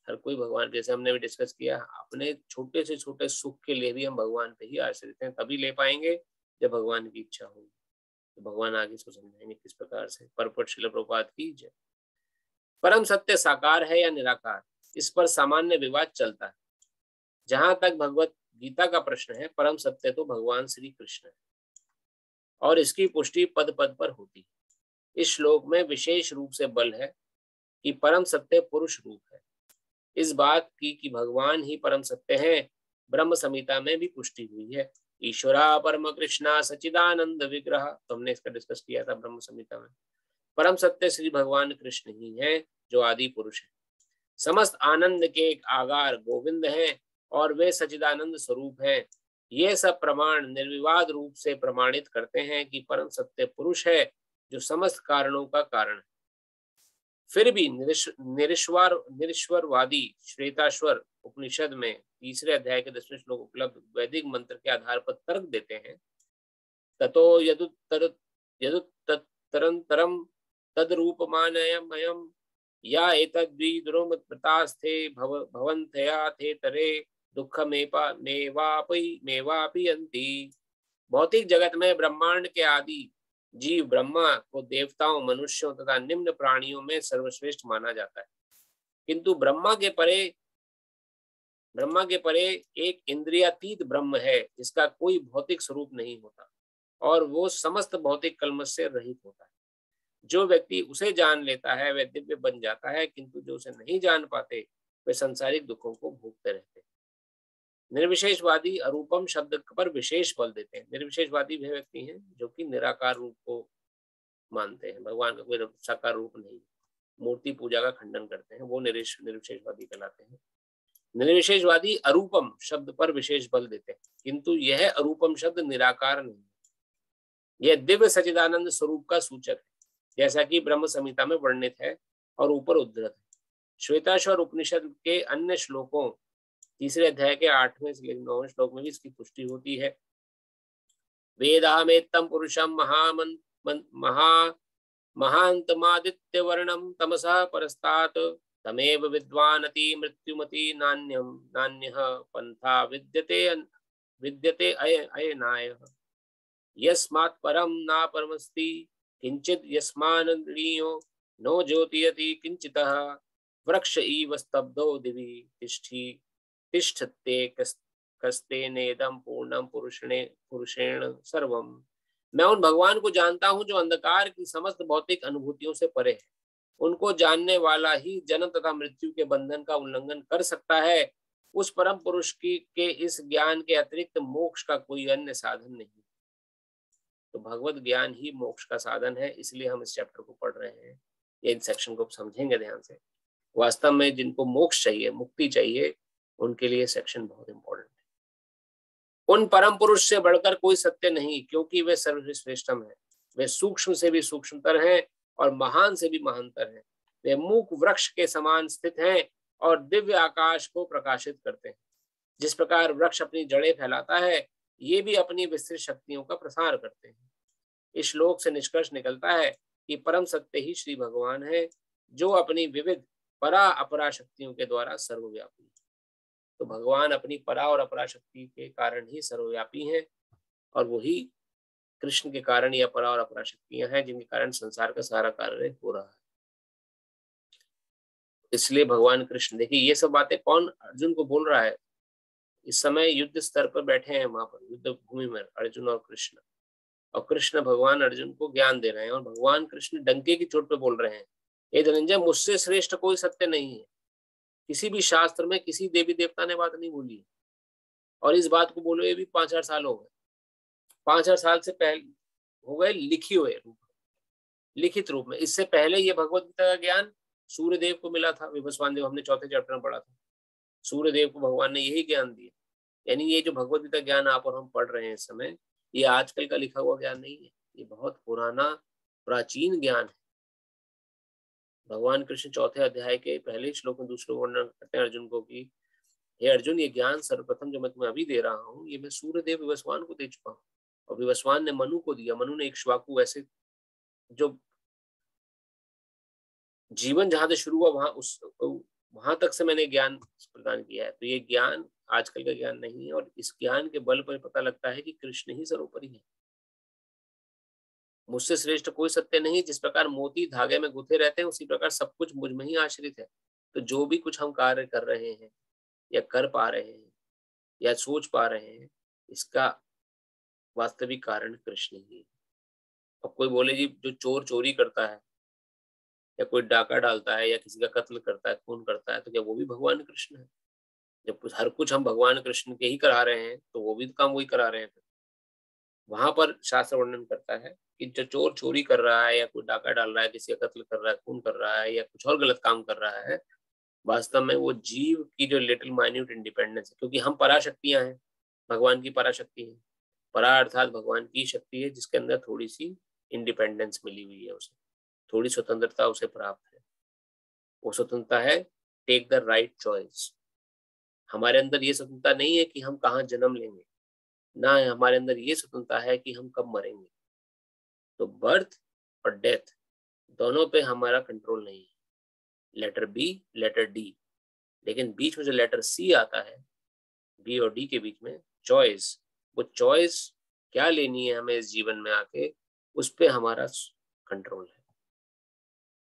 हर कोई भगवान, जैसे हमने भी डिस्कस किया, अपने छोटे से छोटे सुख के लिए भी हम भगवान पे ही आश्रित हैं, तभी ले पाएंगे जब भगवान की इच्छा होगी। तो भगवान आगे इसको समझाएंगे किस प्रकार से। परपट श्रील प्रभुपाद की जय। परम सत्य साकार है या निराकार, इस पर सामान्य विवाद चलता है। जहां तक भगवत गीता का प्रश्न है, परम सत्य तो भगवान श्री कृष्ण है और इसकी पुष्टि पद पद पर होती है। इस श्लोक में विशेष रूप से बल है कि परम सत्य पुरुष रूप है। इस बात की कि भगवान ही परम सत्य है ब्रह्म संहिता में भी पुष्टि हुई है। ईश्वरा परम कृष्णा सचिदानंद विग्रह, तो हमने इसका डिस्कस किया था ब्रह्म संहिता में। परम सत्य श्री भगवान कृष्ण ही है जो आदि पुरुष है। समस्त आनंद के एक आगार गोविंद है और वे सचिदानंद स्वरूप है। ये सब प्रमाण निर्विवाद रूप से प्रमाणित करते हैं कि परम सत्य पुरुष है जो समस्त कारणों का कारण है। फिर भी निरीश्वरवादी श्वेताश्वर उपनिषद में 3 अध्याय के 10वें श्लोक उपलब्ध वैदिक मंत्र के आधार पर तर्क देते हैं। ततो यदुत्तरंतरम तद्रूपमानमयम् या एतद्विद्रुमृतास्थे भवन्त्यया थे तरे दुःखमेवापि यन्ति। भौतिक जगत में ब्रह्मांड के आदि जीव ब्रह्मा को देवताओं, मनुष्यों तथा निम्न प्राणियों में सर्वश्रेष्ठ माना जाता है, किंतु ब्रह्मा के परे एक इंद्रियातीत ब्रह्म है जिसका कोई भौतिक स्वरूप नहीं होता और वो समस्त भौतिक कल्मश से रहित होता है। जो व्यक्ति उसे जान लेता है वह दिव्य बन जाता है, किंतु जो उसे नहीं जान पाते वे सांसारिक दुखों को भोगते रहते हैं। निर्विशेषवादी अरूपम शब्द पर विशेष बल देते हैं। निर्विशेषवादी वे व्यक्ति हैं जो कि निराकार रूप को मानते हैं, भगवान का कोई साकार रूप नहीं, मूर्ति पूजा का खंडन करते हैं, वो निर्विशेषवादी कहलाते हैं। निर्विशेषवादी अरूपम शब्द पर विशेष बल देते हैं, किंतु यह अरूपम शब्द निराकार नहीं, यह दिव्य सच्चिदानंद स्वरूप का सूचक है, जैसा कि ब्रह्म संहिता में वर्णित है और ऊपर उद्धृत है। श्वेताश्वर उपनिषद के अन्य श्लोकों 3 अध्याय के 8वें से 9वें श्लोक में भी इसकी पुष्टि होती है। वेदामेत्तम पुरुषम महांतमादित्य वर्णम तमसा परस्तात् तमेव विद्वानति मृत्युमति नान्यः पंथा विद्यते अयनाय यस्मात् परम ना परमस्ति किंचित यस्मान्नियो नो ज्योतियति किंचितः वृक्ष इव स्तब्धो दिवि तिष्ठते कस्ते नेदम पूर्णम पुरुषेण सर्वम। मैं उन भगवान को जानता हूँ जो अंधकार की समस्त भौतिक अनुभूतियों से परे है। उनको जानने वाला ही जन्म तथा मृत्यु के बंधन का उल्लंघन कर सकता है। उस परम पुरुष के इस ज्ञान के अतिरिक्त मोक्ष का कोई अन्य साधन नहीं। तो भगवत ज्ञान ही मोक्ष का साधन है, इसलिए हम इस चैप्टर को पढ़ रहे हैं। ये इन सेक्शन को समझेंगे ध्यान से। वास्तव में जिनको मोक्ष चाहिए, मुक्ति चाहिए, उनके लिए सेक्शन बहुत इंपॉर्टेंट है। उन परम पुरुष से बढ़कर कोई सत्य नहीं, क्योंकि वे सर्वश्रेष्ठम है। वे सूक्ष्म से भी सूक्ष्मतर हैं और महान से भी महानतर हैं। वे मूक वृक्ष के समान स्थित हैं और दिव्य आकाश को प्रकाशित करते हैं। जिस प्रकार वृक्ष अपनी जड़ें फैलाता है, ये भी अपनी विस्तृत शक्तियों का प्रसार करते हैं। इस श्लोक से निष्कर्ष निकलता है कि परम सत्य ही श्री भगवान है, जो अपनी विविध परा अपरा शक्तियों के द्वारा सर्वव्यापी है। तो भगवान अपनी परा और अपरा शक्ति के कारण ही सर्वव्यापी हैं और वही कृष्ण के कारण यह परा और अपरा शक्तियां हैं जिनके कारण संसार का सारा कार्य हो रहा है। इसलिए भगवान कृष्ण, देखिए ये सब बातें कौन अर्जुन को बोल रहा है? इस समय युद्ध स्तर पर बैठे हैं, वहां पर युद्ध भूमि में अर्जुन और कृष्ण, और कृष्ण भगवान अर्जुन को ज्ञान दे रहे हैं और भगवान कृष्ण डंके की चोट पे बोल रहे हैं, हे धनंजय, मुझसे श्रेष्ठ कोई सत्य नहीं है। किसी भी शास्त्र में किसी देवी देवता ने बात नहीं बोली है, और इस बात को बोले भी 5,000 साल हो गए। 5000 साल से पहले हो गए लिखित रूप में। इससे पहले ये भगवत गीता का ज्ञान सूर्यदेव को मिला था। विवस्वान देव हमने चौथे चैप्टर में पढ़ा था, सूर्यदेव को भगवान ने यही ज्ञान दिया। यानी ये जो भगवत गीता ज्ञान आप और हम पढ़ रहे हैं इस समय, ये आजकल का लिखा हुआ ज्ञान नहीं है, ये बहुत पुराना प्राचीन ज्ञान है। भगवान कृष्ण चौथे अध्याय के पहले श्लोक में दूसरे वर्णन करते हैं अर्जुन को कि हे अर्जुन, ये ज्ञान सर्वप्रथम जो मैं तुम्हें अभी दे रहा हूँ, ये मैं सूर्यदेव विवस्वान को दे चुका हूँ, और विवस्वान ने मनु को दिया, मनु ने इक्ष्वाकु, ऐसे जो जीवन जहां से शुरू हुआ वहां तक से मैंने ज्ञान प्रदान किया है। तो ये ज्ञान आजकल का ज्ञान नहीं है, और इस ज्ञान के बल पर पता लगता है कि कृष्ण ही सर्वोपरि है। मुझसे श्रेष्ठ कोई सत्य नहीं। जिस प्रकार मोती धागे में गुथे रहते हैं, उसी प्रकार सब कुछ मुझ में ही आश्रित है। तो जो भी कुछ हम कार्य कर रहे हैं या कर पा रहे हैं या सोच पा रहे हैं, इसका वास्तविक कारण कृष्ण ही है। अब कोई बोले जी जो चोर चोरी करता है या कोई डाका डालता है या किसी का कत्ल करता है, खून करता है, तो क्या वो भी भगवान कृष्ण है? जब हर कुछ हम भगवान कृष्ण के ही करा रहे हैं, तो वो भी काम वही करा रहे हैं। वहां पर शास्त्र वर्णन करता है कि जो चोर चोरी कर रहा है या कोई डाका डाल रहा है, किसी का कत्ल कर रहा है, खून कर रहा है या कुछ और गलत काम कर रहा है, वास्तव में वो जीव की जो लिटिल माइन्यूट इंडिपेंडेंस है। क्योंकि हम पराशक्तियां हैं, भगवान की पराशक्ति है। परा अर्थात भगवान की शक्ति है जिसके अंदर थोड़ी सी इंडिपेंडेंस मिली हुई है, उसे थोड़ी स्वतंत्रता उसे प्राप्त है। वो स्वतंत्रता है टेक द राइट चॉइस। हमारे अंदर ये स्वतंत्रता नहीं है कि हम कहाँ जन्म लेंगे, ना हमारे अंदर ये स्वतंत्रता है कि हम कब मरेंगे। तो बर्थ और डेथ दोनों पे हमारा कंट्रोल नहीं है, लेटर बी लेटर डी। लेकिन बीच में जो लेटर सी आता है, बी और डी के बीच में चॉइस, वो चॉइस क्या लेनी है हमें इस जीवन में आके, उस पे हमारा कंट्रोल है।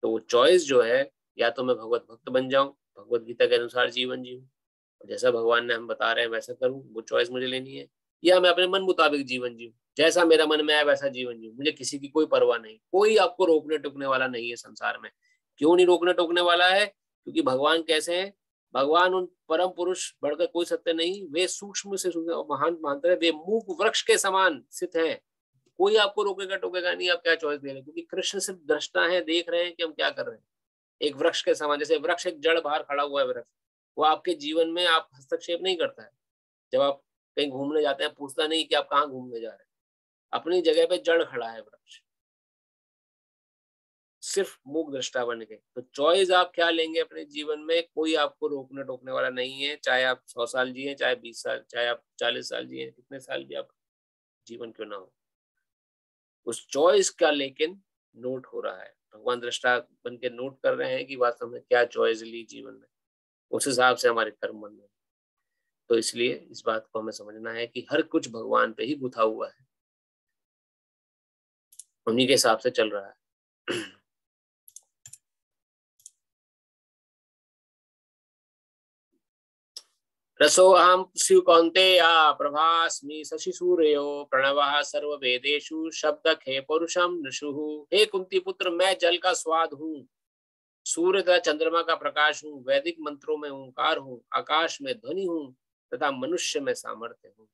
तो वो चॉइस जो है, या तो मैं भगवत भक्त बन जाऊं, भगवत गीता के अनुसार जीवन जीऊं, जैसा भगवान ने हम बता रहे हैं वैसा करूं, वो चॉइस मुझे लेनी है, या मैं अपने मन मुताबिक जीवन जीऊं, जैसा मेरा मन में आए वैसा जीवन जीऊं, मुझे किसी की कोई परवाह नहीं। कोई आपको रोकने टोकने वाला नहीं है संसार में। क्यों नहीं रोकने टोकने वाला है? क्योंकि भगवान कैसे हैं? भगवान उन परम पुरुष बढ़कर कोई सत्य नहीं, वे सूक्ष्म से महान मानते हैं, वे मूक वृक्ष के समान स्थित है। कोई आपको रोकेगा टोकेगा नहीं आप क्या चॉइस दे रहे हैं, क्योंकि कृष्ण सिर्फ दृष्टा है, देख रहे हैं कि हम क्या कर रहे हैं। एक वृक्ष के समान, जैसे वृक्ष एक जड़ बाहर खड़ा हुआ है, वृक्ष वो आपके जीवन में आप हस्तक्षेप नहीं करता है। जब आप कहीं घूमने जाते हैं, पूछता नहीं कि आप कहाँ घूमने जा रहे हैं, अपनी जगह पे जड़ खड़ा है वृक्ष, सिर्फ मूक दृष्टा बन के। तो चॉइस आप क्या लेंगे अपने जीवन में, कोई आपको रोकने टोकने वाला नहीं है। चाहे आप 100 साल जिए, चाहे 20 साल, चाहे आप 40 साल जिए, कितने साल भी आप जीवन क्यों ना हो, उस चॉइस का लेकिन नोट हो रहा है। भगवान दृष्टा बन के नोट कर रहे हैं कि वास्तव में क्या चॉइस ली जीवन में, उस हिसाब से हमारे कर्म बन रहे हैं। तो इसलिए इस बात को हमें समझना है कि हर कुछ भगवान पे ही गुथा हुआ है, उन्हीं के हिसाब से चल रहा है। रसोऽहं शिव कौन्तेया प्रभास्मि शशि सूर्यो प्रणवः सर्ववेदेषु शब्दखे पौरुषं नृषुः। हे कुंती पुत्र, मैं जल का स्वाद हूँ, सूर्य तथा चंद्रमा का प्रकाश हूँ, वैदिक मंत्रों में ओंकार हूँ, आकाश में ध्वनि हूँ तथा मनुष्य में सामर्थ्य हूँ।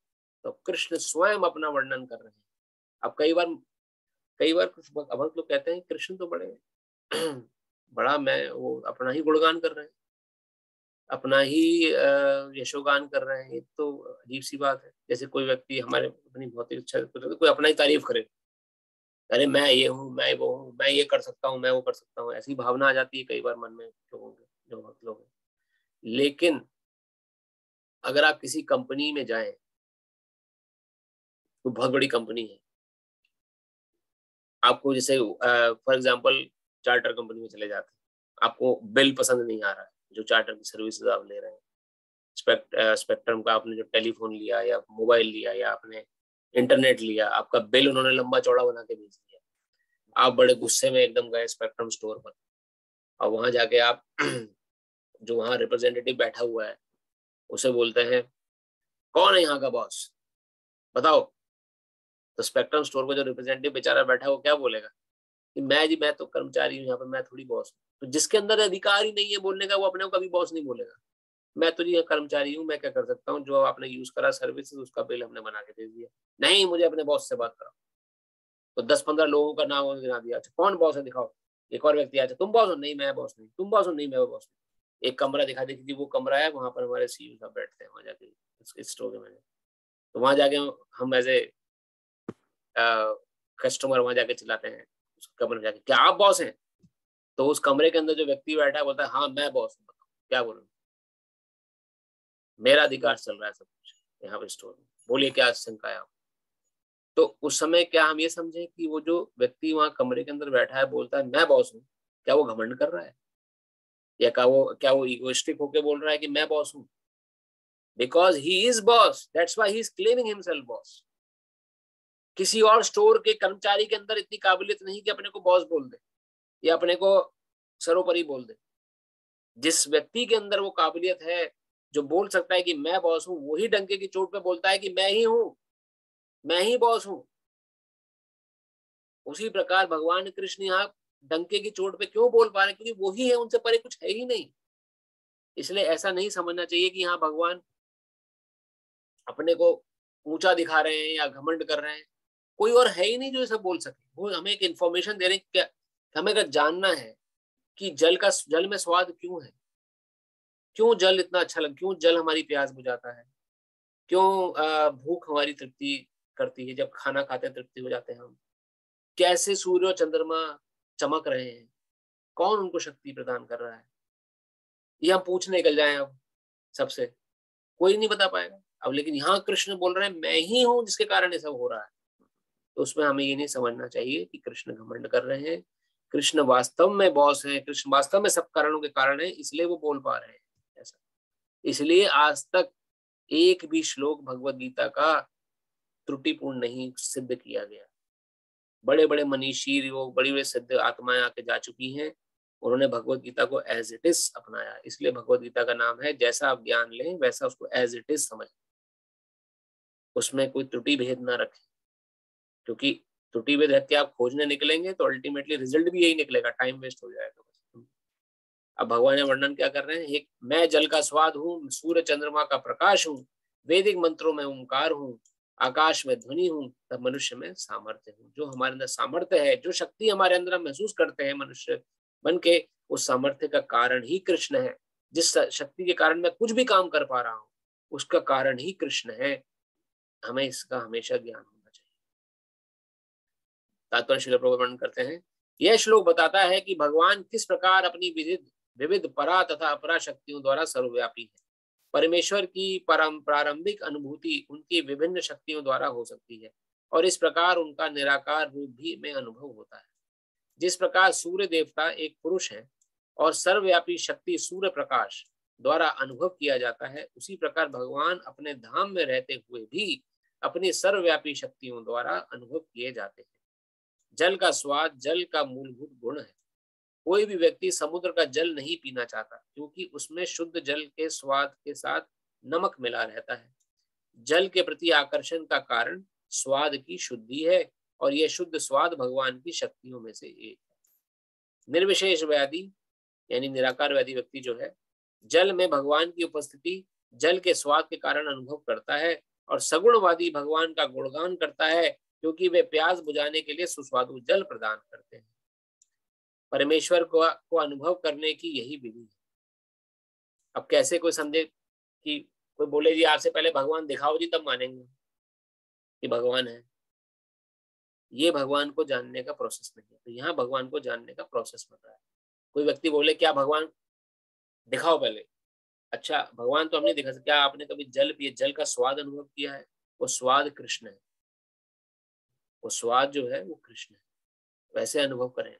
तो कृष्ण स्वयं अपना वर्णन कर रहे हैं। अब कई बार भक्त लोग कहते हैं कृष्ण तो बड़ा मैं वो अपना ही गुणगान कर रहे हैं, अपना ही यशोगान कर रहे हैं। ये तो अजीब सी बात है। जैसे कोई व्यक्ति हमारे अपनी भौतिक इच्छा कोई अपना ही तारीफ करे, अरे मैं ये हूँ, मैं वो हूँ, मैं ये कर सकता हूँ, मैं वो कर सकता हूँ, ऐसी भावना आ जाती है कई बार मन में लोगों के, जो भक्त लोग हैं। लेकिन अगर आप किसी कंपनी में जाएं, तो बहुत बड़ी कंपनी है, आपको जैसे फॉर एग्जांपल चार्टर कंपनी में चले जाते हैं, आपको बिल पसंद नहीं आ रहा है जो चार्टर की सर्विसेज आप ले रहे हैं, स्पेक्ट्रम का आपने जो टेलीफोन लिया या मोबाइल लिया या आपने इंटरनेट लिया, आपका बिल उन्होंने लंबा चौड़ा बना के भेज दिया। आप बड़े गुस्से में एकदम गए स्पेक्ट्रम स्टोर पर, और वहां जाके आप जो वहां रिप्रेजेंटेटिव बैठा हुआ है उसे बोलते हैं कौन है यहाँ का बॉस, बताओ। तो स्पेक्ट्रम स्टोर का जो रिप्रेजेंटेटिव बेचारा बैठा है वो क्या बोलेगा कि मैं तो कर्मचारी हूँ यहाँ पर, मैं थोड़ी बॉस हूँ। तो जिसके अंदर अधिकार ही नहीं है बोलने का, वो अपने को कभी बॉस नहीं बोलेगा। मैं तो जी कर्मचारी हूँ, मैं क्या कर सकता हूँ, जो आपने यूज करा सर्विसेज उसका बिल हमने बना के दे दिया। नहीं, मुझे अपने बॉस से बात कराओ। तो 10-15 लोगों का नाम गिना दिया। अच्छा कौन बॉस है दिखाओ। एक और व्यक्ति आया, तुम बॉस हो? नहीं मैं बॉस नहीं। तुम बॉस हो? नहीं मैं बॉस नहीं। एक कमरा दिखा दी कि वो कमरा है, वहां पर हमारे सीईओ साहब बैठते हैं, वहां जाके स्टोर में। तो वहां जाके हम एज ए कस्टमर वहां जाके चिल्लाते हैं उस कमरे में जाके, क्या आप बॉस हैं? तो उस कमरे के अंदर जो व्यक्ति बैठा है बोलता है हाँ मैं बॉस हूँ, बताओ क्या बोलूं, मेरा अधिकार चल रहा है सब कुछ यहाँ पे स्टोर में, बोलिए क्या शंका है आप। तो उस समय क्या हम ये समझे कि वो जो व्यक्ति वहां कमरे के अंदर बैठा है बोलता है मैं बॉस हूँ, क्या वो घमंड कर रहा है, या क्या वो इगोइस्टिक होके बोल रहा है कि मैं बॉस हूँ? Because he is boss, that's why he is claiming himself boss. किसी और स्टोर के कर्मचारी के अंदर इतनी काबिलियत नहीं कि अपने को बॉस बोल दे या अपने को सर्वोपरि बोल दे। जिस व्यक्ति के अंदर वो काबिलियत है जो बोल सकता है कि मैं बॉस हूं, वही डंके की चोट पे बोलता है कि मैं ही हूं, मैं ही बॉस हूं। उसी प्रकार भगवान कृष्ण यहाँ डंके की चोट पे क्यों बोल पा रहे हैं? क्योंकि वही है, उनसे परे कुछ है ही नहीं। इसलिए ऐसा नहीं समझना चाहिए कि यहाँ भगवान अपने को ऊंचा दिखा रहे हैं या घमंड कर रहे हैं। कोई और है ही नहीं जो ये सब बोल सके। वो हमें एक इंफॉर्मेशन दे रहे हैं। क्या हमें अगर जानना है कि जल में स्वाद क्यों है, क्यों जल इतना अच्छा लग, क्यों जल हमारी प्यास बुझाता है, क्यों भूख हमारी तृप्ति करती है, जब खाना खाते हैं तृप्ति हो जाते हैं हम, कैसे सूर्य और चंद्रमा चमक रहे हैं, कौन उनको शक्ति प्रदान कर रहा है, ये हम पूछने निकल जाए अब सबसे, कोई नहीं बता पाएगा। अब लेकिन यहाँ कृष्ण बोल रहे हैं मैं ही हूँ जिसके कारण ये सब हो रहा है। तो उसमें हमें ये नहीं समझना चाहिए कि कृष्ण घमंड कर रहे हैं। कृष्ण वास्तव में बॉस है, कृष्ण वास्तव में सब कारणों के कारण है, इसलिए वो बोल पा रहे हैं ऐसा। इसलिए आज तक एक भी श्लोक भगवत गीता का त्रुटिपूर्ण नहीं सिद्ध किया गया। बड़े बड़े मनीषी, वो बड़ी बड़ी सिद्ध आत्माएं आके जा चुकी हैं, उन्होंने भगवत गीता को एज इट इज अपनाया। इसलिए भगवत गीता का नाम है जैसा आप ज्ञान लें वैसा उसको एज इट इज समझ, उसमें कोई त्रुटि भेद ना रखें। क्योंकि त्रुटि भेद रख के आप खोजने निकलेंगे तो अल्टीमेटली रिजल्ट भी यही निकलेगा, टाइम वेस्ट हो जाएगा। अब भगवान ने वर्णन क्या कर रहे हैं, एक मैं जल का स्वाद हूँ, सूर्य चंद्रमा का प्रकाश हूँ, वैदिक मंत्रों में ओंकार हूँ, आकाश में ध्वनि हूँ, तब मनुष्य में सामर्थ्य हूँ। जो हमारे अंदर सामर्थ्य है, जो शक्ति हमारे अंदर हम महसूस करते हैं मनुष्य बन के, उस सामर्थ्य का कारण ही कृष्ण है। जिस शक्ति के कारण मैं कुछ भी काम कर पा रहा हूँ उसका कारण ही कृष्ण है। हमें इसका हमेशा ज्ञान होना चाहिए। तात्पर्य श्रील प्रभुपाद वर्णन करते हैं, यह श्लोक बताता है कि भगवान किस प्रकार अपनी विविध परा तथा अपरा शक्तियों द्वारा सर्वव्यापी है। परमेश्वर की प्रारंभिक अनुभूति उनकी विभिन्न शक्तियों द्वारा हो सकती है और इस प्रकार उनका निराकार रूप भी में अनुभव होता है। जिस प्रकार सूर्य देवता एक पुरुष है और सर्वव्यापी शक्ति सूर्य प्रकाश द्वारा अनुभव किया जाता है, उसी प्रकार भगवान अपने धाम में रहते हुए भी अपनी सर्वव्यापी शक्तियों द्वारा अनुभव किए जाते हैं। जल का स्वाद जल का मूलभूत गुण है। कोई भी व्यक्ति समुद्र का जल नहीं पीना चाहता क्योंकि उसमें शुद्ध जल के स्वाद के साथ नमक मिला रहता है। जल के प्रति आकर्षण का कारण स्वाद की शुद्धि है और यह शुद्ध स्वाद भगवान की शक्तियों में से एक है। निर्विशेष व्याधि यानी निराकार व्याधि व्यक्ति जो है, जल में भगवान की उपस्थिति जल के स्वाद के कारण अनुभव करता है और सगुणवादी भगवान का गुणगान करता है क्योंकि वे प्यास बुझाने के लिए सुस्वादु जल प्रदान करते हैं। परमेश्वर को अनुभव करने की यही विधि है। अब कैसे कोई समझे कि कोई बोले जी आपसे पहले भगवान दिखाओ जी तब मानेंगे कि भगवान है। ये भगवान को जानने का प्रोसेस नहीं है। तो यहाँ भगवान को जानने का प्रोसेस बता रहा है। कोई व्यक्ति बोले क्या भगवान दिखाओ पहले, अच्छा भगवान तो हमने दिखा, क्या आपने कभी जल पिए, जल का स्वाद अनुभव किया है? वो स्वाद कृष्ण है, वो स्वाद जो है वो कृष्ण है। वैसे अनुभव करें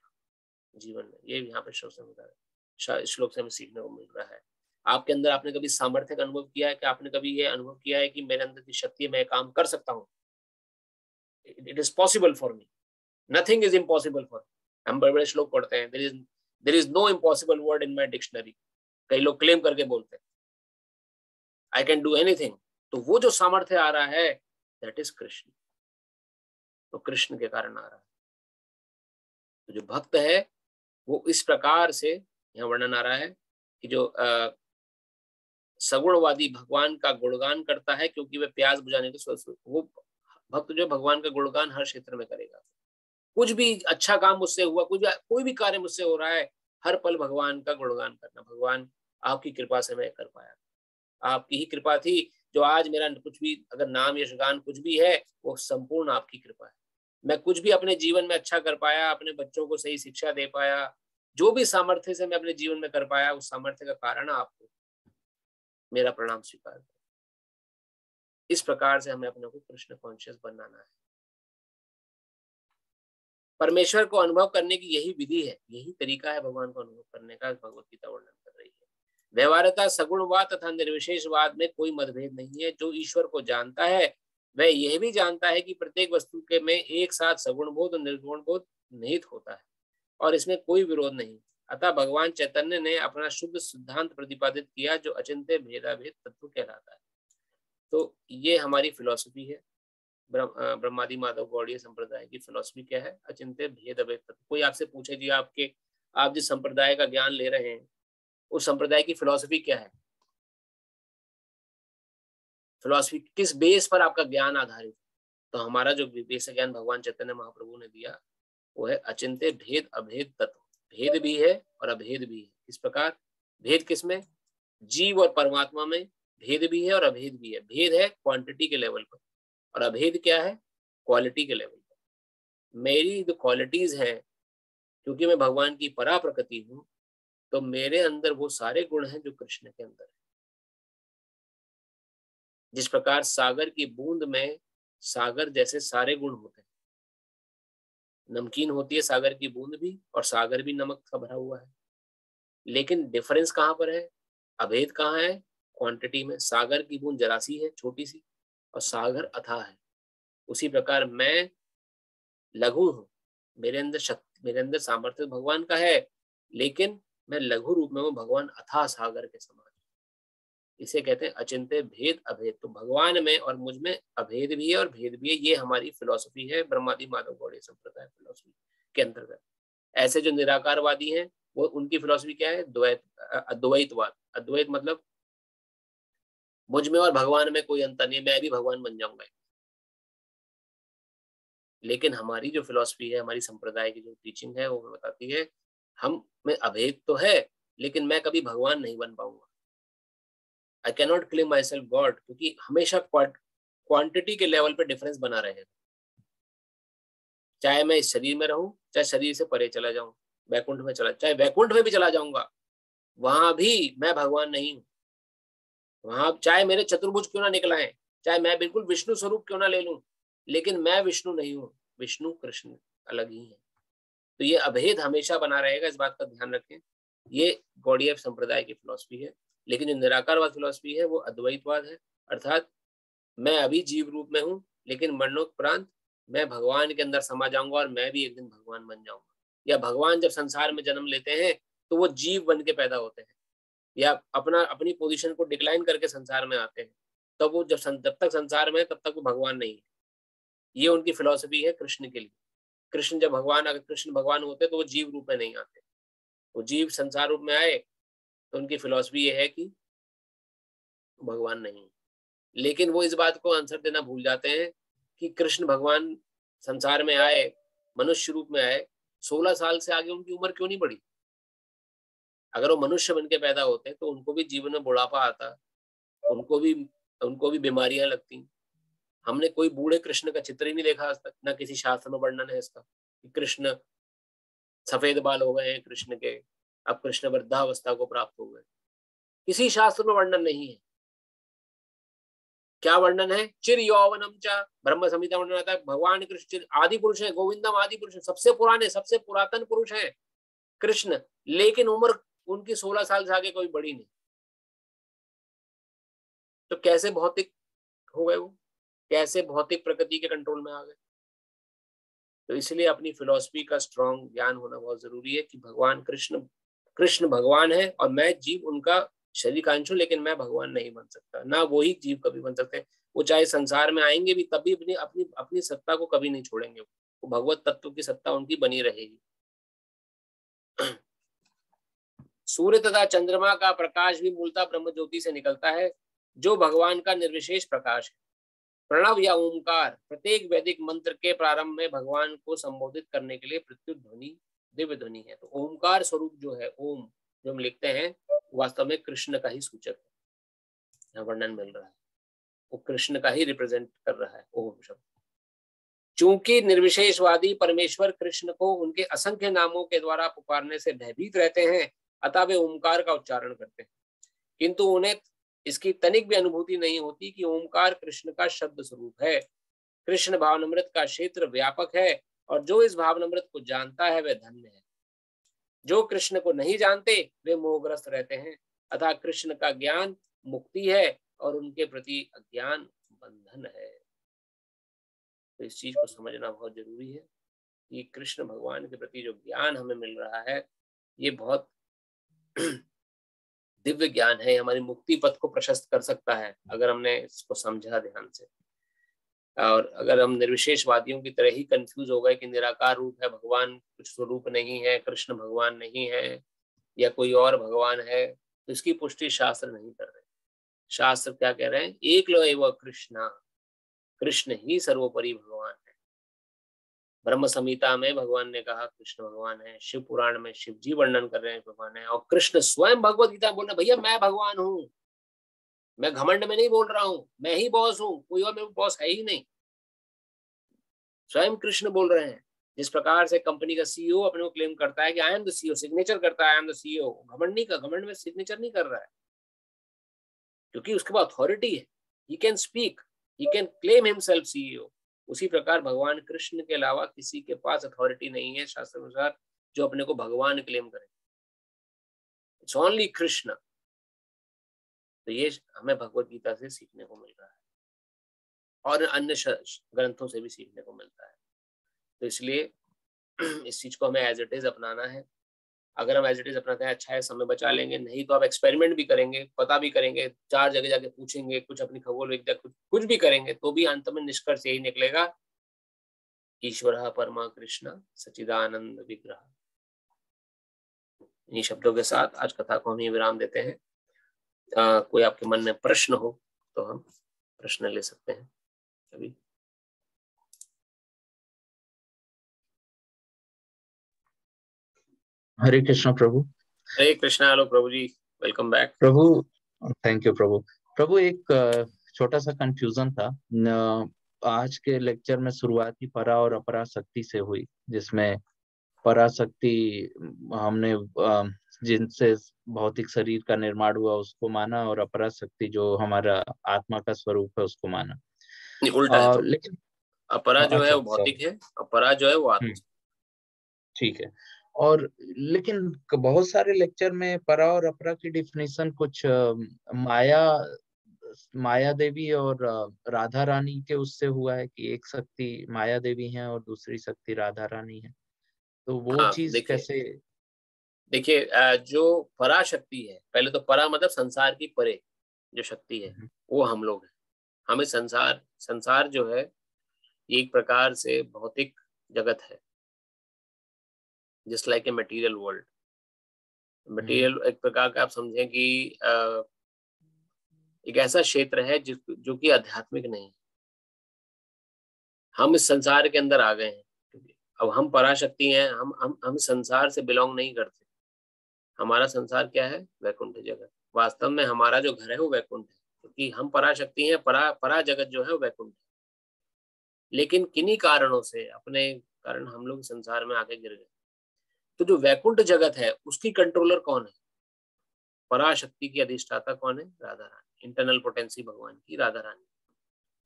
जीवन में। ये यहाँ पे श्लोक से हमें सीखने को मिल रहा है। आपके अंदर आपने कभी सामर्थ्य का अनुभव किया है कि आपने कभी ये अनुभव किया है कि मेरे अंदर की शक्ति, मैं काम कर सकता हूँ, it is possible for me, nothing is impossible for me. हम बड़े बड़े श्लोक पढ़ते हैं, there is no impossible word in my dictionary. कई लोग क्लेम करके बोलते हैं आई कैन डू एनीथिंग। तो वो जो सामर्थ्य आ रहा है दैट इज कृष्ण, तो कृष्ण के कारण आ रहा है। तो जो भक्त है वो इस प्रकार से, यहाँ वर्णन आ रहा है कि जो सगुणवादी भगवान का गुणगान करता है क्योंकि वह प्यास बुझाने के वो भक्त जो भगवान का गुणगान हर क्षेत्र में करेगा। कुछ भी अच्छा काम मुझसे हुआ, कोई भी कार्य मुझसे हो रहा है, हर पल भगवान का गुणगान करना, भगवान आपकी कृपा से मैं कर पाया, आपकी ही कृपा थी जो आज मेरा कुछ भी अगर नाम यशगान कुछ भी है वो संपूर्ण आपकी कृपा है। मैं कुछ भी अपने जीवन में अच्छा कर पाया, अपने बच्चों को सही शिक्षा दे पाया, जो भी सामर्थ्य से मैं अपने जीवन में कर पाया, उस सामर्थ्य का कारण आपको मेरा प्रणाम स्वीकार करें। इस प्रकार से हमें अपने को कृष्ण कॉन्शियस बनाना है। परमेश्वर को अनुभव करने की यही विधि है, यही तरीका है भगवान को अनुभव करने का, भगवत गीता वर्णन कर रही है। व्यवहारता सगुणवाद तथा निर्विशेषवाद में कोई मतभेद नहीं है। जो ईश्वर को जानता है वह यह भी जानता है कि प्रत्येक वस्तु के में एक साथ सगुण बोध और निर्गुण बोध निहित होता है और इसमें कोई विरोध नहीं। अतः भगवान चैतन्य ने अपना शुद्ध सिद्धांत प्रतिपादित किया जो अचिंत्य भेदाभेद तत्व कहलाता है। तो ये हमारी फिलॉसफी है, ब्रह्मादि माधव गौड़ीय संप्रदाय की फिलॉसफी क्या है? अचिंत्य भेद अभेद तत्व। कोई आपसे पूछे जी आप जिस संप्रदाय का ज्ञान ले रहे हैं उस संप्रदाय की फिलॉसफी क्या है? फिलॉसफी किस बेस पर आपका ज्ञान आधारित? तो हमारा जो बेस ज्ञान भगवान चैतन्य महाप्रभु ने दिया वो है अचिंत्य भेद अभेद तत्व। भेद भी है और अभेद भी है। इस प्रकार भेद किसमें? जीव और परमात्मा में भेद भी है और अभेद भी है। भेद है क्वांटिटी के लेवल पर और अभेद क्या है? क्वालिटी के लेवल पर। मेरी जो क्वालिटीज हैं, क्योंकि मैं भगवान की परा प्रकृति हूं, तो मेरे अंदर वो सारे गुण हैं जो कृष्ण के अंदर है। जिस प्रकार सागर की बूंद में सागर जैसे सारे गुण होते हैं, नमकीन होती है सागर की बूंद भी और सागर भी नमक का भरा हुआ है, लेकिन डिफरेंस कहाँ पर है? अभेद कहाँ है? क्वांटिटी में। सागर की बूंद जरा सी है, छोटी सी, और सागर अथाह है। उसी प्रकार मैं लघु हूं, मेरे अंदर शक्ति, मेरे अंदर सामर्थ्य भगवान का है, लेकिन मैं लघु रूप में हूं, भगवान अथाह सागर के समान। इसे कहते हैं अचिंत्य भेद अभेद। तो भगवान में और मुझ में अभेद भी है और भेद भी है। ये हमारी फिलॉसफी है, ब्रह्मादि माधव गौड़ीय संप्रदाय फिलॉसफी के अंतर्गत। ऐसे जो निराकारवादी हैं वो उनकी फिलॉसफी क्या है? अद्वैतवाद। अद्वैत मतलब मुझ में और भगवान में कोई अंतर नहीं, मैं भी भगवान बन जाऊंगा। लेकिन हमारी जो फिलॉसफी है, हमारी संप्रदाय की जो टीचिंग है, वो बताती है हम में अभेद तो है लेकिन मैं कभी भगवान नहीं बन पाऊंगा। I can not claim my self God, क्योंकि हमेशा क्वांटिटी के लेवल पे डिफरेंस बना रहेगा। चाहे मैं इस शरीर में रहूं, चाहे शरीर से परे चला जाऊं, वैकुंठ में चाहे वैकुंठ में भी चला जाऊंगा, वहां भी मैं भगवान नहीं हूं। वहां चाहे मेरे चतुर्भुज क्यों ना निकलाएं, चाहे मैं बिल्कुल विष्णु स्वरूप क्यों ना ले लूं, लेकिन मैं विष्णु नहीं हूं। विष्णु कृष्ण अलग ही है। तो ये अभेद हमेशा बना रहेगा, इस बात का ध्यान रखें। ये गौड़ीय संप्रदाय की फिलॉसफी है। लेकिन जो निराकारवाद फिलॉसफी है वो अद्वैतवाद है, अर्थात मैं अभी जीव रूप में हूँ, लेकिन मरणोपरांत मैं भगवान के अंदर समा जाऊंगा और मैं भी एक दिन भगवान बन जाऊंगा। या भगवान जब संसार में जन्म लेते हैं तो वो जीव बन के पैदा होते हैं, या अपनी पोजीशन को डिक्लाइन करके संसार में आते हैं। तब वो जब तक संसार में, तब तक वो भगवान नहीं है। ये उनकी फिलॉसफी है कृष्ण के लिए। कृष्ण जब भगवान, अगर कृष्ण भगवान होते तो वो जीव रूप में नहीं आते, वो जीव संसार रूप में आए। तो उनकी फिलॉसफी ये है कि भगवान नहीं। लेकिन वो इस बात को आंसर देना भूल जाते हैं कि कृष्ण भगवान संसार में आए, मनुष्य रूप में आए, 16 साल से आगे उनकी उम्र क्यों नहीं बढ़ी? अगर वो मनुष्य बन के पैदा होते तो उनको भी जीवन में बुढ़ापा आता, उनको भी बीमारियां लगती। हमने कोई बूढ़े कृष्ण का चित्र ही नहीं देखा आज तक, ना किसी शास्त्र में वर्णन है इसका कि कृष्ण सफेद बाल हो गए हैं कृष्ण के, अब कृष्ण वृद्धावस्था को प्राप्त हो गए। किसी शास्त्र में वर्णन नहीं है। क्या वर्णन है? चिर यौवनम च, ब्रह्म संहिता वर्णन आता है भगवान कृष्ण आदि पुरुष है, गोविंदम आदि पुरुष है, सबसे पुराने सबसे पुरातन पुरुष है कृष्ण, लेकिन उम्र उनकी 16 साल से आगे कोई बड़ी नहीं। तो कैसे भौतिक हो गए वो, कैसे भौतिक प्रकृति के कंट्रोल में आ गए? तो इसलिए अपनी फिलॉसफी का स्ट्रॉन्ग ज्ञान होना बहुत जरूरी है कि भगवान कृष्ण भगवान है और मैं जीव उनका शरीर का अंश हूं, लेकिन मैं भगवान नहीं बन सकता, ना वो ही जीव कभी बन सकते हैं। वो चाहे संसार में आएंगे भी तभी अपनी अपनी अपनी सत्ता को कभी नहीं छोड़ेंगे। वो भगवत तत्व की सत्ता उनकी बनी रहेगी। सूर्य तथा चंद्रमा का प्रकाश भी मूलतः ब्रह्म ज्योति से निकलता है, जो भगवान का निर्विशेष प्रकाश है। प्रणव या ओमकार प्रत्येक वैदिक मंत्र के प्रारंभ में भगवान को संबोधित करने के लिए प्रत्युत ध्वनि, दिव्य ध्वनि है। तो ओमकार स्वरूप जो है, ओम जो हम लिखते हैं, वास्तव में कृष्ण का ही सूचक है। यहाँ वर्णन मिल रहा है, वो कृष्ण का ही रिप्रेजेंट कर रहा है ओम शब्द। चूंकि निर्विशेषवादी परमेश्वर कृष्ण को उनके असंख्य नामों के द्वारा पुकारने से भयभीत रहते हैं, अतः वे ओमकार का उच्चारण करते हैं, किंतु उन्हें इसकी तनिक भी अनुभूति नहीं होती कि ओमकार कृष्ण का शब्द स्वरूप है। कृष्ण भावनामृत का क्षेत्र व्यापक है और जो इस भावनामृत को जानता है वह धन्य है। जो कृष्ण को नहीं जानते वे मोहग्रस्त रहते हैं, अतः कृष्ण का ज्ञान मुक्ति है और उनके प्रति अज्ञान बंधन है। तो इस चीज को समझना बहुत जरूरी है कि कृष्ण भगवान के प्रति जो ज्ञान हमें मिल रहा है, ये बहुत दिव्य ज्ञान है, हमारी मुक्ति पथ को प्रशस्त कर सकता है अगर हमने इसको समझा ध्यान से। और अगर हम निर्विशेषवादियों की तरह ही कंफ्यूज हो गए कि निराकार रूप है भगवान, कुछ स्वरूप नहीं है, कृष्ण भगवान नहीं है या कोई और भगवान है, तो इसकी पुष्टि शास्त्र नहीं कर रहे। शास्त्र क्या कह रहे हैं? एकलो एव कृष्णा, कृष्ण ही सर्वोपरि भगवान है। ब्रह्म संहिता में भगवान ने कहा कृष्ण भगवान है, शिव पुराण में शिव जी वर्णन कर रहे हैं भगवान है, और कृष्ण स्वयं भगवत गीता बोल रहे भैया मैं भगवान हूँ, मैं घमंड में नहीं बोल रहा हूँ, मैं ही बॉस हूँ, कोई और मेरे बॉस है ही नहीं। स्वयं कृष्ण बोल रहे हैं। जिस प्रकार से कंपनी का सीईओ अपने को क्लेम करता है कि I am the CEO, signature करता है आई एम द सीईओ, घमंड नहीं, घमंड में सिग्नेचर नहीं कर रहा है, क्योंकि उसके पास अथॉरिटी है, he can speak, he can claim himself CEO. उसी प्रकार भगवान कृष्ण के अलावा किसी के पास अथॉरिटी नहीं है शास्त्र अनुसार जो अपने को भगवान क्लेम करे। It's only Krishna. तो ये हमें भगवत गीता से सीखने को मिल रहा है और अन्य ग्रंथों से भी सीखने को मिलता है। तो इसलिए इस चीज को हमें एज इट इज अपनाना है। अगर हम एज इट इज अपनाते हैं अच्छा है, समय बचा लेंगे, नहीं तो आप एक्सपेरिमेंट भी करेंगे, पता भी करेंगे, 4 जगह जाके पूछेंगे, कुछ अपनी खगोल विद्या कुछ भी करेंगे, तो भी अंत में निष्कर्ष यही निकलेगा, ईश्वर परमा कृष्ण सच्चिदानंद विग्रह। इन्हीं शब्दों के साथ आज कथा को हम ही विराम देते हैं। कोई आपके मन में प्रश्न हो तो हम प्रश्न ले सकते हैं अभी। हरे कृष्ण प्रभु। हरे कृष्णा। हेलो प्रभु जी, वेलकम बैक प्रभु। थैंक यू प्रभु। प्रभु एक छोटा सा कंफ्यूजन था। आज के लेक्चर में शुरुआती परा और अपरा शक्ति से हुई, जिसमें पराशक्ति हमने जिनसे भौतिक शरीर का निर्माण हुआ उसको माना, और अपराशक्ति जो हमारा आत्मा का स्वरूप है उसको माना। उल्टा है। लेकिन अपरा जो है वो भौतिक है, अपरा जो है वो आत्मा। ठीक है। और लेकिन बहुत सारे लेक्चर में परा और अपरा की डिफिनेशन कुछ माया देवी और राधा रानी के उससे हुआ है कि एक शक्ति माया देवी है और दूसरी शक्ति राधा रानी है। तो वो चीज कैसे? देखिए, जो पराशक्ति है, पहले तो परा मतलब संसार की परे जो शक्ति है वो हम लोग हैं। हमें संसार जो है ये एक प्रकार से भौतिक जगत है, just like a material world. Material एक प्रकार का आप समझें कि एक ऐसा क्षेत्र है जो कि आध्यात्मिक नहीं है। हम इस संसार के अंदर आ गए हैं, अब हम पराशक्ति हैं, हम संसार से बिलोंग नहीं करते। हमारा संसार क्या है? वैकुंठ जगत। वास्तव में हमारा जो घर है वो वैकुंठ है, क्योंकि हम पराशक्ति हैं, परा जगत जो है वो वैकुंठ है। लेकिन किन्हीं कारणों से, अपने कारण हम लोग संसार में आके गिर गए। तो जो वैकुंठ जगत है उसकी कंट्रोलर कौन है? पराशक्ति की अधिष्ठाता कौन है? राधा रानी, इंटरनल पोटेंसी भगवान की राधा रानी।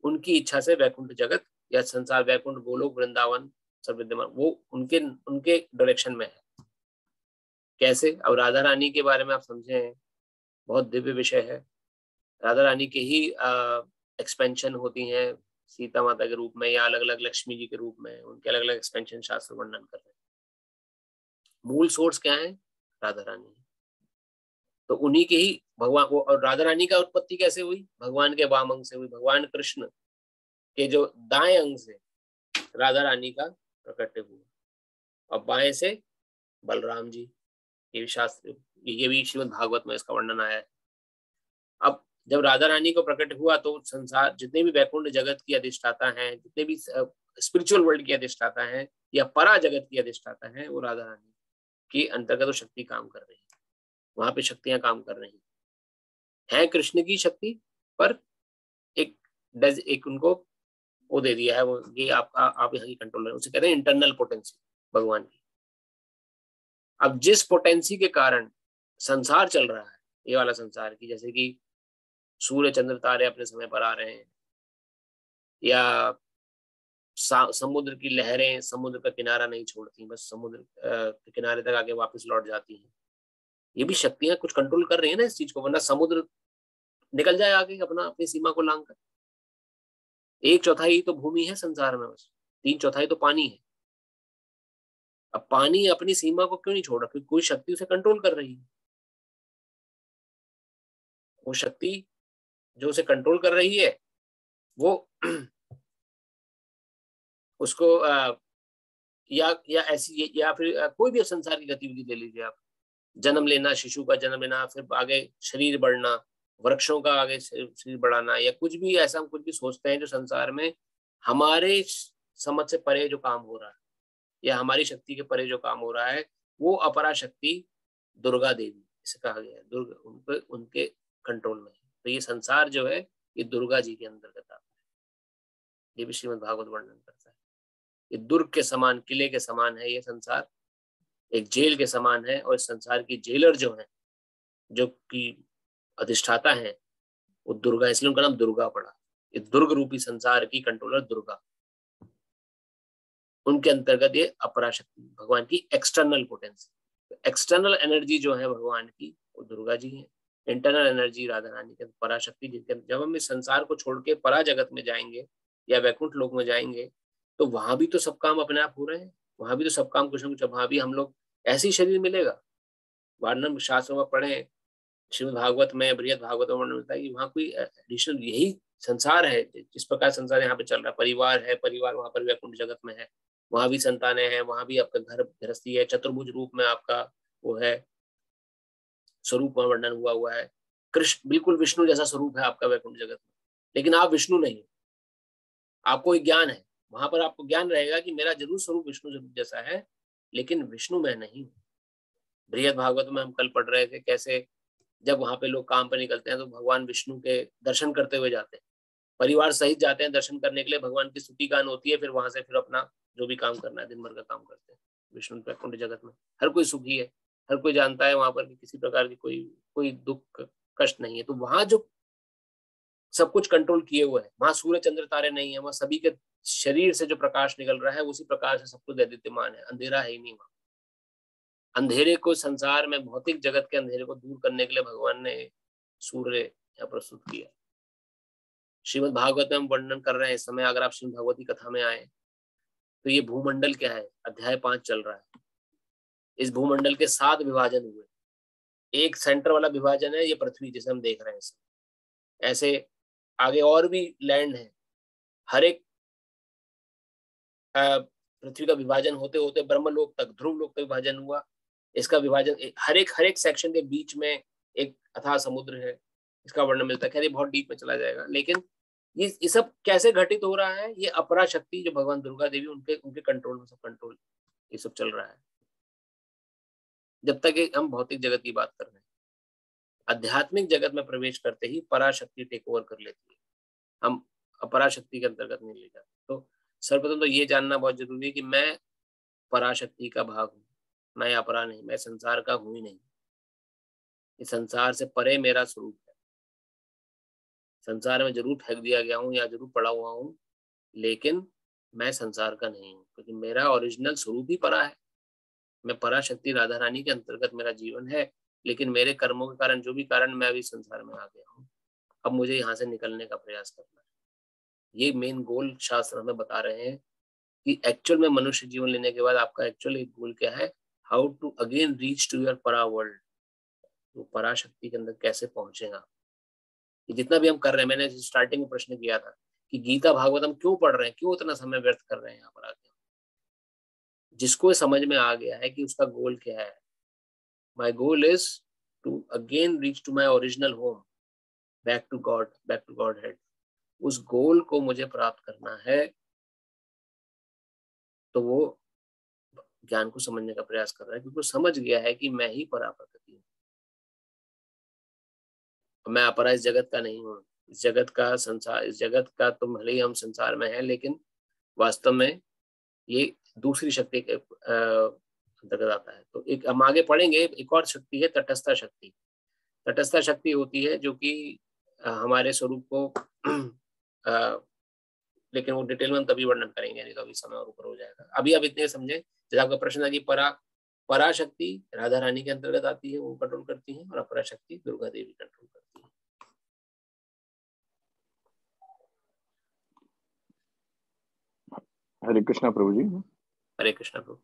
उनकी इच्छा से वैकुंठ जगत या संसार, वैकुंठ, गोलोक, वृंदावन सब विद्यमान, वो उनके डायरेक्शन में है। कैसे? अब राधा रानी के बारे में आप समझे, बहुत दिव्य विषय है। राधा रानी के ही एक्सपेंशन होती हैं सीता माता के रूप में या अलग अलग लक्ष्मी जी के रूप में, उनके अलग अलग एक्सपेंशन शास्त्र वर्णन कर रहे हैं। मूल सोर्स क्या है? राधा रानी। तो उन्हीं के ही भगवान वो, और राधा रानी का उत्पत्ति कैसे हुई? भगवान के वाम अंग से हुई। भगवान कृष्ण के जो दाएं अंग से राधा रानी का प्रकट हुआ, और बाएं से बलराम जी, ये भी शास्त्र, ये भी श्रीमद् भागवत में इसका वर्णन आया है। अब जब राधा रानी को प्रकट हुआ तो संसार, जितने भी वैकुंठ जगत की अधिष्ठाता हैं, जितने भी स्पिरिचुअल वर्ल्ड की अधिष्ठाता हैं या परा जगत की अधिष्ठाता हैं, वो राधा रानी के अंतर्गत वो शक्ति काम कर रही है। वहां पे शक्तियां काम कर रही हैं कृष्ण की शक्ति, पर एक उनको वो दे दिया है, वो ये आप यहाँ की कंट्रोल है, उसे कहते हैं इंटरनल पोटेंसी भगवान की। अब जिस पोटेंसी के कारण संसार चल रहा है, ये वाला संसार की, जैसे कि सूर्य चंद्र तारे अपने समय पर आ रहे हैं, या समुद्र की लहरें समुद्र का किनारा नहीं छोड़ती, बस समुद्र के किनारे तक आके वापस लौट जाती हैं, ये भी शक्तियां कुछ कंट्रोल कर रही है ना इस चीज को, वरना समुद्र निकल जाए आगे अपनी सीमा को लांग कर। 1/4 तो भूमि है संसार में, बस 3/4 तो पानी है। अब पानी अपनी सीमा को क्यों नहीं छोड़ रहा? क्योंकि कोई शक्ति उसे कंट्रोल कर रही है। वो शक्ति जो उसे कंट्रोल कर रही है वो उसको या ऐसी, या फिर कोई भी संसार की गतिविधि ले लीजिए आप, जन्म लेना, शिशु का जन्म लेना, फिर आगे शरीर बढ़ना, वृक्षों का आगे शरीर बढ़ाना, या कुछ भी ऐसा हम कुछ भी सोचते हैं जो संसार में हमारे समझ से परे जो काम हो रहा है या हमारी शक्ति के परे जो काम हो रहा है, वो अपरा शक्ति दुर्गा देवी इसे कहा गया है, दुर्गा उनके कंट्रोल में है। तो ये संसार जो है ये दुर्गा जी के अंतर्गत आता है। ये भी श्रीमद् भागवत वर्णन करता है। ये दुर्ग के समान, किले के समान है ये संसार, एक जेल के समान है, और इस संसार की जेलर जो है, जो कि अधिष्ठाता है, वो दुर्गा, इसलिए उनका नाम दुर्गा पड़ा। ये दुर्ग रूपी संसार की कंट्रोलर दुर्गा, उनके अंतर्गत ये अपरा शक्ति भगवान की एक्सटर्नल पोटेंसी, एक्सटर्नल एनर्जी जो है भगवान की वो दुर्गा जी है, इंटरनल एनर्जी राधा रानी के पराशक्ति। जिनके जब हम इस संसार को छोड़ के परा जगत में जाएंगे या वैकुंठ लोक में जाएंगे तो वहां भी तो सब काम अपने आप हो रहे हैं, वहां भी तो सब काम कुछ न कुछ, वहां भी हम लोग ऐसे ही शरीर मिलेगा। वर्णन शास्त्रों में पढ़े, श्रीमद् भागवत में, बृहद भागवत में वर्णन मिलता है कि वहाँ कोई एडिशनल, यही संसार है जिस प्रकार संसार यहाँ पे चल रहा है, परिवार है, परिवार वहां पर वैकुंठ जगत में है, वहां भी संतानें हैं, वहां भी आपका घर गृहस्थी है, चतुर्भुज रूप में आपका वो है, स्वरूप में वर्णन हुआ है। कृष्ण बिल्कुल विष्णु जैसा स्वरूप है आपका वैकुंठ जगत में, लेकिन आप विष्णु नहीं, आपको एक ज्ञान है, वहां पर आपको ज्ञान रहेगा कि मेरा जरूर स्वरूप विष्णु स्वरूप जैसा है, लेकिन विष्णु मैं नहीं हूँ। बृहद भागवत में हम कल पढ़ रहे थे कैसे जब वहां पे लोग काम पर निकलते हैं तो भगवान विष्णु के दर्शन करते हुए जाते हैं, परिवार सहित जाते हैं दर्शन करने के लिए, भगवान की स्तुति गान होती है, फिर वहां से फिर अपना जो भी काम करना है दिन भर का काम करते हैं। विष्णु वैकुंठ जगत में हर कोई सुखी है, हर कोई जानता है वहां पर किसी प्रकार की कोई दुख कष्ट नहीं है। तो वहां जो सब कुछ कंट्रोल किए हुए है, वहां सूर्य चंद्र तारे नहीं है, वहां सभी के शरीर से जो प्रकाश निकल रहा है उसी प्रकार से सब कुछ दैदीप्यमान है, अंधेरा है ही नहीं वहां। अंधेरे को, संसार में भौतिक जगत के अंधेरे को दूर करने के लिए भगवान ने सूर्य यहाँ प्रस्तुत किया। श्रीमद् भागवत में हम वर्णन कर रहे हैं इस समय, अगर आप श्रीमद् भागवती कथा में आए तो ये भूमंडल क्या है, अध्याय 5 चल रहा है। इस भूमंडल के 7 विभाजन हुए, एक सेंटर वाला विभाजन है ये पृथ्वी जिसे हम देख रहे हैं। ऐसे आगे और भी लैंड है, हर एक पृथ्वी का विभाजन होते होते ब्रह्मलोक तक, ध्रुव लोक का विभाजन हुआ। इसका विभाजन हर एक सेक्शन के बीच में एक अथाह समुद्र है, इसका वर्णन मिलता है। खैर ये बहुत डीप में चला जाएगा, लेकिन ये सब कैसे घटित हो रहा है, ये अपरा शक्ति जो भगवान दुर्गा देवी उनके कंट्रोल में सब कंट्रोल ये सब चल रहा है। जब तक हम भौतिक जगत की बात कर रहे हैं, आध्यात्मिक जगत में प्रवेश करते ही पराशक्ति टेक ओवर कर लेती है, हम अपराशक्ति के अंतर्गत नहीं ले जाते। तो सर्वप्रथम तो ये जानना बहुत जरूरी है कि मैं पराशक्ति का भाग हूँ, मैं अपरा नहीं, मैं संसार का हूं ही नहीं। इस संसार से परे मेरा स्वरूप है, संसार में जरूर फेंक दिया गया हूँ या जरूर पड़ा हुआ हूँ, लेकिन मैं संसार का नहीं हूँ, क्योंकि मेरा ओरिजिनल स्वरूप ही परा है। मैं पराशक्ति राधा रानी के अंतर्गत मेरा जीवन है, लेकिन मेरे कर्मों के कारण, जो भी कारण, मैं अभी संसार में आ गया हूँ। अब मुझे यहाँ से निकलने का प्रयास करना है। ये मेन गोल शास्त्र हमें बता रहे हैं कि एक्चुअल में मनुष्य जीवन लेने के बाद आपका एक्चुअल एक गोल क्या है, how to again reach to your परा वर्ल्ड, तो पराशक्ति के अंदर कैसे पहुंचेगा। जितना भी हम कर रहे हैं, मैंने स्टार्टिंग में प्रश्न किया था कि गीता भागवत हम क्यों पढ़ रहे हैं, क्यों इतना समय व्यर्थ कर रहे हैं यहाँ पर आके। जिसको समझ में आ गया है कि उसका गोल क्या है, My goal is to again reach to my original home, back to God, back to Godhead. उस गोल को मुझे प्राप्त करना है, तो वो ज्ञान को समझने का प्रयास कर रहा है, क्योंकि वो समझ गया है कि मैं ही पराप्रकृति हूँ, मैं अपरा इस जगत का नहीं हूँ। इस जगत का संसार, इस जगत का तो भले ही हम संसार में हैं, लेकिन वास्तव में ये दूसरी शक्ति के अंतर्गत आता है। तो एक हम आगे पढ़ेंगे, एक और शक्ति है तटस्था शक्ति। तटस्था शक्ति होती है जो कि हमारे स्वरूप को लेकिन वो डिटेल में हम तभी वर्णन करेंगे, नहीं तो अभी समय और ऊपर हो जाएगा। अभी आप इतने समझे, जैसे आपका प्रश्न था कि पराशक्ति राधा रानी के अंतर्गत आती है, वो कंट्रोल करती है, और अपराशक्ति दुर्गा देवी कंट्रोल करती है। हरे कृष्णा प्रभु जी। हरे कृष्णा प्रभु।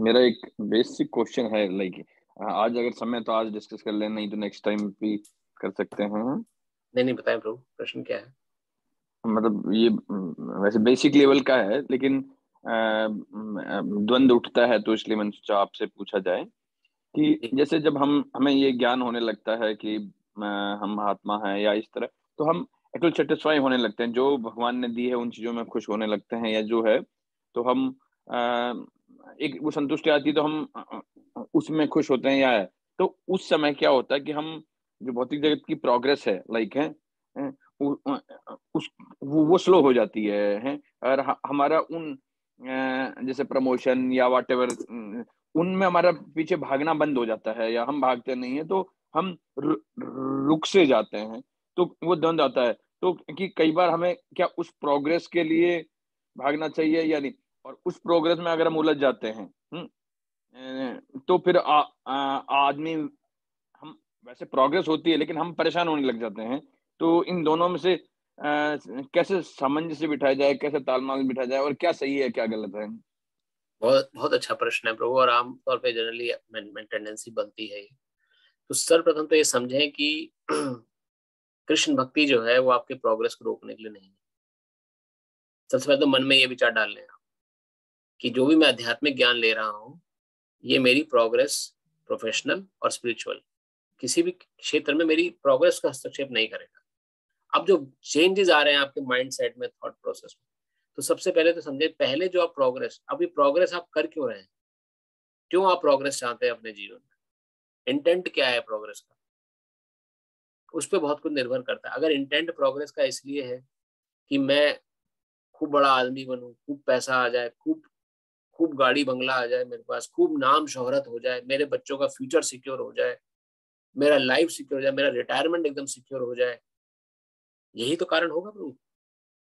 मेरा एक बेसिक क्वेश्चन है, लाइक आज अगर समय तो आज डिस्कस कर लें, नहीं तो नेक्स्ट टाइम भी कर सकते हैं। नहीं बताएं प्रभु, प्रश्न क्या है? मतलब ये वैसे बेसिक लेवल का है, लेकिन द्वंद्व उठता है, तो इसलिए मैंने सोचा आपसे पूछा जाए कि जैसे जब हमें ये ज्ञान होने लगता है कि हम आत्मा हैं या इस तरह, तो हम एक्चुअल सेटिस्फाई होने लगते हैं, जो भगवान ने दी है उन चीजों में खुश होने लगते हैं, या जो है तो हम एक वो संतुष्टि आती है तो हम उसमें खुश होते हैं, या है तो उस समय क्या होता है कि हम जो भौतिक जगत की प्रोग्रेस है, लाइक है वो स्लो हो जाती है, और हमारा उन जैसे प्रमोशन या वॉट एवर, उनमें हमारा पीछे भागना बंद हो जाता है, या हम भागते नहीं है, तो हम रुक से जाते हैं, तो वो द्वंद्व आता है। तो कि कई बार हमें क्या उस प्रोग्रेस के लिए भागना चाहिए या नहीं, और उस प्रोग्रेस में अगर हम उलझ जाते हैं तो फिर आदमी, हम वैसे प्रोग्रेस होती है लेकिन हम परेशान होने लग जाते हैं। तो इन दोनों में से कैसे सामंजस्य बिठाया जाए, कैसे तालमेल बिठाया जाए, और क्या सही है क्या गलत है? बहुत बहुत अच्छा प्रश्न है प्रभु, और आमतौर पे जनरली टेंडेंसी बनती है। तो सर्वप्रथम तो ये समझें कि कृष्ण भक्ति जो है वो आपके प्रोग्रेस को रोकने के लिए नहीं है। सबसे पहले तो मन में ये विचार डाल लेना कि जो भी मैं आध्यात्मिक ज्ञान ले रहा हूँ, ये मेरी प्रोग्रेस, प्रोफेशनल और स्पिरिचुअल, किसी भी क्षेत्र में मेरी प्रोग्रेस का हस्तक्षेप नहीं करेगा। अब जो चेंजेस आ रहे हैं आपके माइंड सेट में, थॉट प्रोसेस में, तो सबसे पहले तो समझे, पहले जो आप प्रोग्रेस, अभी प्रोग्रेस आप कर क्यों रहे हैं, क्यों आप प्रोग्रेस चाहते हैं अपने जीवन में, इंटेंट क्या है प्रोग्रेस का, उस पर बहुत कुछ निर्भर करता है। अगर इंटेंट प्रोग्रेस का इसलिए है कि मैं खूब बड़ा आदमी बनूं, खूब पैसा आ जाए, खूब गाड़ी बंगला आ जाए मेरे पास, खूब नाम शोहरत हो जाए, मेरे बच्चों का फ्यूचर सिक्योर हो जाए, मेरा लाइफ सिक्योर हो जाए, मेरा रिटायरमेंट एकदम सिक्योर हो जाए, यही तो कारण होगा प्रभु,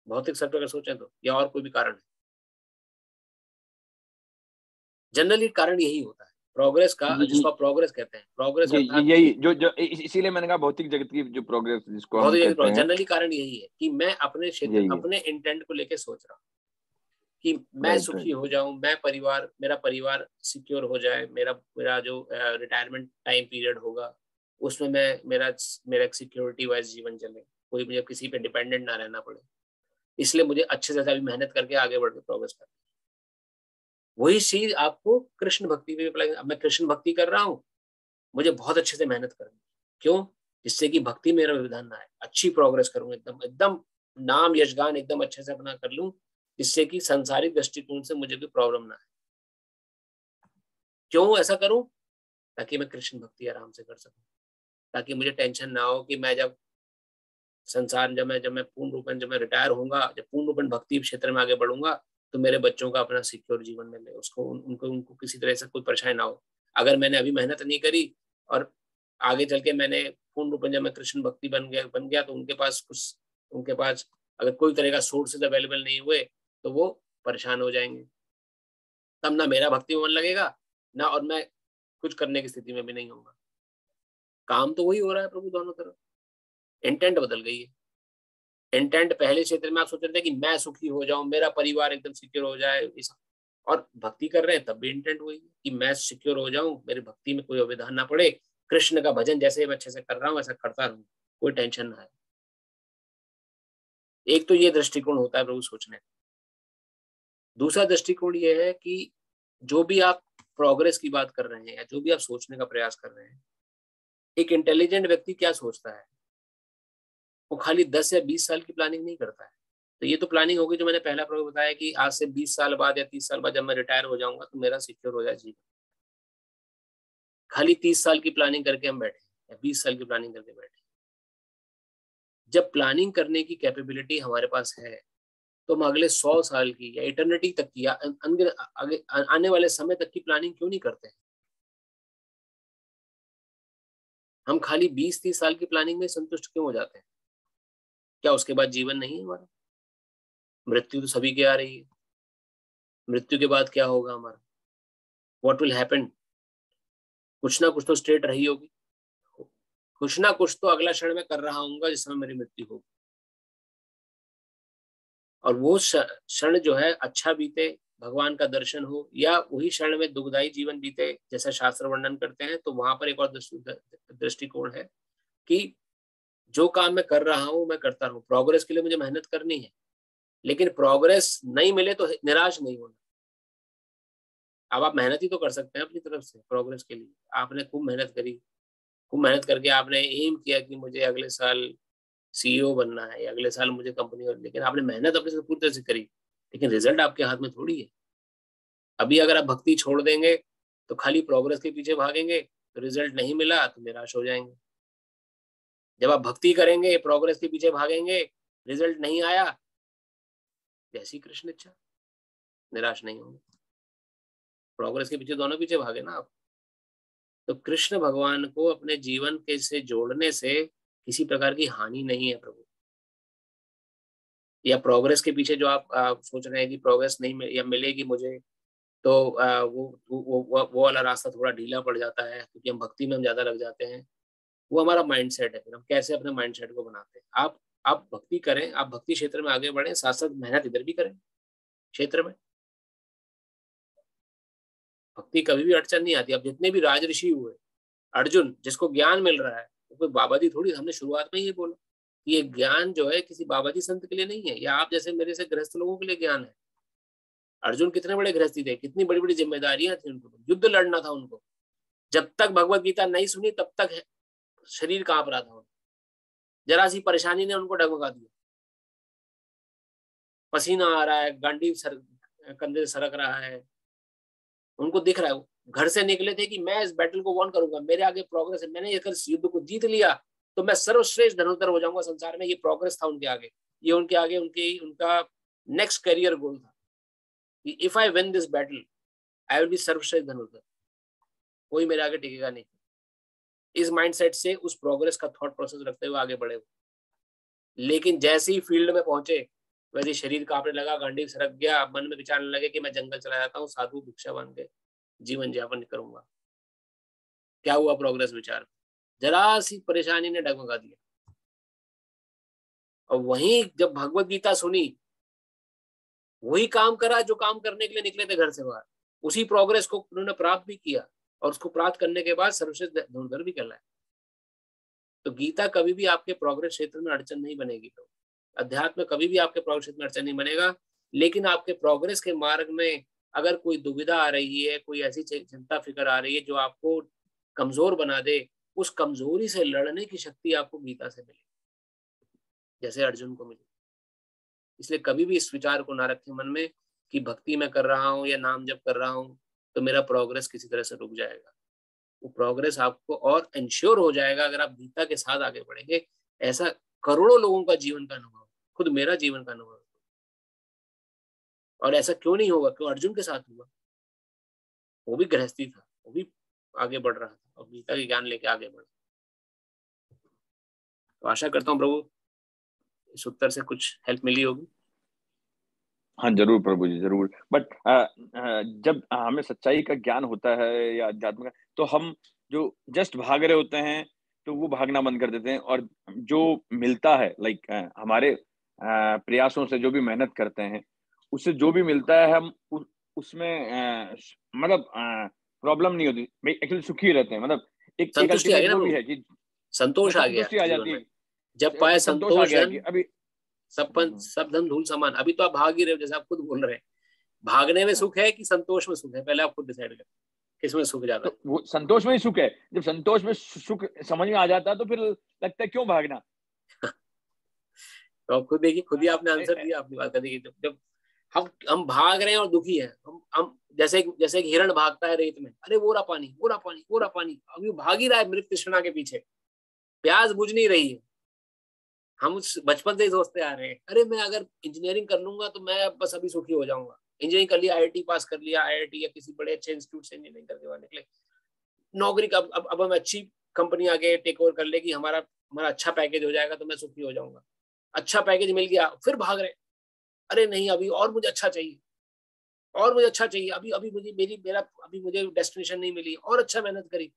भौतिक स्तर पर अगर सोचें तो, या और कोई भी कारण है? जनरली कारण यही होता है प्रोग्रेस का, जिसको आप प्रोग्रेस कहते हैं। प्रोग्रेस यही जो इसीलिए मैंने कहा भौतिक जगत की जो प्रोग्रेस जिसको हम कहते हैं, जनरली कारण यही है कि मैं अपने क्षेत्र, अपने इंटेंट को लेके सोच रहा हूँ कि मैं सुखी हो जाऊं, मेरा परिवार सिक्योर हो जाए, मेरा जो रिटायरमेंट टाइम पीरियड होगा उसमें मेरा एक सिक्योरिटी वाइज जीवन चले, कोई मुझे किसी पे डिपेंडेंट ना रहना पड़े, इसलिए मुझे अच्छे से अभी मेहनत करके आगे बढ़ के प्रोग्रेस करना। वही चीज आपको कृष्ण भक्ति में भी, अब मैं कृष्ण भक्ति कर रहा हूँ, मुझे बहुत अच्छे से मेहनत करनी, क्यों? जिससे कि भक्ति मेरा विधान ना है, अच्छी प्रोग्रेस करूँ, एकदम नाम यशगान एकदम अच्छे से अपना कर लूं, जिससे कि संसारिक दृष्टिकोण से मुझे कोई प्रॉब्लम ना है। क्यों ऐसा करूं? ताकि मैं कृष्ण भक्ति आराम से कर सकूं, ताकि मुझे टेंशन ना हो कि मैं जब संसार, जब मैं पूर्ण रूपेण, जब मैं रिटायर होऊंगा, जब पूर्ण रूपेण भक्ति क्षेत्र में आगे बढ़ूंगा, तो मेरे बच्चों का अपना सिक्योर जीवन मिले, उसको उनको किसी तरह से कोई परेशानी ना हो। अगर मैंने अभी मेहनत नहीं करी और आगे चल के मैंने पूर्ण रूपेण जब मैं कृष्ण भक्ति बन गया तो उनके पास अगर कोई तरह का सोर्सेज अवेलेबल नहीं हुए तो वो परेशान हो जाएंगे, तब ना मेरा भक्ति में मन लगेगा ना, और मैं कुछ करने की स्थिति में भी नहीं होगा। काम तो वही हो रहा है प्रभु, दोनों तरफ इंटेंट बदल गई है। इंटेंट पहले क्षेत्र में आप सोच रहे थे कि मैं सुखी हो जाऊं, मेरा परिवार एकदम सिक्योर हो जाए, और भक्ति कर रहे हैं तब भी इंटेंट वही है कि मैं सिक्योर हो जाऊं, मेरी भक्ति में कोई अवधान ना पड़े, कृष्ण का भजन जैसे मैं अच्छे से कर रहा हूं वैसा करता रहूं, कोई टेंशन ना है। एक तो ये दृष्टिकोण होता है प्रभु सोचने का। दूसरा दृष्टिकोण ये है कि जो भी आप प्रोग्रेस की बात कर रहे हैं या जो भी आप सोचने का प्रयास कर रहे हैं, एक इंटेलिजेंट व्यक्ति क्या सोचता है? वो खाली 10 या 20 साल की प्लानिंग नहीं करता है। तो ये तो प्लानिंग होगी जो मैंने पहला प्रयोग बताया कि आज से 20 साल बाद या 30 साल बाद जब मैं रिटायर हो जाऊंगा तो मेरा सिक्योर हो जाए जीवन। खाली 30 साल की प्लानिंग करके हम बैठे या 20 साल की प्लानिंग करके बैठे। जब प्लानिंग करने की कैपेबिलिटी हमारे पास है तो हम अगले 100 साल की या इटर्निटी तक की या आगे आने वाले समय तक की प्लानिंग क्यों नहीं करते हैं? हम खाली 20-30 साल की प्लानिंग में संतुष्ट क्यों हो जाते हैं? क्या उसके बाद जीवन नहीं है हमारा? मृत्यु तो सभी के आ रही है। मृत्यु के बाद क्या होगा हमारा? What will happen? कुछ ना कुछ तो स्टेट रही होगी, कुछ ना कुछ तो अगला क्षण में कर रहा हूँ जिस समय मेरी मृत्यु होगी। और वो क्षण जो है अच्छा बीते, भगवान का दर्शन हो, या वही क्षण में दुखदायी जीवन बीते जैसा शास्त्र वर्णन करते हैं, तो वहां पर एक और दृष्टिकोण है कि जो काम मैं कर रहा हूं मैं करता रहूं। प्रोग्रेस के लिए मुझे मेहनत करनी है, लेकिन प्रोग्रेस नहीं मिले तो निराश नहीं होना। अब आप मेहनत ही तो कर सकते हैं अपनी तरफ से प्रोग्रेस के लिए। आपने खूब मेहनत करी, खूब मेहनत करके आपने एम किया कि मुझे अगले साल सीईओ बनना है या अगले साल मुझे कंपनी, लेकिन आपने मेहनत अपने से पूरी तरह से करी, लेकिन रिजल्ट आपके हाथ में थोड़ी है। अभी अगर आप भक्ति छोड़ देंगे तो खाली प्रोग्रेस के पीछे भागेंगे, तो रिजल्ट नहीं मिला तो निराश हो जाएंगे। जब आप भक्ति करेंगे, प्रोग्रेस के पीछे भागेंगे, रिजल्ट नहीं आया, जैसी कृष्ण इच्छा, निराश नहीं होंगे। प्रोग्रेस के पीछे दोनों पीछे भागे ना आप। तो कृष्ण भगवान को अपने जीवन के से जोड़ने से किसी प्रकार की हानि नहीं है प्रभु। या प्रोग्रेस के पीछे जो आप सोच रहे हैं कि प्रोग्रेस नहीं या मिलेगी मुझे, तो वो वाला रास्ता थोड़ा ढीला पड़ जाता है क्योंकि हम भक्ति में हम ज्यादा लग जाते हैं। वो हमारा माइंडसेट है। फिर हम कैसे अपने माइंडसेट को बनाते हैं? आप भक्ति करें, आप भक्ति क्षेत्र में आगे बढ़ें, साथ साथ मेहनत इधर भी करें क्षेत्र में। भक्ति कभी भी अड़चन नहीं आती। अब जितने भी राजऋषि हुए, अर्जुन जिसको ज्ञान मिल रहा है, तो कोई बाबा जी थोड़ी, हमने शुरुआत में ही बोला कि ये ज्ञान जो है किसी बाबा जी संत के लिए नहीं है, या आप जैसे मेरे से गृहस्थ लोगों के लिए ज्ञान है। अर्जुन कितने बड़े गृहस्थी थे, कितनी बड़ी बड़ी जिम्मेदारियां थी उनको, युद्ध लड़ना था उनको। जब तक भगवत गीता नहीं सुनी तब तक शरीर कांप रहा था। जरा सी परेशानी ने उनको डगमगा दिया। पसीना आ रहा है, गांडी कंधे से सरक रहा है, उनको दिख रहा है। घर से निकले थे कि मैं इस बैटल को वॉन करूंगा, मेरे आगे प्रोग्रेस है, मैंने अगर इस युद्ध को जीत लिया तो मैं सर्वश्रेष्ठ धनुर्धर हो जाऊंगा संसार में। ये प्रोग्रेस था उनके आगे, ये उनके आगे उनका नेक्स्ट करियर गोल था कि if I win this battle I will be सर्वश्रेष्ठ धनुर्धर, कोई मेरे आगे टिकेगा नहीं। इस माइंडसेट से उस प्रोग्रेस का थॉट प्रोसेस रखते हुए आगे बढ़े। लेकिन जैसे ही फील्ड में पहुंचे वैसे शरीर कांपने लगा, गांडी सरक गया, मन में विचारने लगे कि मैं जंगल चला जाता हूँ, साधु भिक्षा बन के जीवन यापन करूंगा। क्या हुआ प्रोग्रेस विचार? जरा सी परेशानी ने डगमगा दिया। और वहीं जब भगवत गीता सुनी, वही काम करा जो काम करने के लिए निकले थे घर से बाहर, उसी प्रोग्रेस को उन्होंने प्राप्त भी किया, और उसको प्राप्त करने के बाद सर्वश्रेष्ठ धनुर्धर भी कहलाए। तो गीता कभी भी आपके प्रोग्रेस क्षेत्र में अड़चन नहीं बनेगी। तो अध्यात्म कभी भी आपके प्रोग्रेस क्षेत्र में अड़चन नहीं बनेगा। लेकिन आपके प्रोग्रेस के मार्ग में अगर कोई दुविधा आ रही है, कोई ऐसी चिंता फिक्र आ रही है जो आपको कमजोर बना दे, उस कमजोरी से लड़ने की शक्ति आपको गीता से मिलेगी, जैसे अर्जुन को मिली। इसलिए कभी भी इस विचार को ना रखें मन में कि भक्ति में कर रहा हूँ या नाम जप कर रहा हूँ तो मेरा प्रोग्रेस किसी तरह से रुक जाएगा। वो प्रोग्रेस आपको और इंश्योर हो जाएगा अगर आप गीता के साथ आगे बढ़ेंगे। ऐसा करोड़ों लोगों का जीवन का अनुभव, खुद मेरा जीवन का अनुभव। और ऐसा क्यों नहीं होगा? क्यों अर्जुन के साथ हुआ? वो भी गृहस्थी था, वो भी आगे बढ़ रहा था और गीता के ज्ञान लेके आगे बढ़ा। तो आशा करता हूँ प्रभु इस उत्तर से कुछ हेल्प मिली होगी। हाँ जरूर प्रभु जी, जरूर। बट जब हमें सच्चाई का ज्ञान होता है या अध्यात्म का, तो हम जो जस्ट भाग रहे होते हैं तो वो भागना बंद कर देते हैं, और जो मिलता है लाइक हमारे प्रयासों से जो भी मेहनत करते हैं उससे जो भी मिलता है हम उसमें मतलब प्रॉब्लम नहीं होती, एक्चुअली सुखी रहते हैं। मतलब एक संतुष्टि आ गई ना, वो भी है कि संतोष आ गया, संतुष्टि आ जाती है। जब पाए संतोष आ गया कि अभी सब धन धूल समान। अभी तो आप भाग ही रहे हो, जैसे आप खुद बोल रहे हैं। भागने में सुख है कि संतोष में सुख है, पहले आप खुद डिसाइड करें। किसमें सुख ज्यादा? तो वो संतोष में ही सुख है। जब संतोष में सुख समझ में आ जाता है तो फिर लगता है क्यों भागना। तो आप खुद देखिए, खुद ही आपने आंसर दिया अपनी बात का। देखिए जब हम भाग रहे हैं और दुखी है, हम जैसे एक हिरण भागता है रेत में, अरे वो रहा पानी, वो रहा पानी, वो रहा पानी, अभी भाग ही रहा है मृत तृष्णा के पीछे, प्यास बुझ नहीं रही है। हम बचपन से ही सोचते आ रहे हैं, अरे मैं अगर इंजीनियरिंग कर लूंगा तो मैं बस अभी सुखी हो जाऊंगा। इंजीनियरिंग कर लिया, IIT पास कर लिया, IIT या किसी बड़े अच्छे इंस्टीट्यूट से इंजीनियरिंग करके बाहर निकले, नौकरी का अब हम अच्छी कंपनी आगे टेक ओवर कर लेगी, हमारा अच्छा पैकेज हो जाएगा तो मैं सुखी हो जाऊंगा। अच्छा पैकेज मिल गया, फिर भाग रहे, अरे नहीं अभी और मुझे अच्छा चाहिए, और मुझे अच्छा चाहिए, अभी अभी मुझे डेस्टिनेशन नहीं मिली, और अच्छा मेहनत करी।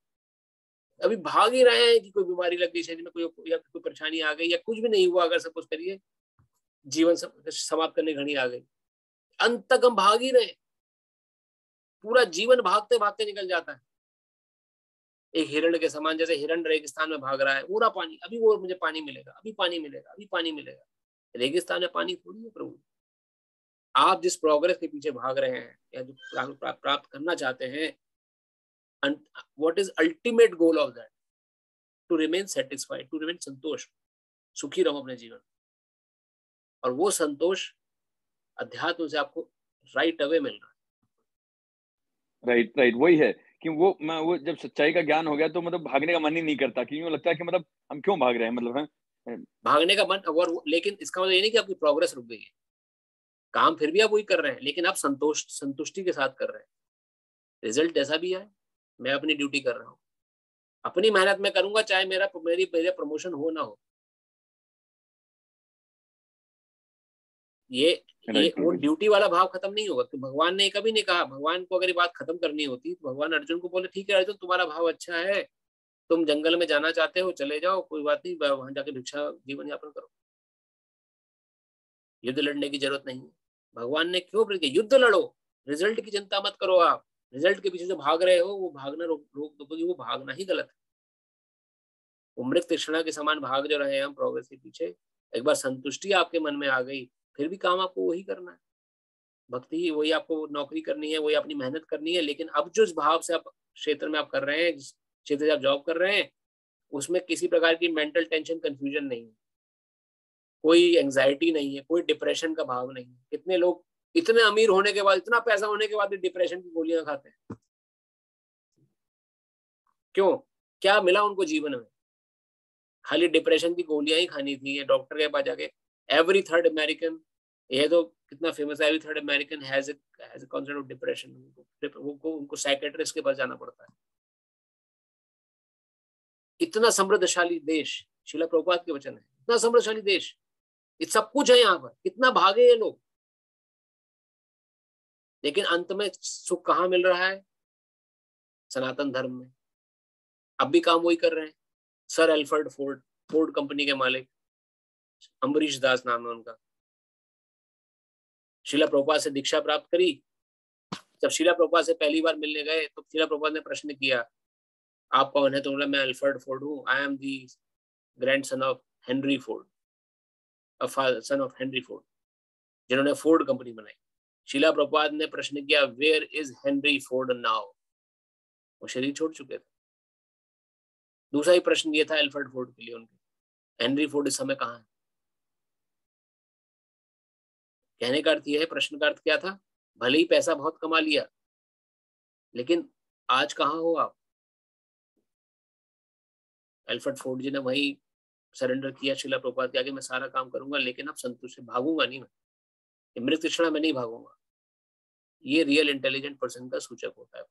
अभी भाग ही रहे हैं कि कोई बीमारी लग गई शरीर में, कोई परेशानी आ गई या कुछ भी नहीं हुआ, अगर सपोज करिए जीवन समाप्त करने घड़ी आ गई, अंत तक हम भाग ही रहे, पूरा जीवन भागते भागते निकल जाता है। एक हिरण के समान, जैसे हिरण रेगिस्तान में भाग रहा है, पूरा पानी, अभी वो मुझे पानी मिलेगा, अभी पानी मिलेगा, अभी पानी मिलेगा। रेगिस्तान में पानी थोड़ी है प्रभु। आप जिस प्रोग्रेस के पीछे भाग रहे हैं या जो प्राप्त करना चाहते हैं, what is ultimate goal of that? To remain satisfied, to remain संतोष, सुखी रहो अपने जीवन। और वो संतोष अध्यात्म से आपको राइट अवे मिल रहा है। राइट वही है कि वो जब सच्चाई का ज्ञान हो गया तो मतलब भागने का मन ही नहीं करता, क्योंकि लगता है कि मतलब हम क्यों भाग रहे हैं, मतलब है भागने का मन। और लेकिन इसका मतलब ये नहीं कि आपकी प्रोग्रेस रुक गई है, काम फिर भी आप वही कर रहे हैं, लेकिन आप संतुष्टि के साथ कर रहे हैं। रिजल्ट जैसा भी है, मैं अपनी ड्यूटी कर रहा हूँ, अपनी मेहनत में करूंगा, चाहे मेरा प्रमोशन हो ना हो। ये वो ड्यूटी वाला भाव खत्म नहीं होगा। तो भगवान ने कभी नहीं कहा, भगवान को अगर ये बात खत्म करनी होती तो भगवान अर्जुन को बोले, ठीक है अर्जुन तुम्हारा भाव अच्छा है, तुम जंगल में जाना चाहते हो चले जाओ, कोई बात नहीं, वहां जाके भिक्षा जीवन यापन करो, युद्ध लड़ने की जरूरत नहीं है। भगवान ने क्यों बोला युद्ध लड़ो, रिजल्ट की चिंता मत करो, आप रिजल्ट के पीछे जो भाग रहे हो वो भागना रोक दो, क्योंकि वो भागना ही गलत है। मृत तृष्णा के समान भाग जो रहे हैं हम प्रोग्रेस के पीछे, एक बार संतुष्टि आपके मन में आ गई, फिर भी काम आपको वही करना है, भक्ति वही, आपको नौकरी करनी है, वही अपनी मेहनत करनी है। लेकिन अब जो भाव से आप क्षेत्र में आप कर रहे हैं, जिस क्षेत्र से आप जॉब कर रहे हैं, उसमें किसी प्रकार की मेंटल टेंशन, कंफ्यूजन नहीं है, कोई एंजाइटी नहीं है, कोई डिप्रेशन का भाव नहीं है। कितने लोग इतने अमीर होने के बाद, इतना पैसा होने के बाद भी डिप्रेशन की गोलियां खाते हैं, क्यों? क्या मिला उनको जीवन में? खाली डिप्रेशन की गोलियां ही खानी थी। ये डॉक्टर के पास जाके एवरी थर्ड अमेरिकन, ये तो कितना फेमस है, every third American has a concept of depression. उनको साइकेट्रिस्ट के पास जाना पड़ता है। इतना समृद्धशाली देश, शीला प्रभुपाद के वचन है, इतना समृद्धशाली देश, ये सब कुछ है यहाँ पर, कितना भागे ये लोग, लेकिन अंत में सुख कहाँ मिल रहा है? सनातन धर्म में। अब भी काम वही कर रहे हैं। सर एल्फ्रेड फोर्ड कंपनी के मालिक, अम्बरीश दास नाम है उनका, शीला प्रभुपाद से दीक्षा प्राप्त करी। जब शीला प्रभुपाद से पहली बार मिलने गए तो शीला प्रभुपाद ने प्रश्न किया, आप कौन है? तो बोला मैं एल्फ्रेड फोर्ड हूँ, I am the grandson of Henry Ford, son of Henry Ford, जिन्होंने फोर्ड कंपनी बनाई। शीला प्रभुपाद ने प्रश्न किया, where is Henry Ford now? वो शरीर छोड़ चुके थे। दूसरा ही प्रश्न ये था एल्फ्रेड फोर्ड के लिए उनके, हेनरी फोर्ड इस समय कहाँ है? कहने का अर्थ यह है, प्रश्न का अर्थ क्या था? भले ही पैसा बहुत कमा लिया, लेकिन आज कहाँ हो आप? एल्फ्रेड फोर्ड जी ने वही सरेंडर किया शीला प्रभुपाद के आगे, मैं सारा काम करूंगा लेकिन अब संतुष्ट भागूंगा नहीं, मैं मृत तृष्णा में नहीं भागूंगा। ये रियल इंटेलिजेंट पर्सन का सूचक होता है।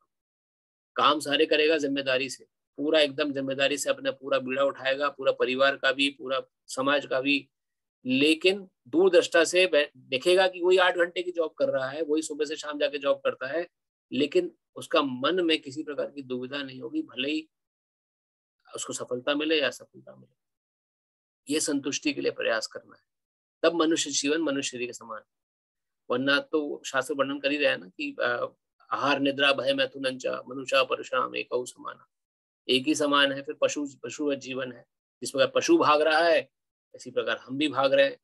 काम सारे करेगा जिम्मेदारी से, पूरा एकदम जिम्मेदारी से अपना पूरा बीड़ा उठाएगा, पूरा परिवार का भी, पूरा समाज का भी, लेकिन दूरदृष्टा से देखेगा कि वही 8 घंटे की जॉब कर रहा है, वही सुबह से शाम जाके जॉब करता है, लेकिन उसका मन में किसी प्रकार की दुविधा नहीं होगी, भले ही उसको सफलता मिले या असफलता मिले। ये संतुष्टि के लिए प्रयास करना है, तब मनुष्य जीवन मनुष्य के समान। वरना तो शास्त्र वर्णन कर ही रहा है ना कि आहार निद्रा भय मैथुन मनुष्य परशुराम एक समाना, एक ही समान है। फिर पशु जीवन है, जिस प्रकार पशु भाग रहा है इसी प्रकार हम भी भाग रहे हैं,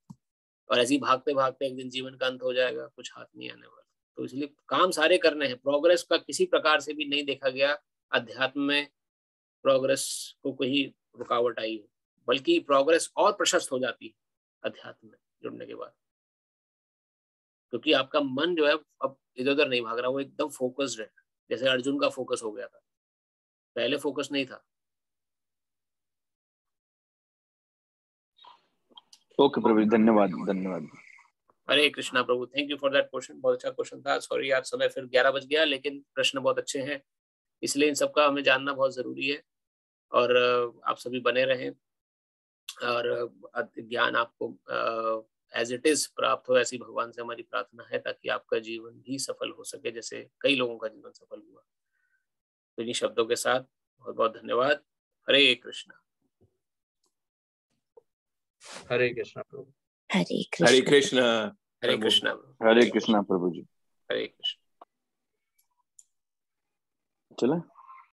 और ऐसे ही भागते भागते एक दिन जीवन का अंत हो जाएगा, कुछ हाथ नहीं आने वाला। तो इसलिए काम सारे करने हैं। प्रोग्रेस का किसी प्रकार से भी नहीं देखा गया अध्यात्म में प्रोग्रेस को कोई रुकावट आई है, बल्कि प्रोग्रेस और प्रशस्त हो जाती है अध्यात्म में जुड़ने के बाद, क्योंकि आपका मन जो है अब इधर उधर नहीं भाग रहा, वो एकदम फोकस्ड है, जैसे अर्जुन का फोकस हो गया था, पहले फोकस नहीं था। ओके प्रभु, धन्यवाद धन्यवाद। हरे कृष्णा प्रभु, thank you for that question, बहुत अच्छा क्वेश्चन था। सॉरी यार समय फिर 11 बज गया, लेकिन प्रश्न बहुत अच्छे हैं, इसलिए इन सबका हमें जानना बहुत जरूरी है। और आप सभी बने रहें और ज्ञान आपको एज इट इज प्राप्त हो, ऐसी भगवान से हमारी प्रार्थना है, ताकि आपका जीवन भी सफल हो सके जैसे कई लोगों का जीवन सफल हुआ। तो इन्हीं शब्दों के साथ बहुत बहुत धन्यवाद। हरे कृष्णा। हरे कृष्णा प्रभु। हरे कृष्णा। हरे कृष्णा। हरे कृष्णा प्रभु जी। हरे कृष्णा। चला।